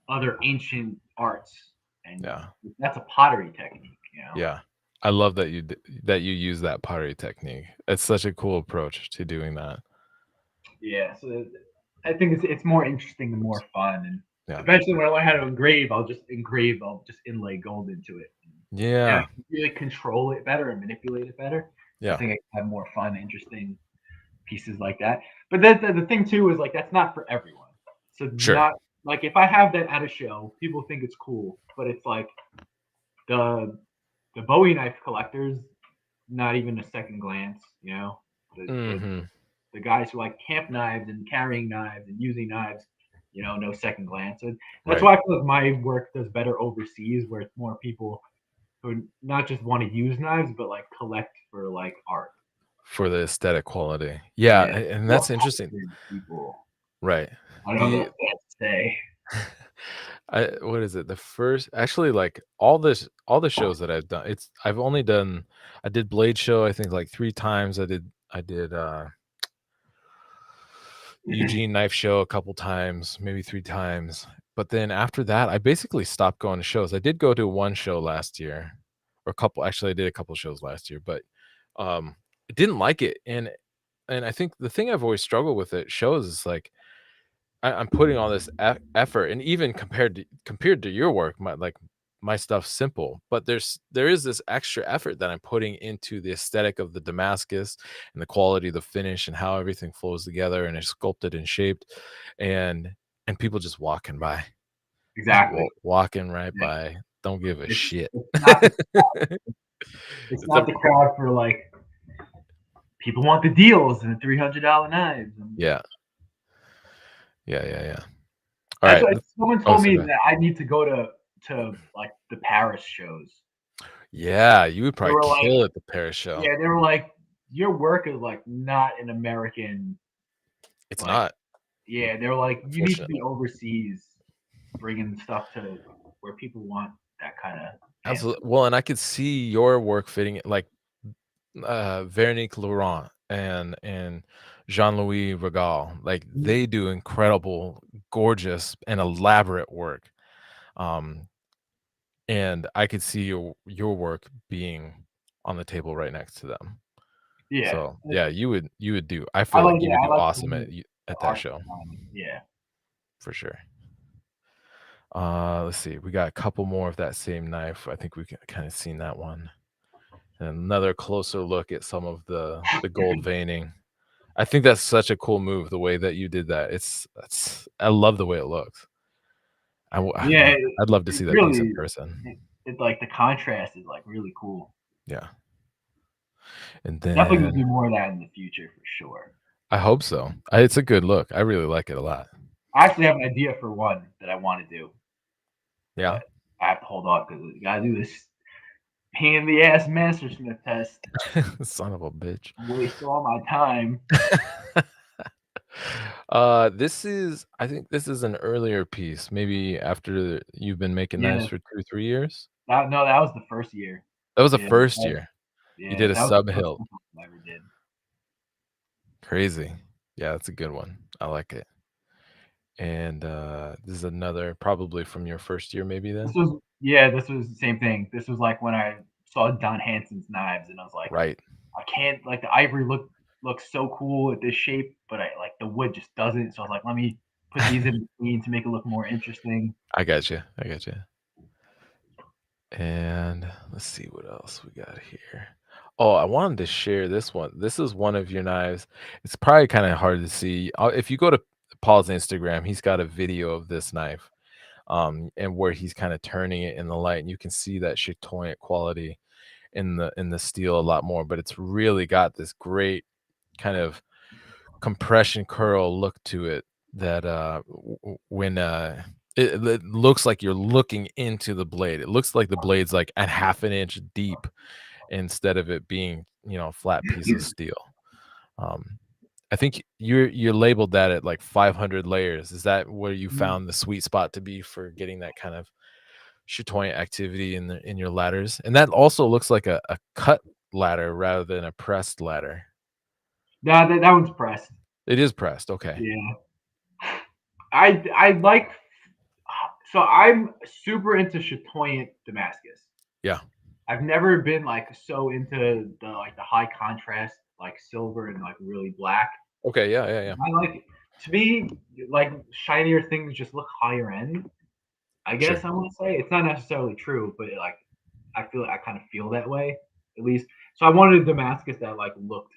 other ancient arts, and
Yeah.
that's a pottery technique.
Yeah. I love that that you use that pottery technique. It's such a cool approach to doing that.
Yeah, so I think it's more interesting and more fun. And
Yeah.
eventually, when I learn how to engrave, I'll just engrave. I'll just inlay gold into it. And I
Yeah.
can really control it better and manipulate it better. I
Yeah.
think I can have more fun, interesting pieces like that. But then the thing too is like that's not for everyone. So
Sure.
not like if I have that at a show, people think it's cool, but it's like the the Bowie knife collectors, not even a second glance.
Mhm.
The guys who like camp knives and carrying knives and using knives, no second glance. So that's
Right.
why I feel like my work does better overseas, where it's more people who not just want to use knives, but like collect for like art.
For the aesthetic quality. Yeah,
Yeah,
and
more
that's interesting.
passionate people.
Right.
I don't know
The
what to say.
what is it? The first actually, like, all the shows that I've done, I've only done I did Blade Show, I think, like, 3 times. I did Eugene Knife Show a couple times, maybe 3 times. But then after that, I basically stopped going to shows. I did go to one show last year, or a couple actually, I did a couple shows last year, but, I didn't like it, and I think the thing I've always struggled with at shows is, like, I'm putting all this effort, and even compared to your work, my stuff simple, but there is this extra effort that I'm putting into the aesthetic of the Damascus and the quality of the finish and how everything flows together and is sculpted and shaped, and people just walking by, just
Exactly.
walking right
Yeah.
by, don't give a shit.
It's not the it's
It's a
not the crowd for like people want the deals and the $300 knives. And
yeah. Yeah, yeah, yeah.
that's
Alright,
why
let's
someone
oh,
told
so
me
go ahead.
that I need to go to like the Paris shows.
Yeah, you would
They
probably
were like,
kill at the Paris show.
yeah, they were like, your work is like not an American
It's
like.
not,
Yeah, they were like, you need to be
unfortunately.
overseas, bringing stuff to where people want that kind of
Absolutely.
fancy.
Well, and I could see your work fitting it, like, Veronique Laurent and Jean-Louis Regal, like, they do incredible, gorgeous, and elaborate work, um, and I could see your work being on the table right next to them.
Yeah,
So, yeah, you would do I feel like you
yeah,
would
I
do
like
awesome
bringing
at that
art
show,
design. Yeah,
for sure. Let's see, we got a couple more of that same knife. I think we kinda seen that one. And another closer look at some of the gold veining. I think that's such a cool move, the way that you did that. That's I love the way it looks.
yeah,
Man, I'd love to
it
see that piece in
really,
person.
it like the contrast is like really cool.
Yeah, and
Definitely gonna
then
do more of that in the future for sure.
I hope so. It's a good look. I really like it a lot.
I actually have an idea for one that I want to do,
Yeah.
but I have to hold off because you gotta do this pain in the ass Mastersmith test.
Son of a bitch.
Waste all my time.
This is I think this is an earlier piece, maybe after you've been making knives
Yeah,
for 2, 3 years?
that no, that was the first year.
That was the
Yeah,
first year. You
yeah,
did a
that was the
sub
first
hilt.
one I ever did.
Crazy. Yeah, that's a good one. I like it. And, this is another probably from your first year maybe
This
then?
was yeah, this was the same thing. This was like when I saw Don Hanson's knives, and I was like,
Right.
I can't like the ivory looks so cool at this shape, but I like the wood just doesn't. So I was like, let me put these in between to make it look more interesting.
I got you. I got you. And let's see what else we got here. Oh, I wanted to share this one. This is one of your knives. It's probably kinda hard to see. If you go to Paul's Instagram, he's got a video of this knife, and where he's kinda turning it in the light, and you can see that chatoyant quality in the steel a lot more, but it's really got this great kind of compression curl look to it that when it looks like you're looking into the blade. It looks like the blade's like a half an inch deep instead of it being, a flat piece of steel. um I think you're labeled that at like 500 layers. Is that where you found the sweet spot to be for getting that kind of chatoyant activity in your ladders? And that also looks like a cut ladder rather than a pressed ladder.
That one's pressed.
It is pressed, okay.
Yeah, I like. So I'm super into chatoyant Damascus.
Yeah.
I've never been like so into the high contrast like silver and like really black.
Okay, yeah, yeah, yeah.
I like to me like shinier things just look higher end. I
Sure.
guess I want to say it's not necessarily true, but like I kind of feel that way at least. So I wanted a Damascus that like looked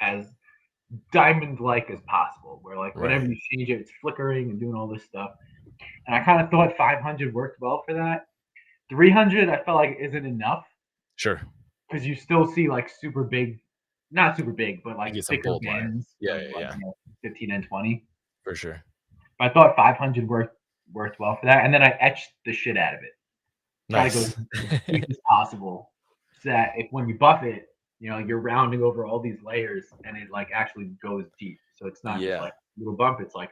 as diamond like as possible, where like whenever
Right.
you change it, it's flickering and doing all this stuff. And I kind of thought 500 worked well for that. 300 I felt like isn't enough
Sure.
because you still see like super big, not super big, but
You
like
get some
thicker
bold lines.
bands
Yeah,
of
yeah,
like
yeah,
15 and 20.
for sure.
But I thought 500 worked well for that, and then I etched the shit out of it. Try to go
Nice.
as deep as possible, so that if when you buff it, you're rounding over all these layers, and it like actually goes deep. So it's not just
Yeah.
like a little bump. It's like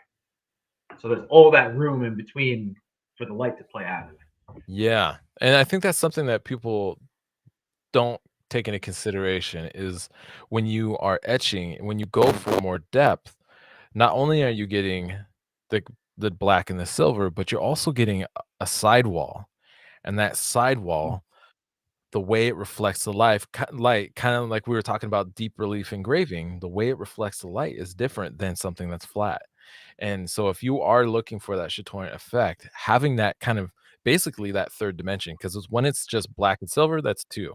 so there's all that room in between for the light to play out of.
Yeah, and I think that's something that people don't take into consideration is when you are etching, when you go for more depth, not only are you getting the the black and the silver, but you're also getting a sidewall, and that sidewall, the way it reflects the light, kind of like we were talking about deep relief engraving, the way it reflects the light is different than something that's flat. And so if you are looking for that chatoyant effect, having that kind of basically that third dimension, because when it's just black and silver, that's 2.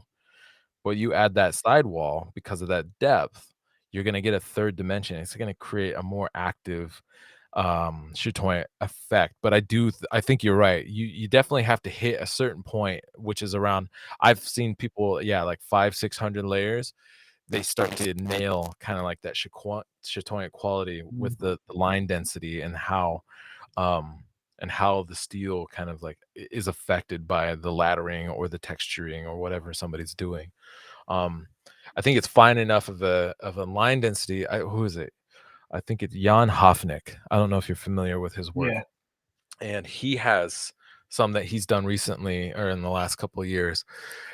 But you add that sidewall because of that depth, you're gonna get a third dimension. It's gonna create a more active, chatoyant effect. But I think you're right. You definitely have to hit a certain point, which is around I've seen people, yeah, like 5, 600 layers, they start to nail kinda like that chatoyant quality
Mm.
with the line density and how the steel kind of like is affected by the laddering or the texturing or whatever somebody's doing. Um, I think it's fine enough of a line density. Who is it? I think it's Jan Hofnick. I don't know if you're familiar with his work,
Yeah,
and he has some that he's done recently or in the last couple of years,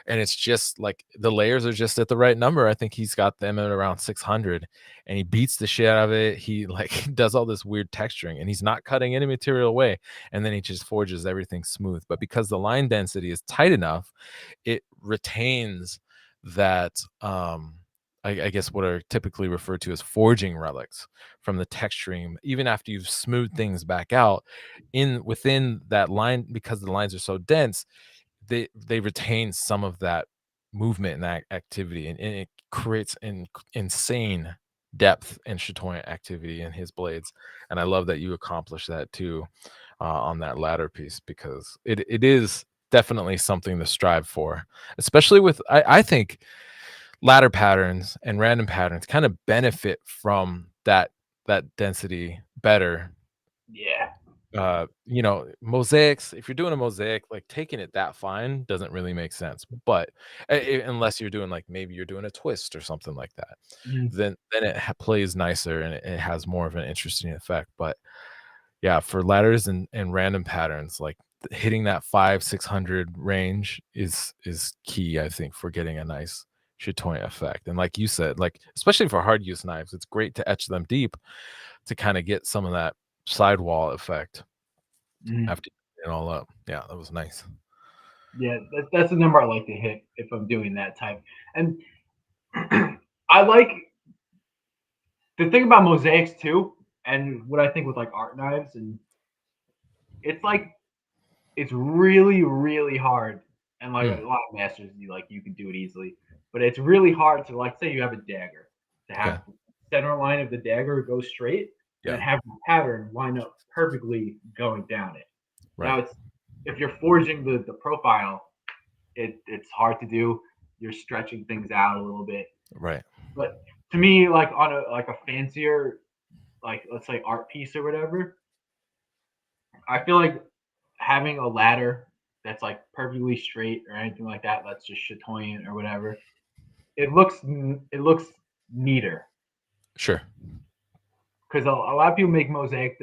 and it's just like the layers are just at the right number. I think he's got them at around 600, and he beats the shit out of it. He like does all this weird texturing, and he's not cutting any material away, and then he just forges everything smooth. But because the line density is tight enough, it retains that I guess what are typically referred to as forging relics from the texturing, even after you've smoothed things back out in within that line, because the lines are so dense, they retain some of that movement and that activity, and it creates an insane depth and chatoyant activity in his blades. And I love that you accomplish that too, on that latter piece, because it is definitely something to strive for, especially with I think ladder patterns and random patterns kind of benefit from that density better.
yeah.
Mosaics, if you're doing a mosaic, like taking it that fine doesn't really make sense. But unless you're doing like maybe you're doing a twist or something like that,
Mm.
then it plays nicer and it has more of an interesting effect. But yeah, for ladders and random patterns, like hitting that 500-600 range is key, I think, for getting a nice chatoyant effect. And like you said, like especially for hard use knives, it's great to etch them deep to kind of get some of that sidewall effect
Mm.
after you get it all up. Yeah, that was nice.
Yeah, that's the number I like to hit if I'm doing that type. And I like the thing about mosaics too, and what I think with like art knives, and it's like it's really really hard. And like
Mm,
a lot of masters, you can do it easily, but it's really hard to like say you have a dagger to
okay.
have the center line of the dagger go straight, and then
Yeah.
have the pattern line up perfectly going down it. Now
Right.
it's if you're forging the profile, it's hard to do. You're stretching things out a little bit.
Right.
But to me, like on a fancier, like let's say art piece or whatever, I feel like having a ladder that's like perfectly straight or anything like that, that's just chatoyant or whatever. It looks neater
Sure.
because a lot of people make mosaic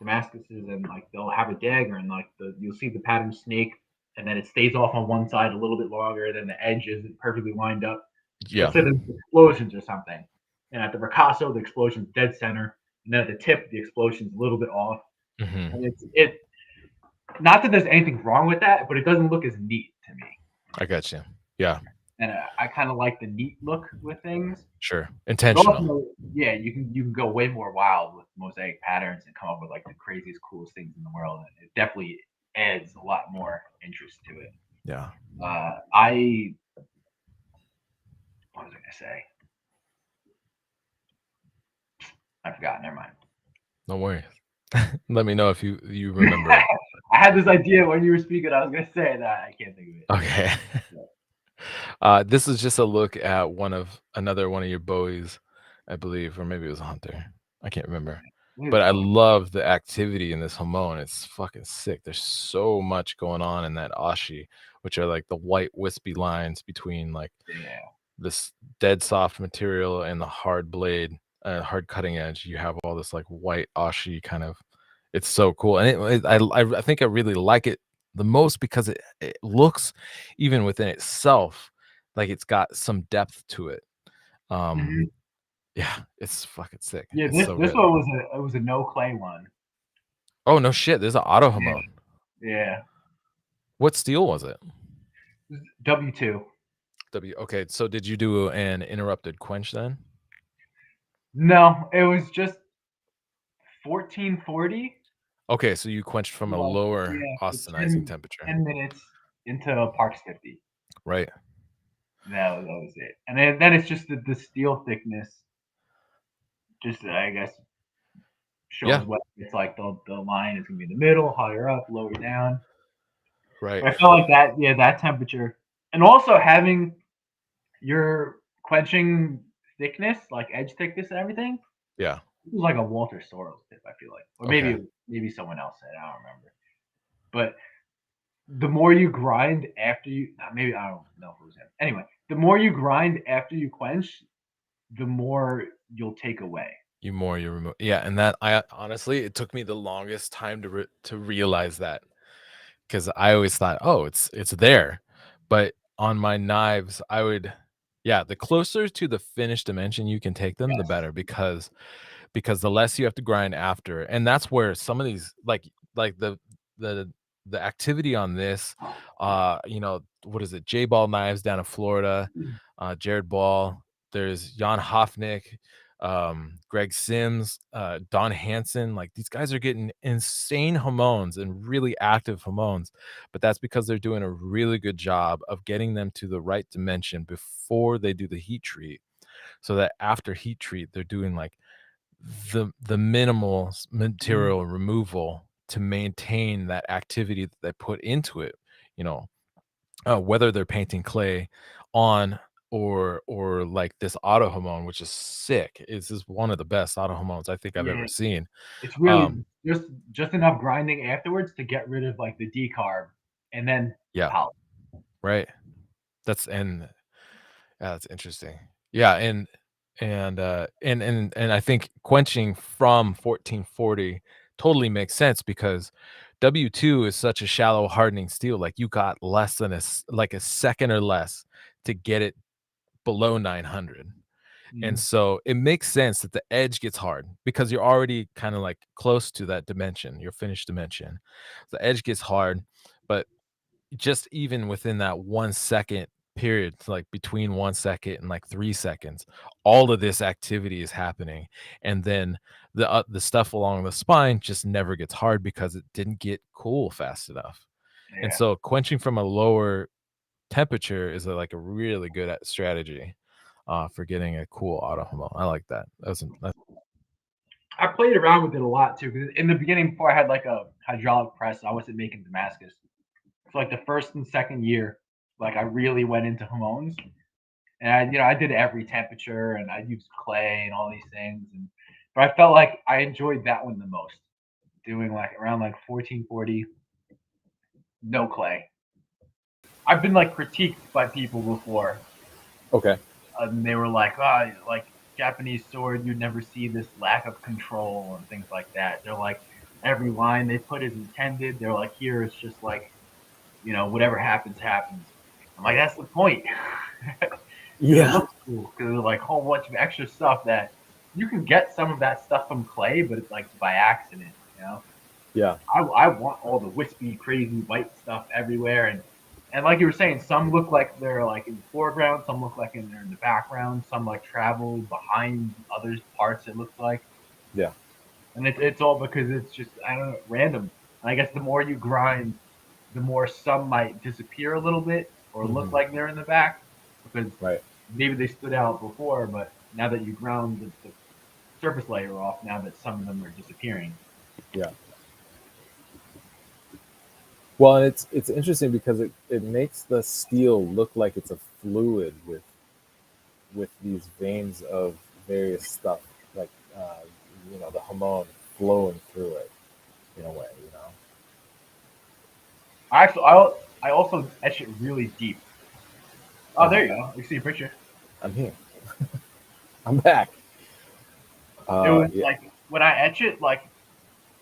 Damascuses, and like they'll have a dagger, and like you'll see the pattern snake, and then it stays off on one side a little bit longer, then the edge isn't perfectly lined up.
Yeah.
Let's say there's explosions or something, and at the ricasso the explosion's dead center, and then at the tip the explosion's a little bit off,
Hmm.
and it not that there's anything wrong with that, but it doesn't look as neat to me.
I got you. Yeah.
And I kind of like the neat look with things.
Sure.
But
Intentional.
also, yeah, you can go way more wild with mosaic patterns and come up with like the craziest, coolest things in the world. And it definitely adds a lot more interest to it.
Yeah.
I what was I gonna say? I forgot. Never mind.
No worries. Let me know if you remember it.
I had this idea when you were speaking. I was gonna say that I can't think of it.
Okay.
Yeah.
This is just a look at another one of your Bowies, I believe, or maybe it was a Hunter. I can't remember.
It was
But I
both.
love the activity in this Hamon. It's fucking sick. There's so much going on in that ashi, which are like the white wispy lines between like
Yeah.
this dead soft material and the hard blade, hard cutting edge. You have all this like white ashi kind of. It's so cool, and I think I really like it the most because it looks even within itself like it's got some depth to it. Um,
Hmm.
yeah, it's fucking sick.
Yeah.
It's
This
so
this
good.
one was a no clay one.
Oh no shit, there's an auto
Yeah.
Hamon.
Yeah.
What steel was it?
W2.
Okay, so did you do an interrupted quench then?
No, it was just 1440.
Okay, so you quenched from a
Like,
lower
yeah, for
austenizing temperature.
10 minutes into Parks 50.
Right.
That was it. And then it's just the steel thickness, just I guess
Yeah.
shows what it's like. The line is gonna be in the middle, higher up, lower down.
Right.
But I felt like that, yeah, that temperature, and also having your quenching thickness, like edge thickness and everything.
Yeah.
It was like a Walter Sorrells tip, I feel like, or
Okay.
maybe someone else said. I don't remember. But the more you grind after you, maybe I don't know if it was him. Anyway, the more you grind after you quench, the more you'll take away.
You remove. Yeah, and that I honestly, it took me the longest time to realize that, because I always thought, oh, it's there, but on my knives, I would, yeah, the closer to the finished dimension you can take them, the
Yes.
better, because the less you have to grind after, and that's where some of these, like the the activity on this, what is it, J Ball Knives down in Florida, Jared Ball, there's Jan Hofnick, Greg Sims, Don Hansen, like these guys are getting insane homones and really active homones, but that's because they're doing a really good job of getting them to the right dimension before they do the heat treat, so that after heat treat, they're doing like the minimal
Mm,
material removal to maintain that activity that they put into it, you know, whether they're painting clay on, or like this auto homon, which is sick. It's just one of the best auto homons I think I've
yeah,
ever seen.
it's really
Um,
just enough grinding afterwards to get rid of like the decarb, and then
yeah,
polish.
right. That's and Yeah, that's interesting. Yeah, and I think quenching from 1440 totally makes sense, because W2 is such a shallow hardening steel. Like, you got less than like a second or less to get it below 900. And
Mm,
so it makes sense that the edge gets hard because you're already kind of like close to that dimension, your finished dimension. The edge gets hard, but just even within that 1 second period, like between 1 second and like 3 seconds, all of this activity is happening. And then the stuff along the spine just never gets hard because it didn't get cool fast enough. And
yeah.
so quenching from a lower temperature is like a really good strategy for getting a cool auto homo. I like that. That's
I played around with it a lot too, because in the beginning, before I had like a hydraulic press, I wasn't making Damascus. So like the first and second year, like I really went into homones, and I did every temperature, and I used clay and all these things, and but I felt like I enjoyed that one the most, doing like around like 1440, no clay. I've been like critiqued by people before,
okay.
and they were like, "Oh, like Japanese sword, you'd never see this lack of control and things like that." They're like, every line they put is intended. They're like, here it's just like, whatever happens, happens. I'm like, that's the point. Because it
Yeah.
looks cool. Because there's like a whole bunch of extra stuff that you can get some of that stuff from clay, but it's like by accident.
Yeah.
I want all the wispy, crazy white stuff everywhere, and like you were saying, some look like they're like in the foreground, some look like they're in the background, some like travel behind others parts. It looks like,
Yeah.
and it's all because it's just, I don't know, random. And I guess the more you grind, the more some might disappear a little bit or look
Hmm.
like they're in the back because
Right.
maybe they stood out before, but now that you ground the surface layer off, now that some of them are disappearing.
Yeah. Well, and it's interesting because it makes the steel look like it's a fluid with these veins of various stuff, like the hormone flowing through it in a way.
I also etch it really deep. Oh,
Uh
there
huh.
you go. You see a picture.
I'm here. I'm back.
It was
Yeah.
like when I etch it, like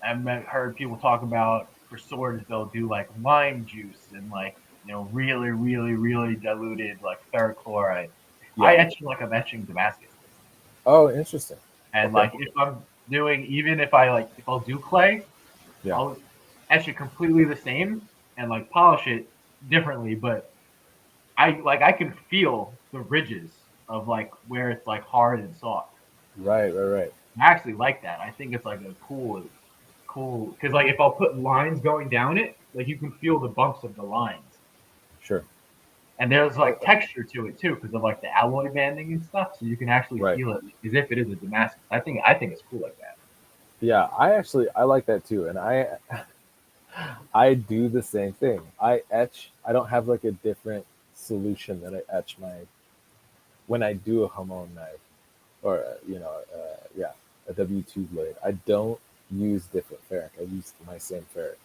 heard people talk about for swords, they'll do like lime juice and like really, really, really diluted like ferric chloride. I
Yeah.
etch it like I'm etching Damascus,
Oh, interesting.
and
Okay.
like if I'm doing, even if I like if I'll do clay,
Yeah.
I'll etch it completely the same and like polish it differently, but I can feel the ridges of like where it's like hard and soft.
Right. Right. Right.
I actually like that. I think it's like a cool because like if I'll put lines going down it, like you can feel the bumps of the lines,
Sure.
and there's like texture to it too because of like the alloy banding and stuff, so you can actually
Right.
feel it as if it is a Damascus. I think it's cool like that.
Yeah, I like that too, and I do the same thing. I etch. I don't have like a different solution that I etch my when I do a Hamon knife or yeah, a W2 blade. I don't use different ferric. I use my same ferric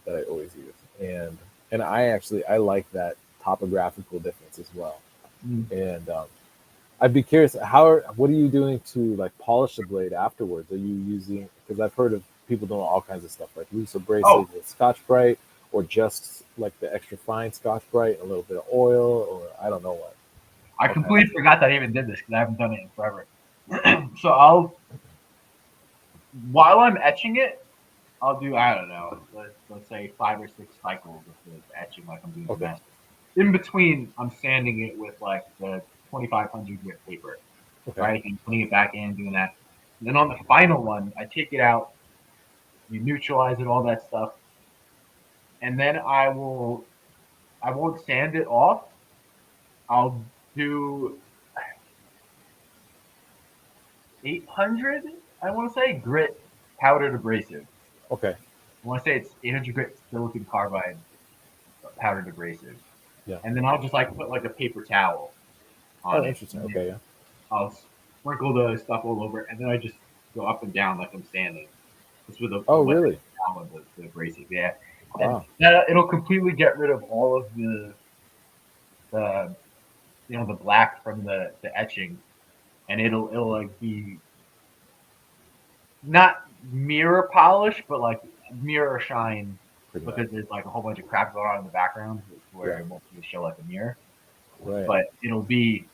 that I always use, and I like that topographical difference as well.
Mm.
And I'd be curious, what are you doing to like polish the blade afterwards? Are you using, because I've heard of people doing all kinds of stuff, like loose
Oh,
abrasive with Scotch Brite, or just like the extra fine Scotch Brite, and a little bit of oil, or I don't know what,
I
all kinds of
completely
different.
forgot that I even did this because I haven't done it in forever. So I'll while I'm etching it, I'll do I don't know, let's say 5 or 6 cycles of the etching like I'm doing the
Okay,
master. In between, I'm sanding it with like the 2500 grit paper,
okay,
right? And putting it back in, doing that. And then on the final one, I take it out, you neutralize it, all that stuff, and then I won't sand it off. I'll do 800. I want to say grit powdered abrasive.
okay,
I want to say it's 800 grit silicon carbide powdered abrasive,
yeah.
and then I'll just like put like a paper towel
Oh,
on it.
interesting. Okay, yeah.
I'll sprinkle the stuff all over, and then I just go up and down like I'm sanding, just with a
Oh,
wet
really?
towel and the abrasive. Yeah, and
Wow.
it'll completely get rid of all of the the black from the etching, and it'll like be not mirror polish, but like mirror shine
Pretty much.
because there's like a whole bunch of crap going on in the background where
Yeah.
it won't really show like a mirror.
Right.
But it'll be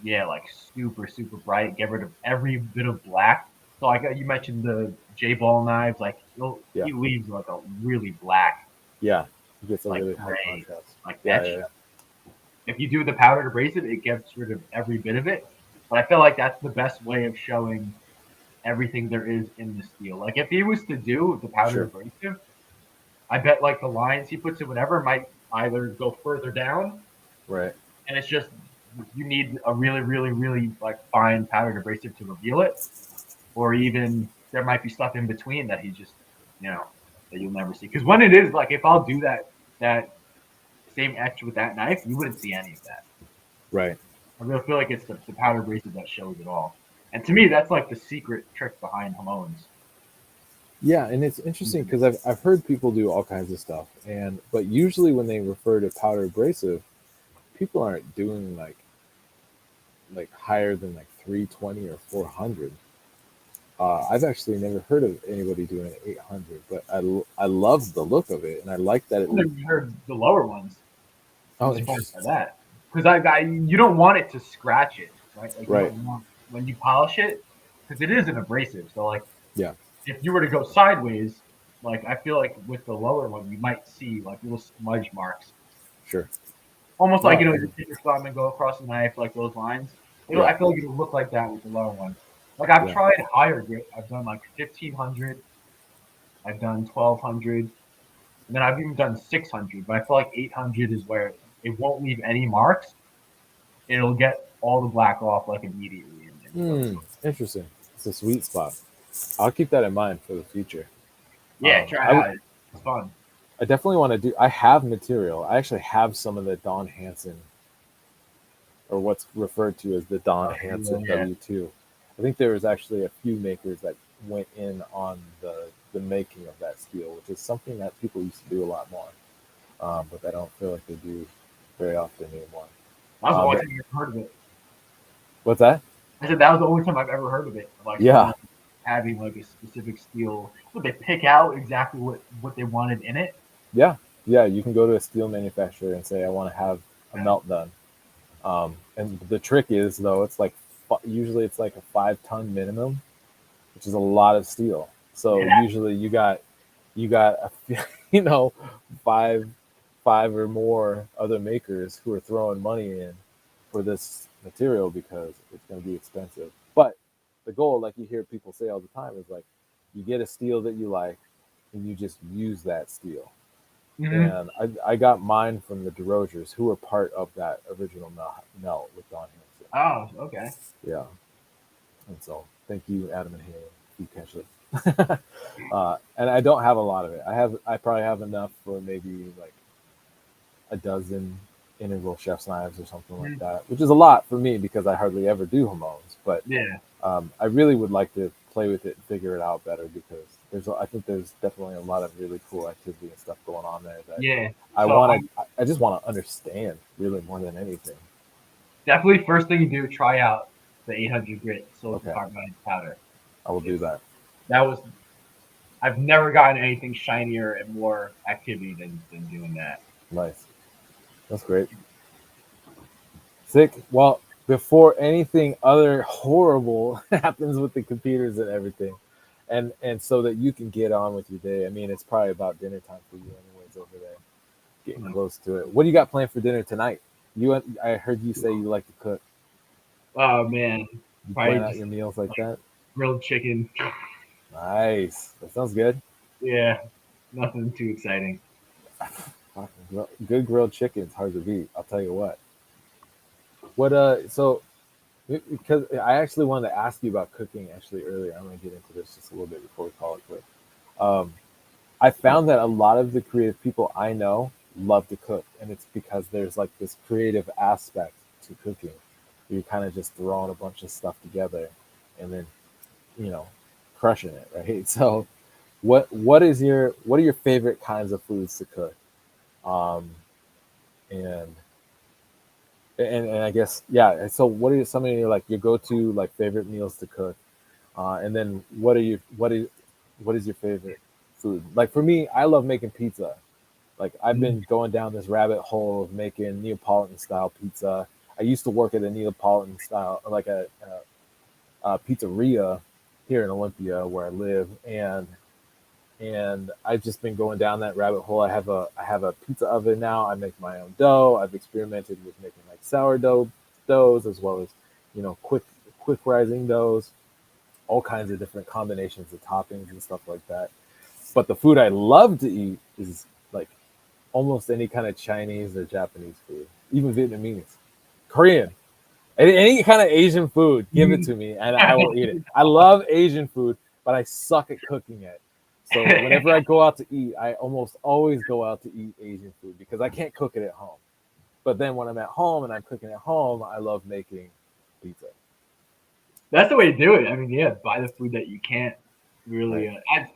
yeah, like super super bright. Get rid of every bit of black. So like you mentioned the J ball knives, like
Yeah.
he leaves like a really black,
Yeah. You get some
like
really high
gray,
contrast.
like
Yeah.
etch.
Yeah.
If you do the powdered abrasive, it gets rid of every bit of it. But I feel like that's the best way of showing everything there is in the steel. Like if he was to do the powdered
Sure.
abrasive, I bet like the lines he puts in whatever might either go further down,
Right.
and it's just you need a really, really, really like fine powdered abrasive to reveal it, or even there might be stuff in between that he just that you'll never see. Because when it is like if I'll do that same etch with that knife, you wouldn't see any of that.
Right.
I really feel like it's the powdered abrasive that shows it all. And to me, that's like the secret trick behind Hamones.
Yeah, and it's interesting because I've heard people do all kinds of stuff, and but usually when they refer to powder abrasive, people aren't doing like higher than like 320 or 400. I've actually never heard of anybody doing 800, but I love the look of it, and I like that it
I've
leaves.
never heard the lower ones. I'm
Oh,
surprised by
interesting.
that because I you don't want it to scratch it, right? Like you
Right.
don't want when you polish it because it is an abrasive. So like
Yeah.
if you were to go sideways, like I feel like with the lower one, you might see like little smudge marks,
Sure.
almost like
No.
you take your thumb and go across the knife, like those lines.
Yeah.
I feel like it'll look like that with the lower one. Like I've
Yeah.
tried higher grit. I've done like 1500. I've done 1200. And then I've even done 600. But I feel like 800 is where it won't leave any marks. It'll get all the black off like immediately and it looks
Hmm. Interesting. It's a sweet spot. I'll keep that in mind for the future.
yeah, try
I
it
would.
out. It's fun.
I definitely want to do. I have material. I actually have some of the Don Hanson, or what's referred to as the Don
Yeah,
Hanson
yeah.
W2. I think there was actually a few makers that went in on the making of that steel, which is something that people used to do a lot more, but I don't feel like they do very often anymore.
That was the only
But
time I ever heard of it.
what's that?
I said that was the only time I've ever heard of it. Like
Yeah,
someone having like a specific steel. Would they pick out exactly what they wanted in it?
yeah, yeah. You can go to a steel manufacturer and say, "I want to have a melt done." And the trick is, though, it's like usually it's like a 5 ton minimum, which is a lot of steel. So
Yeah.
usually you got you know five five or more other makers who are throwing money in for this material because it's going to be expensive. But the goal, like you hear people say all the time, is like You get a steel that you like, and you just use that steel.
Hmm.
And I got mine from the DeRogers, who were part of that original melt with Don Hanson.
Oh, okay.
Yeah, and so thank you, Adam and Haley. You catch it. And I don't have a lot of it. I probably have enough for maybe like a dozen integral chef's knives or something like
Mhm.
that, which is a lot for me because I hardly ever do Hamones. But
Yeah.
I really would like to play with it and figure it out better because I think there's definitely a lot of really cool activity and stuff going on there that
Yeah.
I
So
want
I
to. I just want to understand really more than anything.
definitely first thing you do, try out the 800 grit silicon
Okay,
carbide powder.
I will do
It's
that.
that was I've never gotten anything shinier and more activity than doing that.
Nice, that's great. Sick. Well, before anything other horrible happens with the computers and everything, and so that you can get on with your day. I mean, it's probably about dinner time for you, anyways, over there, getting
Hmm.
close to it. What do you got planned for dinner tonight? I heard you say you like to cook.
Oh man,
You
probably
plan out
just
your meals like
like
that?
grilled chicken.
Nice. That sounds good.
Yeah, nothing too exciting.
Good grilled chicken is hard to beat. I'll tell you what. What so because I actually wanted to ask you about cooking actually earlier. I'm gonna get into this just a little bit before we call it quits. Um, I found that a lot of the creative people I know love to cook, and it's because there's like this creative aspect to cooking. You're kind of just throwing a bunch of stuff together, and then you know, crushing it, right? So, what are your favorite kinds of foods to cook? Um, and and I guess yeah. So, what are some of your like your go to like favorite meals to cook? And then what is your favorite food? Like for me, I love making pizza. Like I've
Mhm.
been going down this rabbit hole of making Neapolitan style pizza. I used to work at a Neapolitan style, like a pizzeria here in Olympia where I live, and I've just been going down that rabbit hole. I have a pizza oven now. I make my own dough. I've experimented with making like sourdough doughs as well as quick rising doughs, all kinds of different combinations of toppings and stuff like that. But the food I love to eat is like almost any kind of Chinese or Japanese food, even Vietnamese, Korean, any kind of Asian food. Give it to me, and I will eat it. I love Asian food, but I suck at cooking it. So whenever I go out to eat, I almost always go out to eat Asian food because I can't cook it at home. But then when I'm at home and I'm cooking at home, I love making pizza.
That's the way to do it. I mean, yeah, buy the food that you can't really.
Right?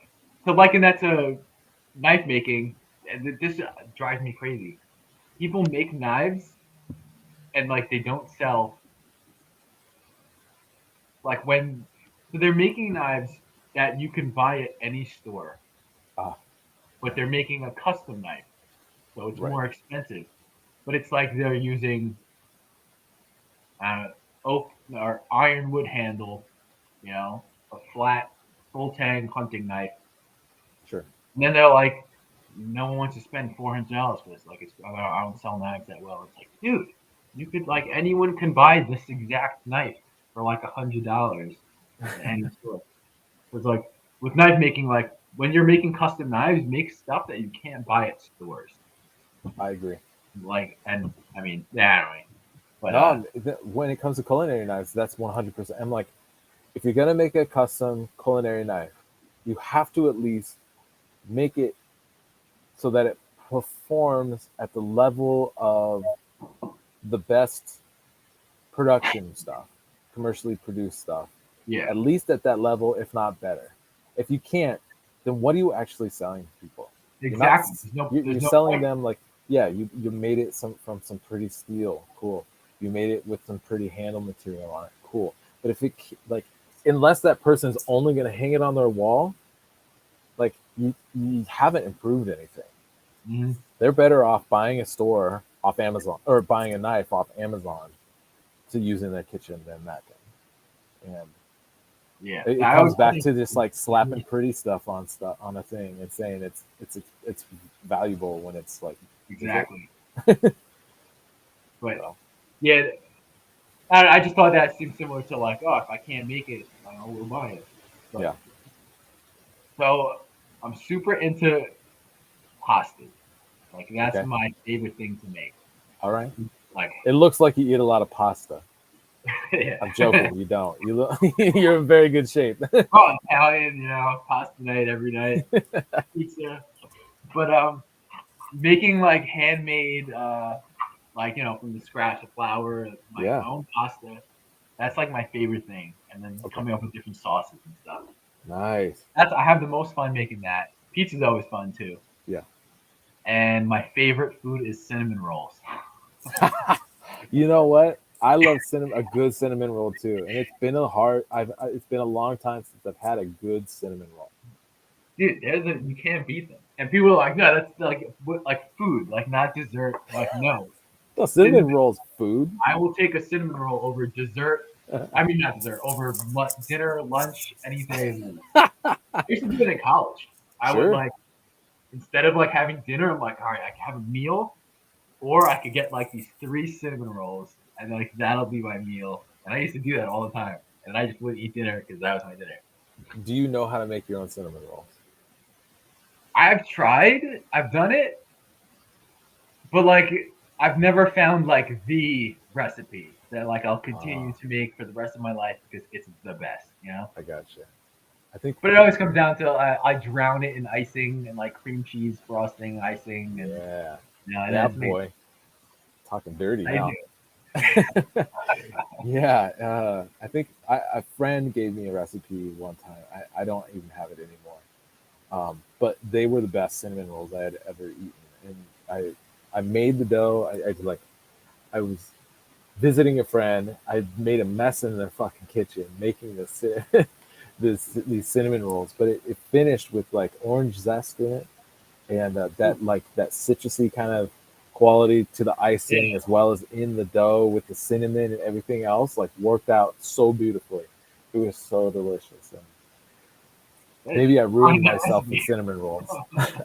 To liken that to knife making, and this drives me crazy. People make knives and like they don't sell like when so they're making knives that you can buy at any store,
Ah,
but they're making a custom knife, so it's
right.
more expensive. But it's like they're using uh, oak or ironwood handle, a flat full tang hunting knife.
Sure.
And then they're like, no one wants to spend $400 for this. Like, I don't sell knives that well. It's like, dude, you could like anyone can buy this exact knife for like $100 at any store. It's like with knife making, like when you're making custom knives, make stuff that you can't buy at stores.
I agree.
Like, and I mean, yeah, I mean, but
No, when it comes to culinary knives, that's 100%. I'm like, if you're gonna make a custom culinary knife, you have to at least make it so that it performs at the level of the best production stuff, commercially produced stuff,
yeah,
at least at that level, if not better. If you can't, then what are you actually selling to people? You're not.
exactly. There's
You're
no
selling
point.
them like, yeah, you made it from some pretty steel, cool. You made it with some pretty handle material on it, cool. But if it like, unless that person's only gonna hang it on their wall, like you haven't improved anything.
Mhm.
They're better off buying a store off Amazon or buying a knife off Amazon to use in their kitchen than that thing. And
Yeah,
it
I
comes
was
back
saying,
to just like slapping pretty stuff on a thing and saying it's valuable when it's like, is it?
exactly. But
So
yeah, I just thought that seemed similar to like, oh, if I can't make it, I will buy it. But
yeah,
So I'm super into pastas. Like that's
Okay.
my favorite thing to make.
All right.
Like
It looks like you eat a lot of pasta.
yeah.
I'm joking. You don't. You look. You're in very good shape.
Oh, Italian, pasta night every night, pizza. But making like handmade, like from the scratch of flour, like
Yeah.
my own pasta. That's like my favorite thing. And then
Okay.
coming up with different sauces and stuff.
Nice.
I have the most fun making that. Pizza's always fun too.
Yeah.
And my favorite food is cinnamon rolls.
You know what? I love a good cinnamon roll too, and it's been a hard. It's been a long time since I've had a good cinnamon roll.
Dude, you can't beat them. And people are like, no, that's like food, like not dessert. Like no,
No,
cinnamon.
cinnamon rolls food.
I will take a cinnamon roll over dessert. I mean, not dessert, over dinner, lunch, any day of the week. I used to do it in college. I would
Sure.
like instead of like having dinner, I'm like, all right, I can have a meal, or I could get like these 3 cinnamon rolls, and like that'll be my meal. And I used to do that all the time. And I just wouldn't eat dinner because that was my dinner.
Do you know how to make your own cinnamon rolls?
I've tried, I've done it, but like I've never found like the recipe that like I'll continue to make for the rest of my life because it's the best,
I gotcha. I think.
But it always comes down to I drown it in icing and like cream cheese frosting, icing, and
Yeah.
and
Yeah,
that's me.
boy. Talking dirty
I
now.
do.
Yeah. I think a friend gave me a recipe one time. I don't even have it anymore. But they were the best cinnamon rolls I had ever eaten. And I made the dough. I was visiting a friend. I made a mess in their fucking kitchen making these cinnamon rolls, but it finished with like orange zest in it, and that citrusy kind of quality to the icing
Yeah.
as well as in the dough with the cinnamon and everything else like worked out so beautifully. It was so delicious. And maybe I ruined myself with cinnamon rolls.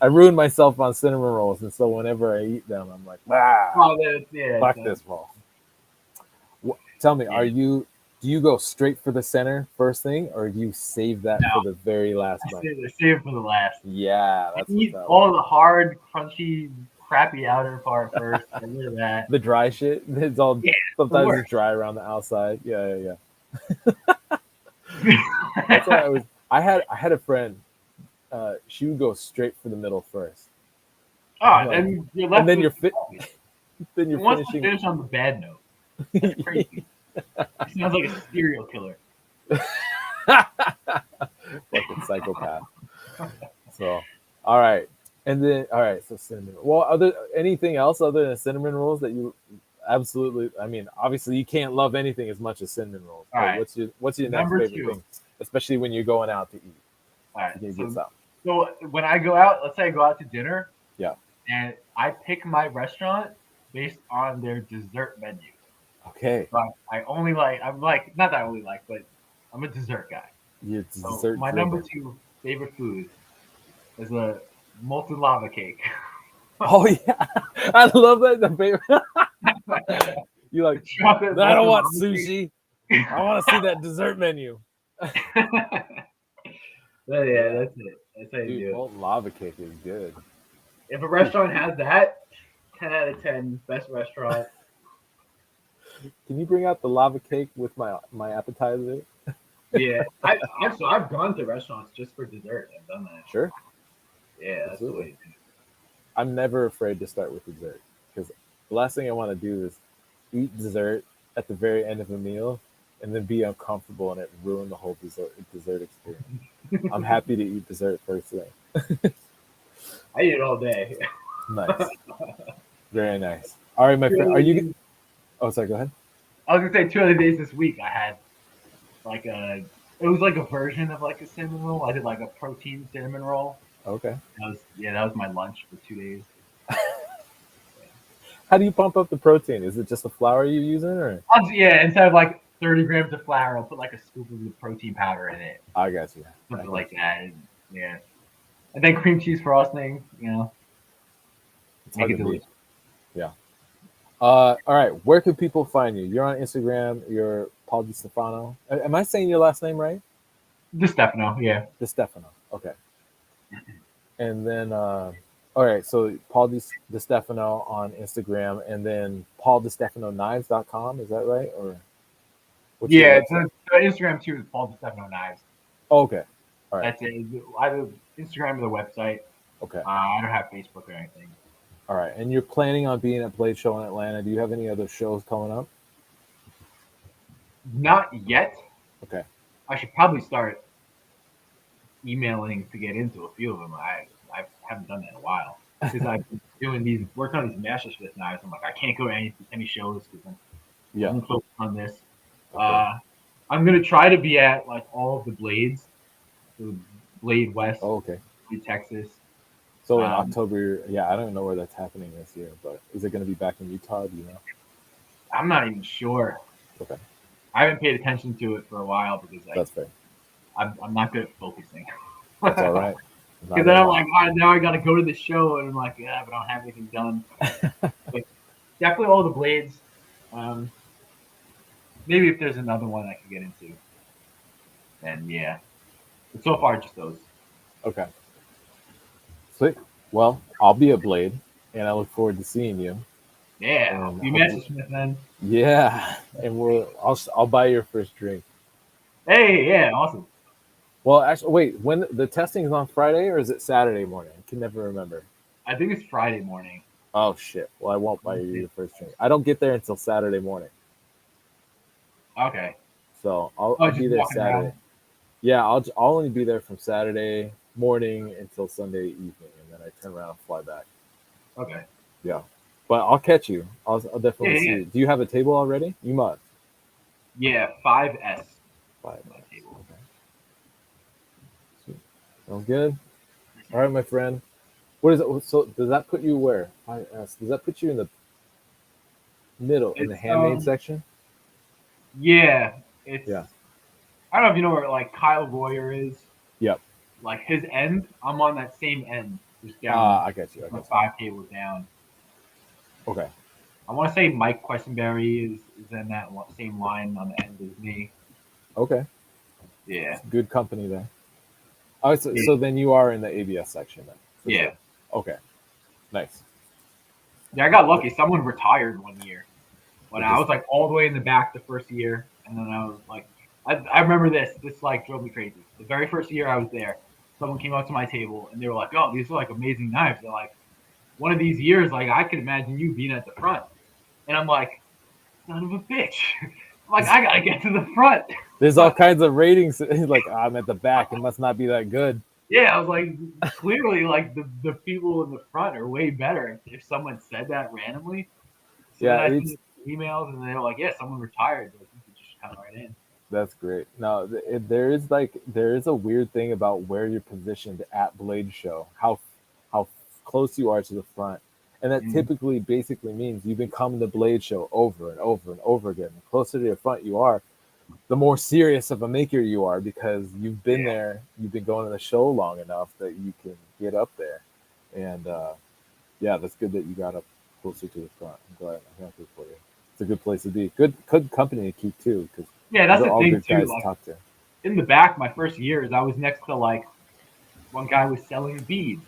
I ruined myself on cinnamon rolls, and so whenever I eat them, I'm like,
Oh,
fuck this roll. Tell me,
Yeah.
do you go straight for the center first thing, or do you save that for the very last bite?
Save it for the last.
Yeah, that's
Eat all the hard, crunchy, crappy outer part first. Get rid of that.
The dry shit. It's all sometimes
the
it's dry around the outside. Yeah. That's why I had a friend. She would go straight for the middle first.
Oh, and you're left.
And then
with
then you're
wants
finishing.
to finish on the bad note. That's crazy. He sounds like a serial killer.
Fucking psychopath. So, all right, and then all right. So cinnamon. Well, anything else other than cinnamon rolls that you absolutely? I mean, obviously you can't love anything as much as cinnamon rolls.
All right.
What's your next
Number
favorite
2.
thing, especially when you're going out to eat?
All right.
So
when I go out, let's say I go out to dinner.
Yeah.
And I pick my restaurant based on their dessert menu.
Okay.
So I'm like, not that I only like, but I'm a dessert guy.
You're
So
dessert.
my number 2 favorite food is a molten lava cake.
Oh yeah, I love that. The favorite. You like? I don't want sushi. I want to see that dessert menu.
But yeah, that's it. That's how you
Dude,
do it.
molten lava cake is good.
If a restaurant has that, 10 out of 10, best restaurant.
Can you bring out the lava cake with my appetizer?
Yeah, I've gone to restaurants just for dessert. I've done that.
Sure.
Yeah, that's the way to do it.
I'm never afraid to start with dessert because the last thing I want to do is eat dessert at the very end of a meal and then be uncomfortable and it ruin the whole dessert experience. I'm happy to eat dessert first thing.
I eat it all day.
Nice. Very nice. All right, my friend. Are you? Oh, sorry. Go ahead.
I was gonna say 2 other days this week. I had like it was like a version of like a cinnamon roll. I did like a protein cinnamon roll.
Okay.
That was my lunch for 2 days.
How do you pump up the protein? Is it just the flour you're using, or?
Instead of like 30 grams of flour, I'll put like a scoop of the protein powder in it.
I got you.
Something like that. Yeah. And then cream cheese frosting,
It's make it delicious. Yeah. All right. Where can people find you? You're on Instagram. You're Paul DiStefano. Am I saying your last name right?
DiStefano, yeah.
DiStefano. Okay. And then, all right, so Paul DiStefano on Instagram, and then PaulDiStefanoKnives.com. Is that right? Or what's your
Yeah,
website?
the Instagram too is Paul DiStefano Knives.
Oh, okay. All right.
That's it. Either Instagram or the website.
Okay.
I don't have Facebook or anything.
All right. And you're planning on being at Blade Show in Atlanta. Do you have any other shows coming up?
Not yet.
Okay.
I should probably start emailing to get into a few of them. I haven't done that in a while because I've been doing these working on these Master Smith knives. I'm like I can't go to any shows because
Yeah.
I'm focused on this.
Okay.
I'm gonna try to be at like all of the blades, the Blade West,
Oh, okay.
Blade Texas.
So in
Um,
October, yeah, I don't know where that's happening this year, but is it going to be back in Utah? Do you know?
I'm not even sure.
Okay.
I haven't paid attention to it for a while because
That's fair.
I'm not good at focusing.
That's all
Because
right. Not
then
at
I'm
all.
like, all right, now I got to go to the show, and I'm like, yeah, but I don't have anything done. But definitely all the blades. Um, maybe if there's another one I can get into, then yeah. But so far, just those.
Okay. Sweet. Well, I'll be a Blade, and I look forward to seeing you.
Yeah,
And
you
hopefully,
Master Smith then.
yeah, and I'll buy your first drink.
Hey, yeah, awesome.
Well, actually, wait. When the testing is on Friday or is it Saturday morning? I can never remember.
I think it's Friday morning.
Oh shit. Well, I won't buy you your first drink. I don't get there until Saturday morning,
Okay.
so I'll
Oh,
I'll
just
be there
walking
Saturday.
around.
Yeah, I'll only be there from Saturday morning until Sunday evening, and then I turn around and fly back.
Okay.
Yeah, but I'll catch you. I'll
Yeah,
definitely
yeah,
see
yeah.
you. Do you have a table already? You must.
Yeah, 5S.
Five.
My table.
Okay. Sweet. Sounds good. All right, my friend. What is it? So does that put you where? I asked. Does that put you in the middle in the
It's
handmade section?
yeah, it's
Yeah.
I don't know if you know where like Kyle Royer is.
Yep.
Like his end, I'm on that same end, just down
Ah, I get you. I
like
get you.
5 tables down.
Okay.
I want to say Mike Questenberry is in that same line on the end as me.
Okay.
Yeah,
It's good company there. Oh, so,
yeah,
so then you are in the ABS section then, for
yeah.
sure. Okay. Nice.
Yeah, I got lucky. Someone retired one year when
It
I
just
was like all the way in the back the first year, and then I was like, I remember this. This like drove me crazy. The very first year I was there, someone came up to my table and they were like, "Oh, these are like amazing knives." They're like, one of these years, like I could imagine you being at the front, and I'm like, son of a bitch. I'm like, I gotta get to the front.
there's all kinds of ratings. Like I'm at the back. It must not be that good.
Yeah, I was like, clearly, like the people in the front are way better. If someone said that randomly, so then
Yeah,
I sent
it's
emails and they were like, yeah, someone retired. Like you could just come right in.
that's great. Now there is a weird thing about where you're positioned at Blade Show. How close you are to the front, and that
Mm,
typically basically means you've been coming to Blade Show over and over and over again. The closer to the front you are, the more serious of a maker you are because you've been
yeah,
there, you've been going to the show long enough that you can get up there. And yeah, that's good that you got up closer to the front. I'm glad. I'm happy for you. It's a good place to be. Good company to keep too, because
yeah.
these
That's
are
the
all
thing
good
too.
guys to
Like
talk to.
in the back, my first years, I was next to like one guy was selling beads,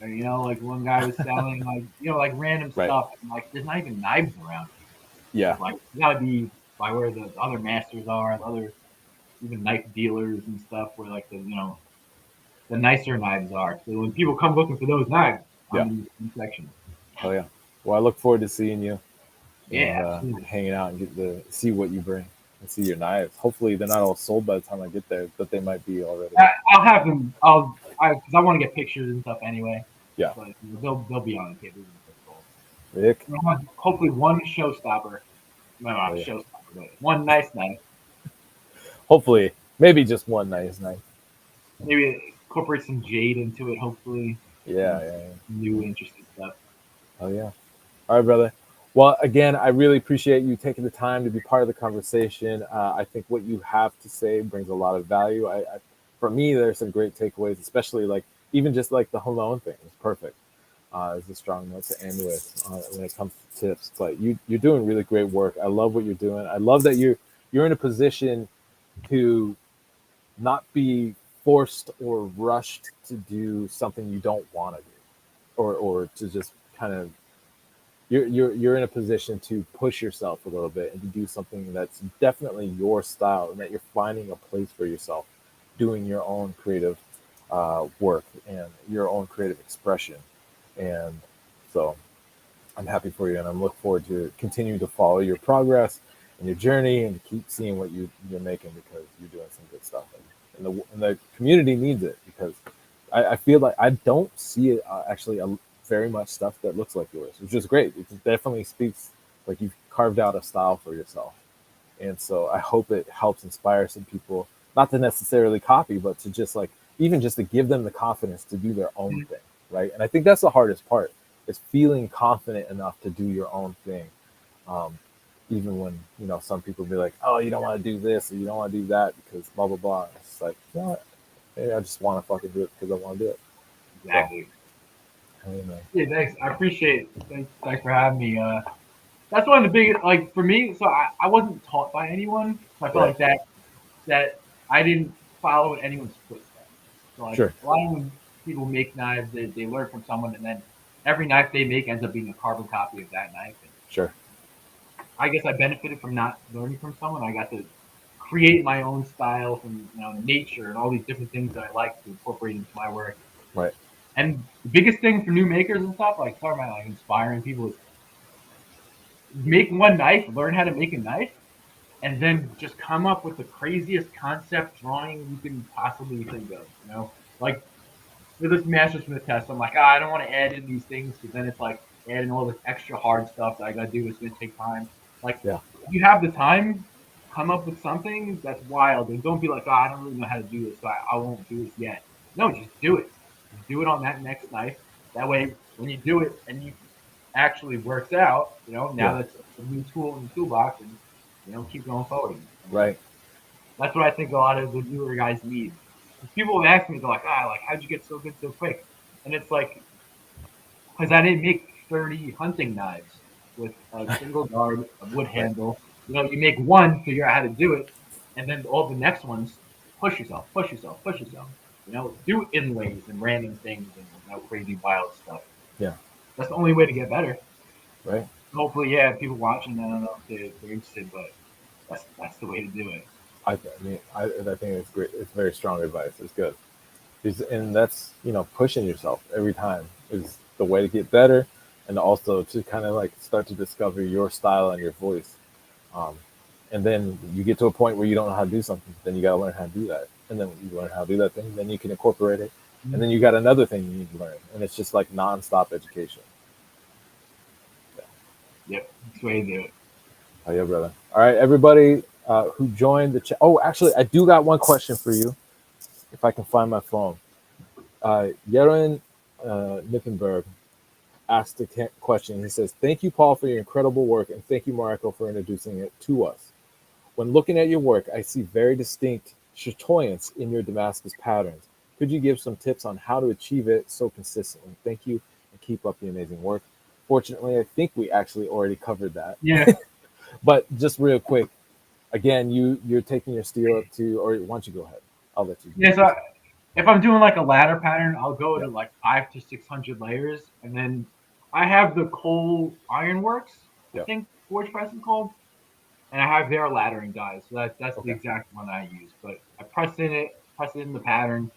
or like one guy was selling like like random
Right.
stuff. And, like there's not even knives around.
Yeah.
It's like you gotta be by where the other masters are, other even knife dealers and stuff, where like the nicer knives are. So when people come looking for those knives, I'm
Yeah.
in the section.
Oh yeah. Well, I look forward to seeing you and
Yeah, absolutely.
hanging out and get to see what you bring and see your knives. Hopefully, they're not all sold by the time I get there, but they might be already.
I'll have them. Because I want to get pictures and stuff anyway.
Yeah.
But they'll be on the table.
Rick.
We'll have hopefully one showstopper. No,
Oh
not
yeah.
showstopper, but one nice knife.
Hopefully, maybe just one nice night.
Maybe incorporate some jade into it. Hopefully,
Yeah, yeah, yeah.
new interesting stuff.
Oh yeah. All right, brother. Well, again, I really appreciate you taking the time to be part of the conversation. I think what you have to say brings a lot of value. For me, there's some great takeaways, especially like even just like the Halone thing is perfect. Is a strong note to end with when it comes to tips. But you're doing really great work. I love what you're doing. I love that you're in a position to not be forced or rushed to do something you don't want to do, or to just kind of you're in a position to push yourself a little bit and to do something that's definitely your style and that you're finding a place for yourself, doing your own creative work and your own creative expression. And so I'm happy for you, and I'm looking forward to continuing to follow your progress and your journey, and to keep seeing what you're making, because you're doing some good stuff, and the community needs it, because I feel like I don't see it actually very much stuff that looks like yours, which is great. It definitely speaks like you've carved out a style for yourself, and so I hope it helps inspire some people, not to necessarily copy, but to just like even just to give them the confidence to do their own thing, right? And I think that's the hardest part, is feeling confident enough to do your own thing. Um, Even when, some people be like, "Oh, you don't want to do this or you don't want to do that because blah blah blah." It's like, you know what? Maybe I just want to fucking do it because I want to do it. So,
Exactly.
I mean,
Yeah, thanks. I appreciate it. Thanks for having me. That's one of the big, like, for me. So I wasn't taught by anyone, so I feel
right,
like that I didn't follow in anyone's footsteps. So like
sure,
a lot of people make knives, they learn from someone, and then every knife they make ends up being a carbon copy of that knife. And
sure,
I guess I benefited from not learning from someone. I got to create my own style from nature and all these different things that I like to incorporate into my work.
right,
And the biggest thing for new makers and stuff, like talking about like inspiring people, is make one knife, learn how to make a knife, and then just come up with the craziest concept drawing you can possibly think of. Like for this Master Smith test, I'm like, I don't want to add in these things because then it's like adding all this extra hard stuff that I got to do. It's going to take time. Like,
yeah,
if you have the time, come up with something that's wild, and don't be like, I don't really know how to do this, so I won't do this yet. No, just do it. Just do it on that next knife. That way, when you do it and you actually works out, now
yeah,
that's a new tool in the toolbox, and keep going forward. And
right,
that's what I think a lot of the newer guys need. People have asked me, they're like, like how'd you get so good so quick? And it's like, because I didn't make 30 hunting knives with a single guard, a wood
right,
handle. You make one, figure out how to do it, and then all the next ones, push yourself, push yourself, push yourself. Do inlays and random things and crazy wild stuff.
yeah,
That's the only way to get better.
right.
Hopefully, yeah, people watching, I don't know if they're interested, but that's the way to do it.
I think it's great. It's very strong advice. It's good. And that's, pushing yourself every time is the way to get better, and also to kind of like start to discover your style and your voice. Um, and then you get to a point where you don't know how to do something, then you got to learn how to do that. And then when you learn how to do that thing, then you can incorporate it. And then you got another thing you need to learn, and it's just like nonstop education. Yeah.
Yep, that's the way to do it.
Oh yeah, brother. All right, everybody who joined the chat. Oh, actually, I do got one question for you, if I can find my phone. Jeroen Nippenberg asked a question. He says, "Thank you, Paul, for your incredible work, and thank you, Mariko, for introducing it to us. When looking at your work, I see very distinct chatoyance in your Damascus patterns. Could you give some tips on how to achieve it so consistently? Thank you, and keep up the amazing work." Fortunately, I think we actually already covered that.
Yeah,
But just real quick, again, you're taking your steel up to, or why don't you go ahead? I'll let you
yeah.
do
So if I'm doing like a ladder pattern, I'll go
it.
to like 500 to 600 layers, and then I have the Coal Ironworks, I
Yeah.
think forge press is called, and I have their laddering dies. So that's the
Okay.
exact one I use. But I press it in the pattern,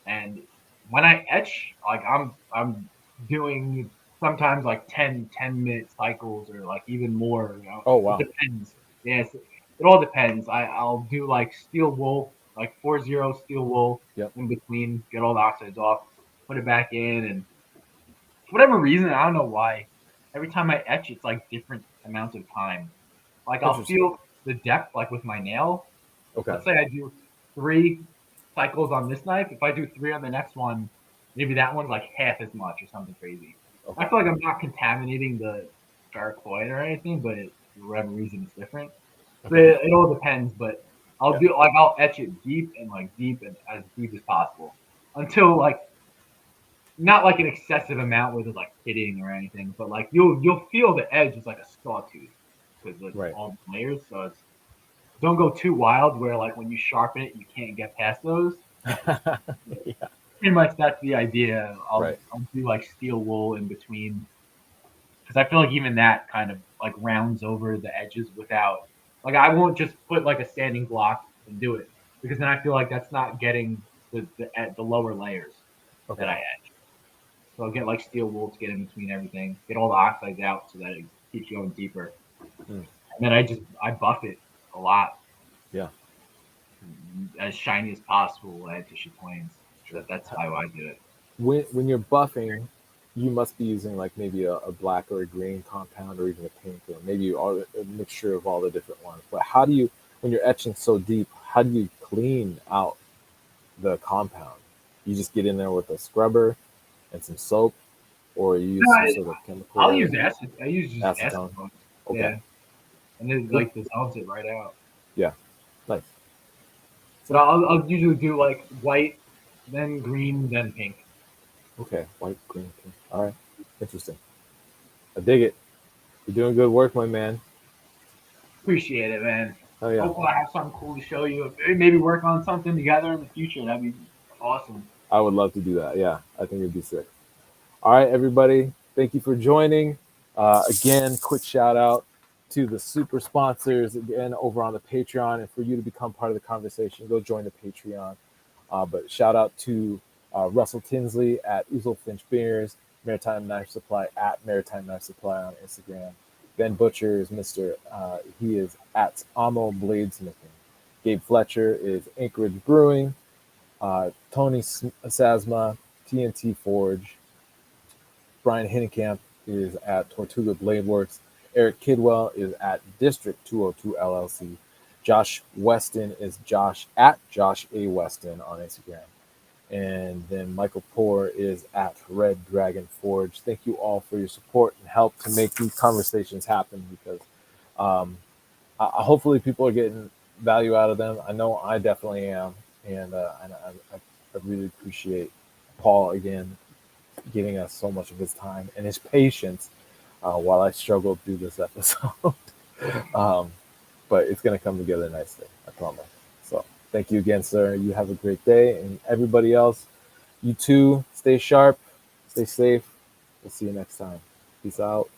and when I etch, like I'm doing sometimes like 10 minute cycles or like even more.
Oh
It
wow.
depends. Yes, it all depends. I'll do like steel wool, like 4-0 steel wool
Yep.
in between, get all the oxides off, put it back in, and for whatever reason, I don't know why. Every time I etch, it's like different amounts of time. Like I'll
Interesting.
feel the depth, like with my nail.
Okay.
Let's say I do 3 cycles on this knife. If I do 3 on the next one, maybe that one's like half as much or something crazy. I
Okay.
feel like I'm not contaminating the ferric void or anything, but for whatever reason, it's different. So
Okay.
it all depends. But
Yeah.
I'll etch it deep and as deep as possible until like not like an excessive amount where there's like pitting or anything, but like you'll feel the edge is like a sawtooth because it's
Right.
all layers. So it's don't go too wild where like when you sharpen it you can't get past those.
Yeah.
Pretty much that's the idea.
Right.
I'll do like steel wool in between because I feel like even that kind of like rounds over the edges without like I won't just put like a standing block and do it because then I feel like that's not getting the lower layers that I
Okay.
etch. So I'll get like steel wool to get in between everything, get all the oxides out so that it keeps going deeper.
Mm.
And then I buff it a lot
Yeah.
as shiny as possible add to planes.
Sure.
That's how I do it.
When you're buffing, you must be using like maybe a black or a green compound or even a pink or maybe all, a mixture of all the different ones. But how do you, when you're etching so deep, how do you clean out the compound? You just get in there with a scrubber and some soap, or you use
No,
some sort of chemical
I'll
or
use acid. I use just
acetone.
acetone.
Okay,
Yeah, and it
cool.
like dissolves it right out.
Yeah, nice.
But I'll usually do like white, then green, then pink.
Okay, white, green, pink. All right, interesting. I dig it. You're doing good work, my man.
Appreciate it, man.
Oh yeah,
Hopefully, I have something cool to show you. Maybe work on something together in the future. That'd be awesome.
I would love to do that. Yeah, I think it'd be sick. All right, everybody. Thank you for joining. Again, quick shout out to the super sponsors again over on the Patreon. And for you to become part of the conversation, go join the Patreon. But shout out to Russell Tinsley at Ouzel Finch Beers, Maritime Knife Supply at Maritime Knife Supply on Instagram. Ben Butcher is Mr. He is at Amo Bladesmithing. Gabe Fletcher is Anchorage Brewing. Tony Sasma, TNT Forge. Brian Hinnenkamp is at Tortuga Blade Works. Eric Kidwell is at District 202 LLC. Josh Weston is Josh at Josh A. Weston on Instagram. And then Michael Poor is at Red Dragon Forge. Thank you all for your support and help to make these conversations happen because hopefully people are getting value out of them. I know I definitely am. And I really appreciate Paul again giving us so much of his time and his patience while I struggled through this episode. um, but it's going to come together nicely, I promise. So thank you again, sir. You have a great day. And everybody else, you too, stay sharp, stay safe. We'll see you next time. Peace out.